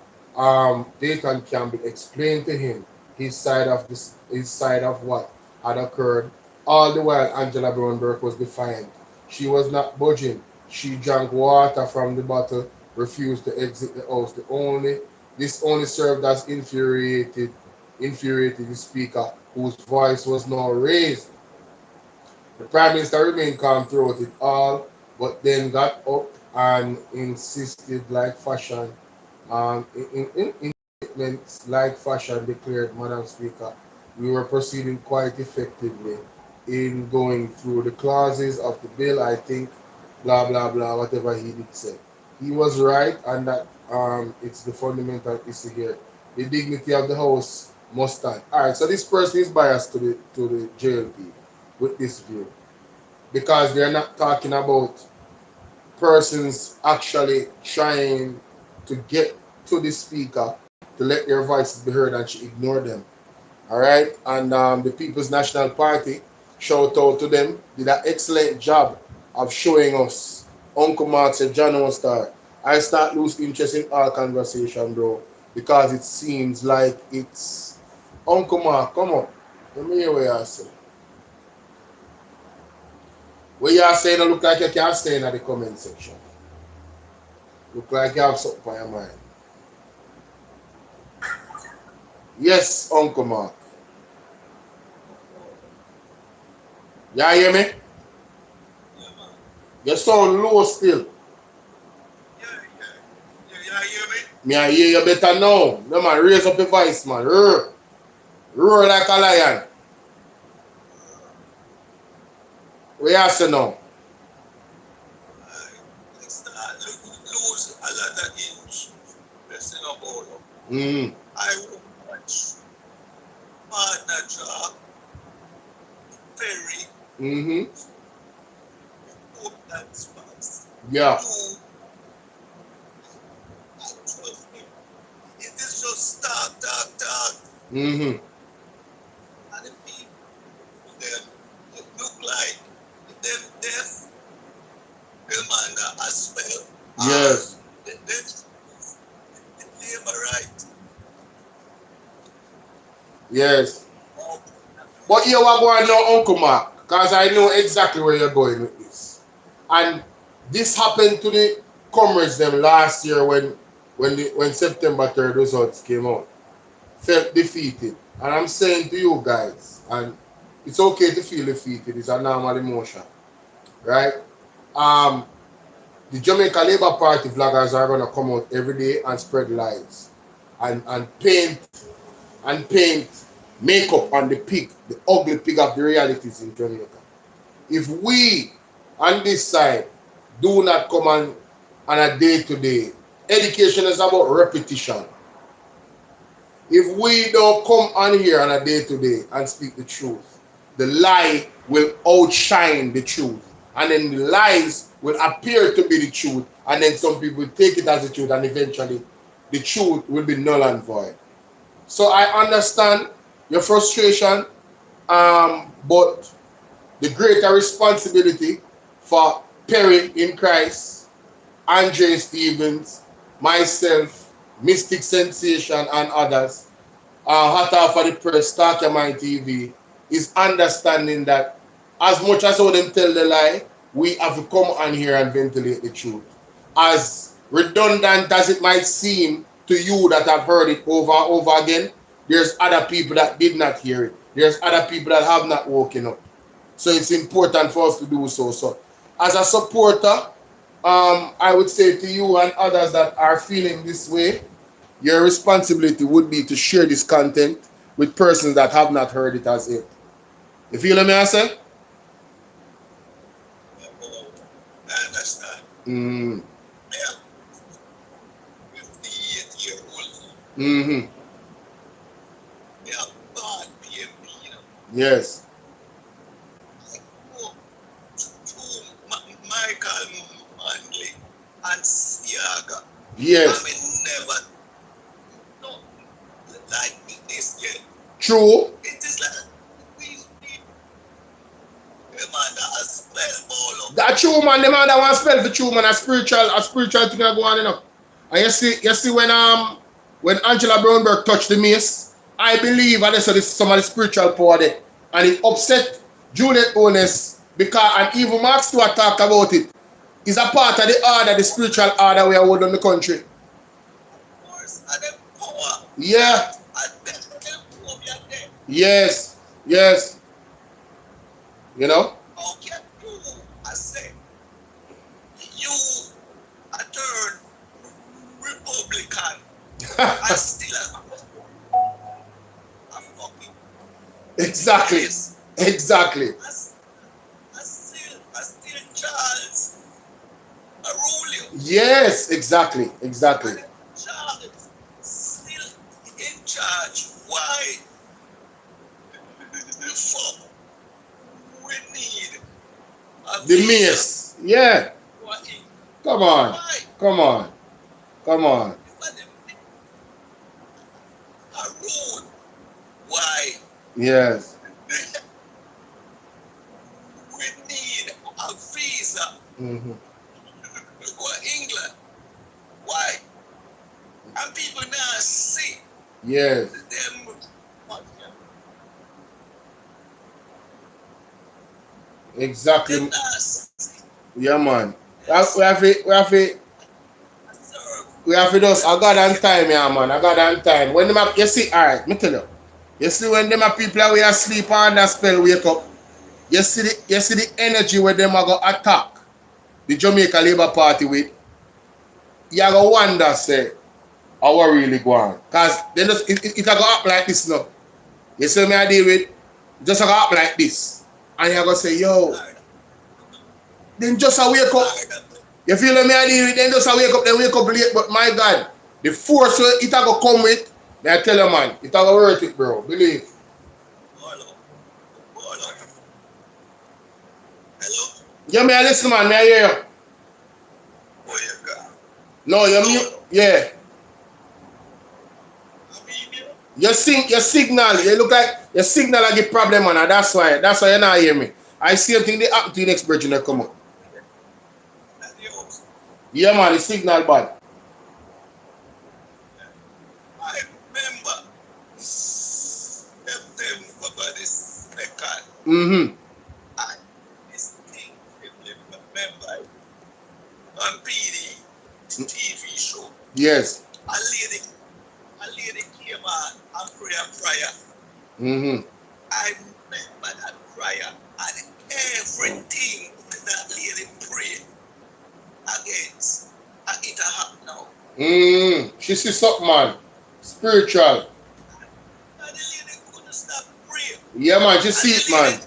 Dayton Campbell explained to him his side of what had occurred. All the while, Angela Brown Burke was defiant. She was not budging. She drank water from the bottle, refused to exit the house. This only served as infuriated the speaker, whose voice was now raised. The Prime Minister remained calm throughout it all, but then got up and insisted like fashion, in statements like fashion declared, Madam Speaker, we were proceeding quite effectively in going through the clauses of the bill. I think, blah, blah, blah, whatever he did say. He was right, and that it's the fundamental issue here. The dignity of the House must stand. All right, so this person is biased to the JLP with this view because they're not talking about persons actually trying to get to the speaker to let their voices be heard, and she ignored them. All right, and the People's National Party, shout out to them, did an excellent job of showing us Uncle Mark said John won't start. I start lose interest in our conversation, bro, because it seems like it's Uncle Mark. Come on, let me hear what you say. What you are saying, don't look like you can't stay in the comment section. Look like you have something on your mind. Yes, Uncle Mark. You hear me? You sound low still. You hear me? Me I hear you better now. No man, raise up your voice, man. Roar. Roar like a lion. What you say now? Let's not lose a lot of inch. Listen up, Bolo. I will watch partner job, Perry, put that spots. Yeah. You, trust me, it is just talk. And the people, them look like them deaf, them under as well. Yes. The labor right. Yes. But you are going now, Uncle Mark, because I know exactly where you're going with this. And this happened to the comrades them last year when September 3rd results came out. Felt defeated. And I'm saying to you guys, and it's okay to feel defeated, it's a normal emotion. Right? The Jamaica Labour Party vloggers are gonna come out every day and spread lies and paint makeup on the pig, the ugly pig of the realities in Jamaica. If we on this side do not come on a day-to-day, education is about repetition. If we don't come on here on a day-to-day and speak the truth, the lie will outshine the truth. And then the lies will appear to be the truth. And then some people take it as the truth, and eventually the truth will be null and void. So I understand your frustration, but the greater responsibility for Perry in Christ, Andre Stevens, myself, Mystic Sensation, and others, hot off of the press, Talk Your Mind TV, is understanding that as much as how them tell the lie, we have to come on here and ventilate the truth. As redundant as it might seem to you that have heard it over and over again, there's other people that did not hear it. There's other people that have not woken up. So it's important for us to do so. So as a supporter, I would say to you and others that are feeling this way, your responsibility would be to share this content with persons that have not heard it as yet. You feel what I say? I understand. Yeah. 58-year-old. They are bad PMP, you know. Yes. Michael Manley and Siaga. Yes. I mean, never like this yet. True. It is like we man that has spell ball. That's true. true man, them other one spell for true man, a spiritual thing that go on, you know. And you see when Angela Brownberg touched the mace, I believe and this some of the spiritual power there. And it upset Juliet Ones because and even Mark Stewart talk about it. It's a part of the order, the spiritual order we are holding on the country. Yeah. Yes. Yes. You know? How can you, I say, you a turn Republican and still a fucking Exactly. yes. Exactly. I still Charles Arulio. Yes, exactly. Exactly. And Charles still in charge. Why the fuck we need a The visa mace. Yeah. for him? Come on. Why? Come on. Come on. But a road. Why? Yes. We need a visa Mm-hmm. for England. Why? And people now see Yes. them. Exactly. Them now see Yeah, man. We have to just I got on time, yeah, man. I got on time. When them you see, alright, me tell you. You see when them people are we asleep and that spell wake up, you see the energy where them are go attack the Jamaica Labour Party with, you go wonder say how we really go on. Cause then it go up like this now. You see me I deal with just go up like this. And you go say, yo, then just a wake up. You feel me I deal with, then just a wake up late, but my God, the force it go come with, I tell you man, it go worth it, bro. Believe. Hello. Hello. Yeah, me I listen, man. Me I hear you. Where you got? No, you mute. Yeah. Your signal. You look like your signal I get problem, man. That's why you not hear me. I see a thing they happen to the next bridge when they come up. Yeah, man. The signal bad. I remember September this second. Mm-hmm. I distinctly remember on PD TV show. Yes. A lady came on and pray a prayer. Mm-hmm. I remember that prayer and everything that lady prayed against. And it happened now. She see something, man. Spiritual. And the lady couldn't stop praying. Yeah, man. She see it, man.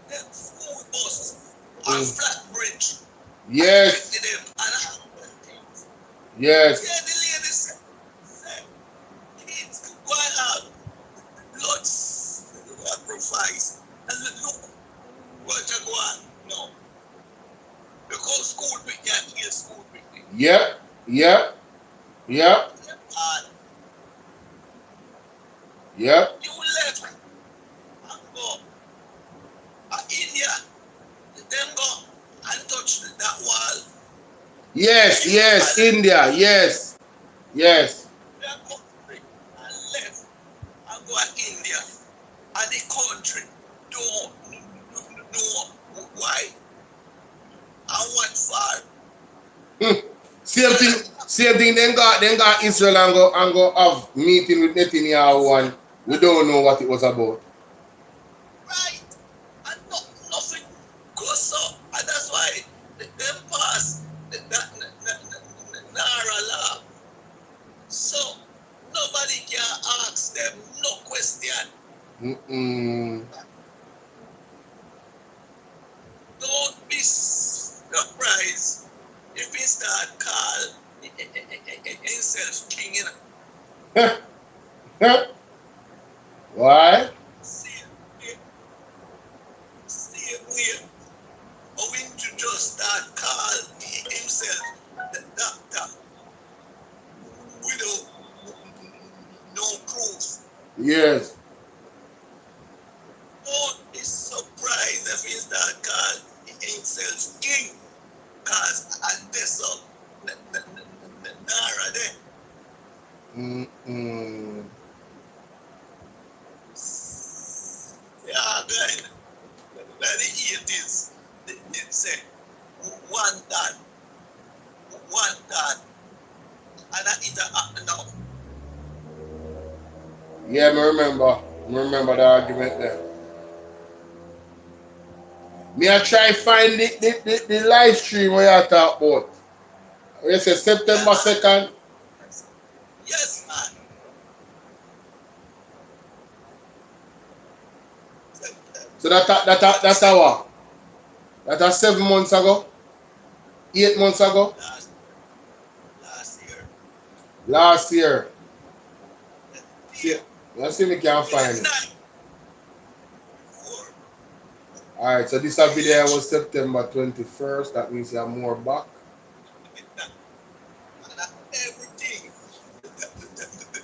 Them school bus and flat bridge. Yes. Them and things. Yes. Yeah, the lady said, kids go and have blood sacrifice. And look what you go on now. Because school picnic and kill school picnic. Yep. Yep. Yep. Yep. You left and go. India, them go and touch that wall. Yes. Yes. India. Yes. Yes. They go and left and go to India. And the country don't know why and what for. Same thing. Then got Israel and go have meeting with Netanyahu and we don't know what it was about. Right. And nothing goes so. And that's why them pass that NARRA law. So nobody can ask them no question. Don't be surprised if he start call himself king. Why? Same way. Or when to just start call himself the doctor without no proof. Yes. Don't be surprised if he start call Yeah, guy. By the 80s, they say one done, and it happened now. Yeah, me remember the argument there. Me I try find the live stream where you talk about. You say September 2nd. Yes, man. So that's our. That's 7 months ago. 8 months ago. Last year. Last year. See, let's see if we can find it. Alright, so this video was September 21st. That means you have more back. Everything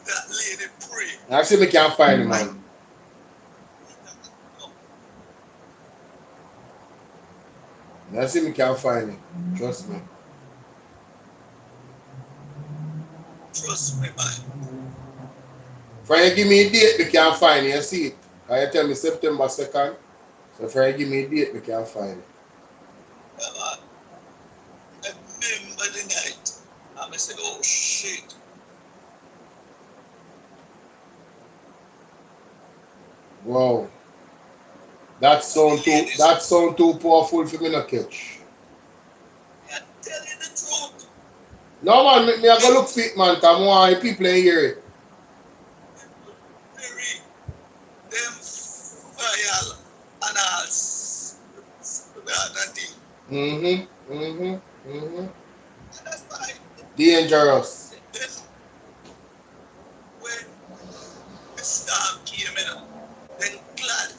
that lady pray. Let's see if we can find it, man. Let's see if we can find it. Trust me. Trust me, man. If you give me a date, we can find it. You see it. Can you tell me September 2nd? So if you give me a date, we can find it. I remember the night. I said, oh shit. Wow. That sound too powerful for me to catch. I'm telling the truth. No man, me I go look for it, man. Cause more people in here. Them fire and all that thing. That's fine. Dangerous. Then when the storm came in, then glad.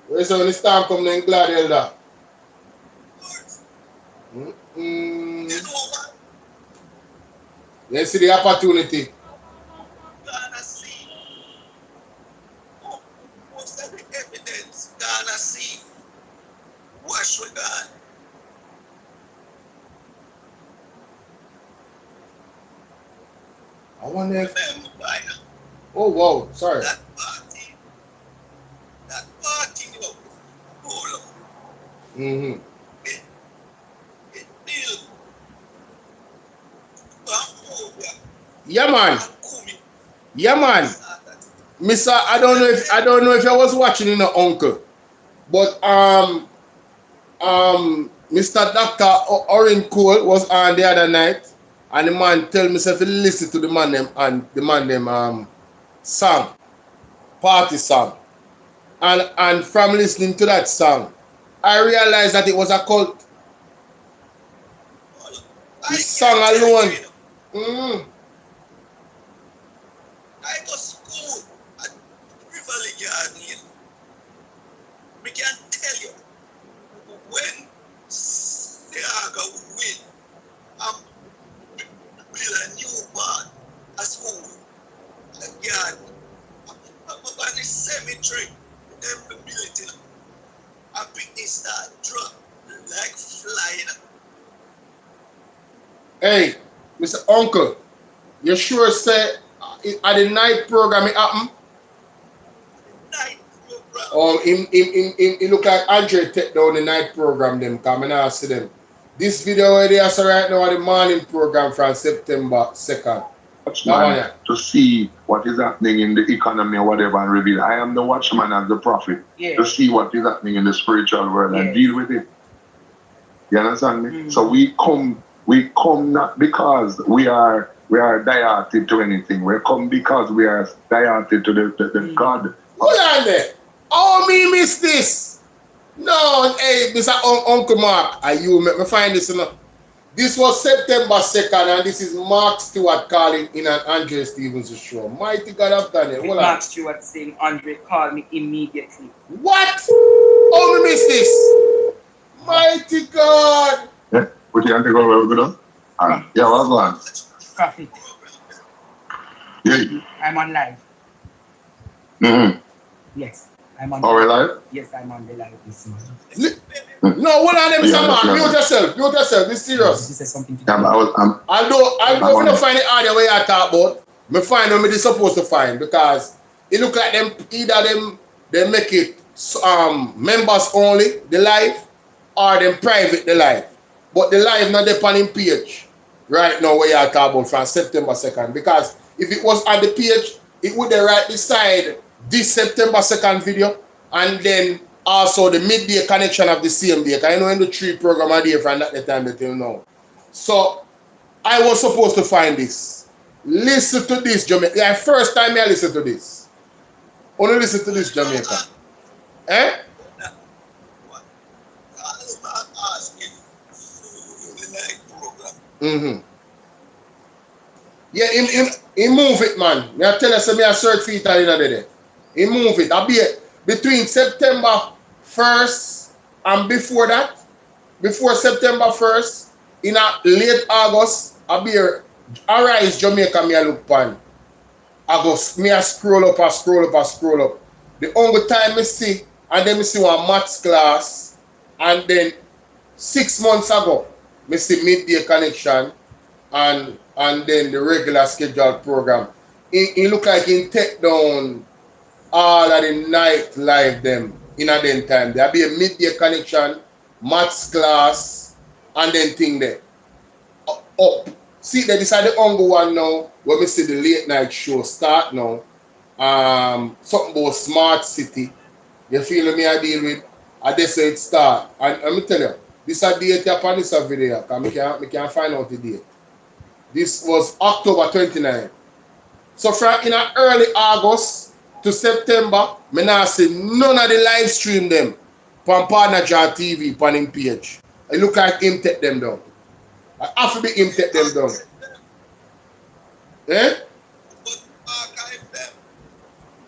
Where's when the storm come then glad elder? You know what? You see the opportunity. Gonna see. Most of the evidence. Gonna see. Wash with God. I wonder if... Remember, Oh wow, sorry. that party, you know, BOLO. It built Cambodia Yeah man. and Kumi. Yeah man. Mister, I don't know if I was watching in the uncle. But Mr. Dr. Orange Cole was on the other night and the man tell me to listen to the man them song, party song. And from listening to that song, I realized that it was a cult. The song alone. I go school at Rivoli Garden. We can tell you when Seaga win and build a new part, a school, a garden, and the cemetery, them building. I pick this start drop like flying. Hey, Mr. Uncle, you sure say at the night program it happen? Night program. Oh, it look like Andre take down the night program them come and I see them. This video where they are so right now at the morning program from September 2nd. Watchman to see what is happening in the economy or whatever and reveal. I am the watchman as the prophet to see what is happening in the spiritual world and deal with it. You understand me? So we come not because we are dieted to anything. We come because we are dieted to the God. Hold on there. Oh, me miss this. No, hey, Mr. Uncle Mark, are you make me find this enough? This was September 2nd, and this is Mark Stewart calling in an Andre Stevens show. Mighty God of Daniel. Hold on. Mark Stewart saying, Andre, call me immediately. What? Oh, me miss this. Mighty God. Yeah, what you want to go over with? Yeah, what's going on? Prophet. Yeah. I'm on live. Mm-hmm. Yes, I'm on. Are we live? Yes, I'm on the live this morning. No, hold on, let me say, man. Yeah. Mute yourself. Mute yourself. This serious. This is something to Yeah, but Although we don't find the audio where I talk about, me find what me supposed to find because it look like them either they make it members only the live or them private the live. But the live not the on him page right now where you talk about from September 2nd. Because if it was on the page, it would right beside this September 2nd video and then also the midday connection of the same day. Because I know in the 3 program are there from that time that you know. So I was supposed to find this. Listen to this, Jamaica. Yeah, first time I listen to this. Only listen to this, Jamaica. Eh? Mm-hmm. Yeah, he move it, man. I tell you, me I search for it the other day. He move it. I be between September 1st and before that, before September 1st, in a late August, I be Arise Jamaica me I look pan. August, me I scroll up. The only time me see, and then me see one maths class, and then 6 months ago, me see midday connection, and then the regular scheduled program. It look like he take down all of the night live them in a then time. There'll be a midday connection, maths class, and then thing there. Up. See that this is the only one now where we see the late night show start now. Something about smart city. You feel me I deal with? I just say it start. And let me tell you, this is a date upon this video, because I can't find out the date. This was October 29. So from in early August to September, I now see none of the live stream them from Partner John TV on him page. It look like him take them down. I have to be him take them down. Eh?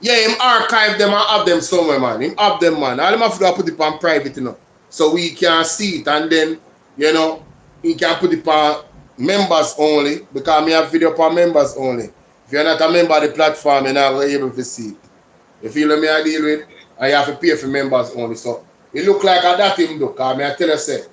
Yeah, him archive them and have them somewhere, man. Him have them, man. All him have to put it on private, you know. So we can see it and then, you know, he can put it on members only because me have video for members only. If you're not a member of the platform, you're not able to see it. You feel me I deal with? And you have to pay for members only. So it look like I that him do, because I tell you say,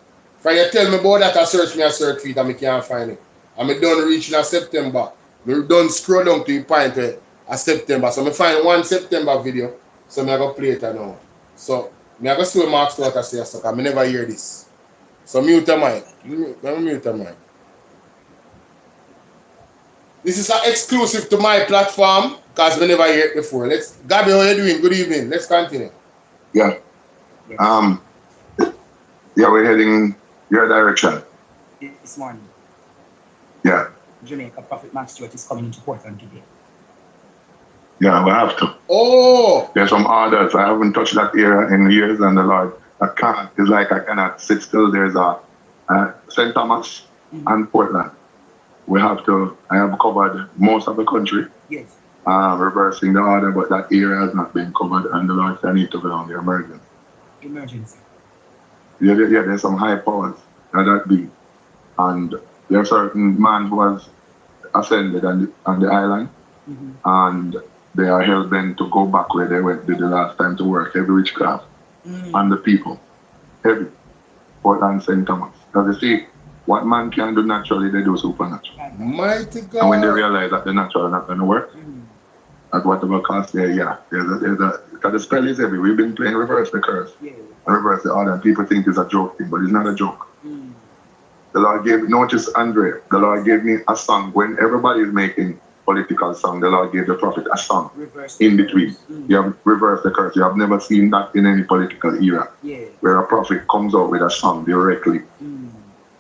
if you tell me about that, I search for it and I can't find it. And I done reaching a September. I done scroll down to the point where a September. So I find one September video. So I go play it now. So I go see what Mark Slaughter say because I never hear this. So mute your mic. Let me mute your mic. This is exclusive to my platform because we never heard it before. Gabby, how you doing? Good evening. Let's continue. Yeah. Yeah, we're heading your direction. This morning. Yeah. Jamaica Prophet Max Stewart is coming into Portland today. Yeah, we have to. Oh! There's some orders. I haven't touched that area in years, and the Lord, I can't. It's like I cannot sit still. There's a St. Thomas and Portland. We have to. I have covered most of the country. Yes. Reversing the order, but that area has not been covered, and the Lord said I need to go down the emergency. Emergency. Yeah, there's some high powers that be, and there's certain man who has ascended on the island, and they are hell bent to go back where they went the last time to work. Heavy witchcraft and the people, heavy. Portland, St. Thomas. Because you see, what man can do naturally, they do supernatural. Mighty God. And when they realize that the natural is not going to work, at whatever cost there, yeah, because the spell is heavy. We've been playing reverse the curse, reverse the order, and people think it's a joke thing, but it's not a joke. The Lord gave, notice Andre, the Lord gave me a song. When everybody is making political song, the Lord gave the prophet a song in between. You have reversed the curse. You have never seen that in any political era, where a prophet comes out with a song directly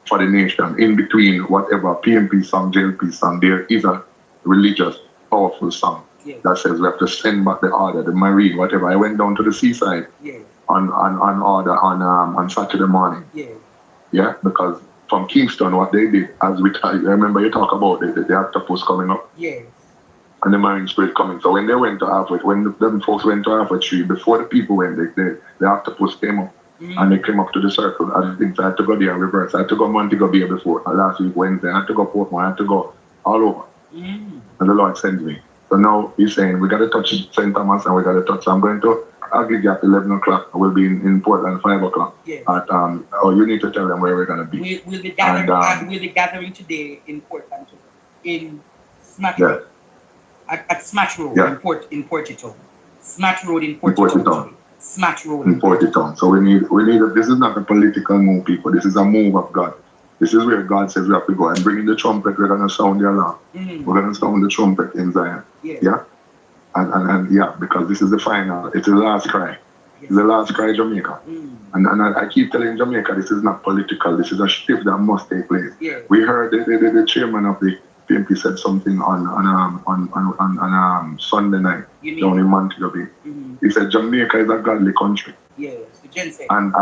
for the nation. In between whatever PMP song, JLP song, there is a religious, powerful song that says we have to send back the order, the marine, whatever. I went down to the seaside on order on Saturday morning. Yeah, because from Kingston, what they did, as we I remember you talk about the octopus coming up. And the marine spirit coming. So when they went to halfway, when them folks went to halfway tree, before the people went, the octopus came up. And they came up to the circle. I think I had to go there in reverse. I had to go Montego Bay before, last week, Wednesday. I had to go Portmore. I had to go all over. And the Lord sent me. So now he's saying, we got to touch St. Thomas and we got to touch. So I'm going to I'll give you at 11 o'clock. We'll be in Portland 5 o'clock. Yes. At, you need to tell them where we're going to be. We'll be gathering today in Portland, in Smash Yeah. Road. At Smash Road Yeah. in Portitown. Smash Road in Portitown. Smash Road in Portitown. So we need this is not a political move, people. This is a move of God. This is where God says we have to go. And bringing the trumpet, we're going to sound the alarm. We're going to sound the trumpet in Zion. Yeah? And yeah, because this is the final. It's the last cry. It's the last cry, Jamaica. And I keep telling Jamaica, this is not political. This is a shift that must take place. We heard the chairman of the PMP said something on Sunday night down in Montego Bay. He said Jamaica is a godly country. Yes, the Gen said. And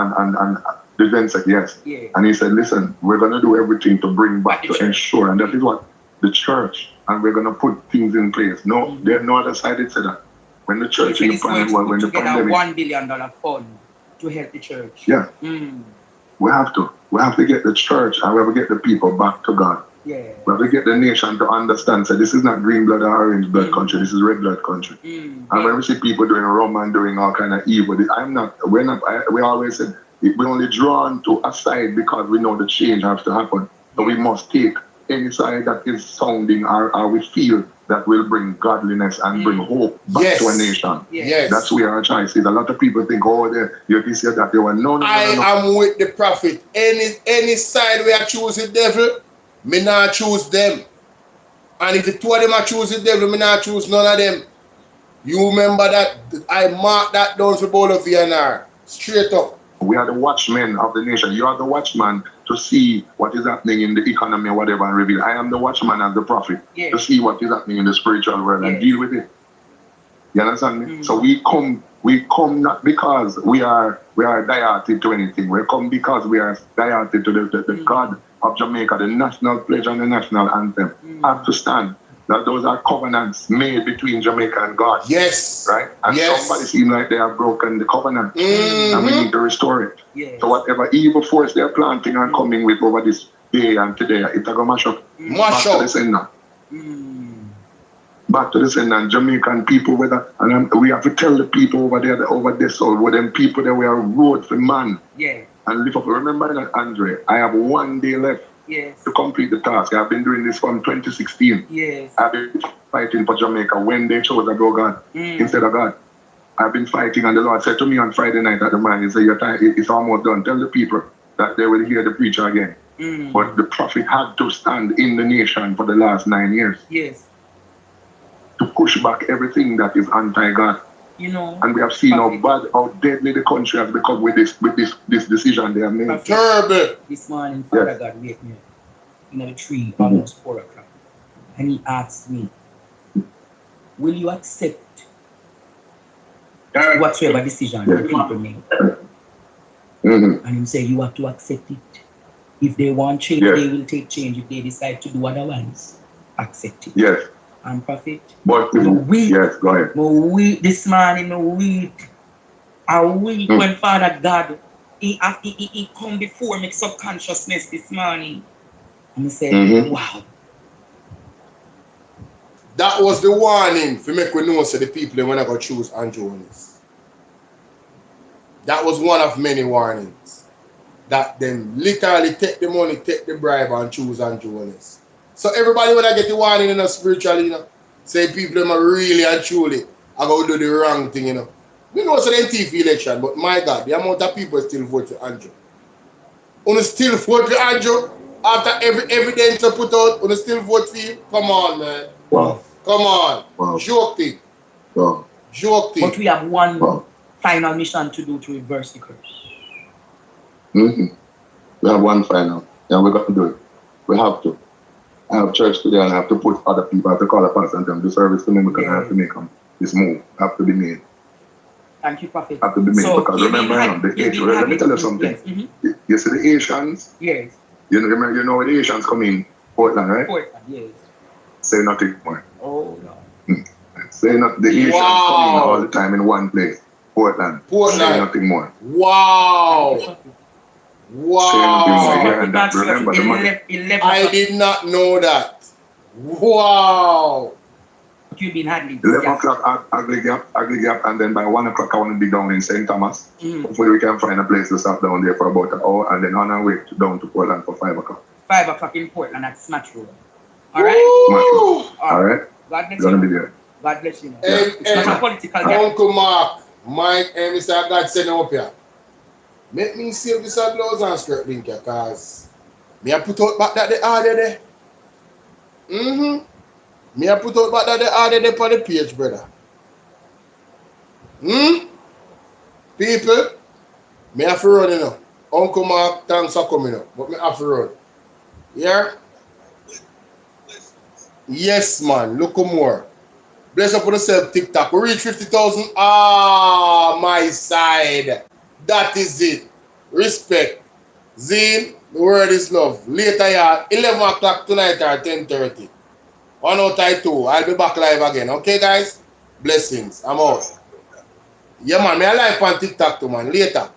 the Gen said yes. Yeah. And he said, listen, we're gonna do everything to bring back to ensure, and that is what the church, and we're gonna put things in place. No, there's no other side that said that. When the church in the pandemic, when the pandemic, $1 billion fund to help the church. Yeah. We have to get the church and we have to get the people back to God. Yeah. We have to get the nation to understand that this is not green blood or orange blood country, this is red blood country. And when we see people doing rum and doing all kind of evil, we always said we only drawn to a side because we know the change has to happen. So we must take any side that is sounding or we feel that will bring godliness and bring hope back to a nation. Yes. That's where our choice is. A lot of people think, oh, you can say that they were no. I am with the prophet. Any side where I choose the devil, me not choose them. And if the two of them I choose the devil, me not choose none of them. You remember that I marked that down for BOLO V&R. Straight up. We are the watchmen of the nation. You are the watchman to see what is happening in the economy or whatever and reveal. I am the watchman as the prophet to see what is happening in the spiritual world and deal with it. You understand me? So we come not because we are dieted to anything. We come because we are dieted to the God of Jamaica, the national pledge and the national anthem. Have to stand. That those are covenants made between Jamaica and God. Yes. Right? And somebody seems like they have broken the covenant. And we need to restore it. So whatever evil force they're planting and coming with over this day and today, it's going to mash up. Back to the sender. Back to the sender. And Jamaican people, and we have to tell the people over there, so with them people that we are road for man. Yeah. And lift up. Remember that, Andre, I have 1 day left. Yes. To complete the task. I've been doing this from 2016. Yes. I've been fighting for Jamaica when they chose to go God instead of God. I've been fighting, and the Lord said to me on Friday night at the man, he said, your time it's almost done. Tell the people that they will hear the preacher again. But the prophet had to stand in the nation for the last 9 years. Yes. To push back everything that is anti-God. You know. And we have seen how deadly the country has become with this decision they have made. Terrible. This morning, Father God wake me up in the tree almost 4 o'clock. And he asked me, will you accept whatsoever decision the people make? And he said, you have to accept it. If they want change, they will take change. If they decide to do otherwise, accept it. Yes. And prophet. But yes, go ahead. This morning, a week when Father God, he come before me subconsciousness this morning. And he said, wow. That was the warning for make we know so the people when I go choose Andrew on this. That was one of many warnings. That them literally take the money, take the bribe and choose Andrew on this. So everybody when I get the warning spiritually, say people them are really and truly are going to do the wrong thing, We know it's an TV election, but my God, the amount of people still vote for Andrew. You still vote for Andrew after every evidence you put out, you still vote for him? Come on, man. Wow. Come on. Wow. Joke thing. Wow. Joke thing. But we have one final mission to do to reverse the curse. We have one final. And we're going to do it. We have to. I have church today and I have to put other people, I have to call a pastor and tell them do service to me because I have to make this move. Have to be made. Thank you, Prophet. Have to be made because remember, let me tell you something. You see the Asians? Yes. You know where the Asians come in? Portland, right? Portland, yes. Say nothing more. Oh, no. Say nothing. The Asians come in all the time in one place. Portland. Say nothing more. Wow. Wow. Remember the money. I did not know that. Wow. you've been handling. 11 o'clock at Ugly Gap, and then by 1 o'clock I want to be down in St. Thomas. Hopefully we can find a place to stop down there for about an hour, and then on our way down to Portland for 5 o'clock. 5 o'clock in Portland at Smash Road. All right? All right. God bless You're you. gonna be there. God bless you. Hey, It's not a political game. Uncle Mark, Mike, and Mr. God send him up here. Make me save this blouse and skirt link here, cause me I put out back that the order there. Me I put out back that the order there on the page, brother. People, me have to run, you know. Uncle Mark, thanks for coming up, but me have to run. Yeah? Yes, man. Look more. Bless up on yourself, TikTok. We reach 50,000. My side. That is it. Respect. Zeal, the word is love. Later, yeah, 11 o'clock tonight or 10:30. 1 out of 2. I'll be back live again. Okay, guys? Blessings. I'm out. Yeah, man. Me live on TikTok too, man. Later.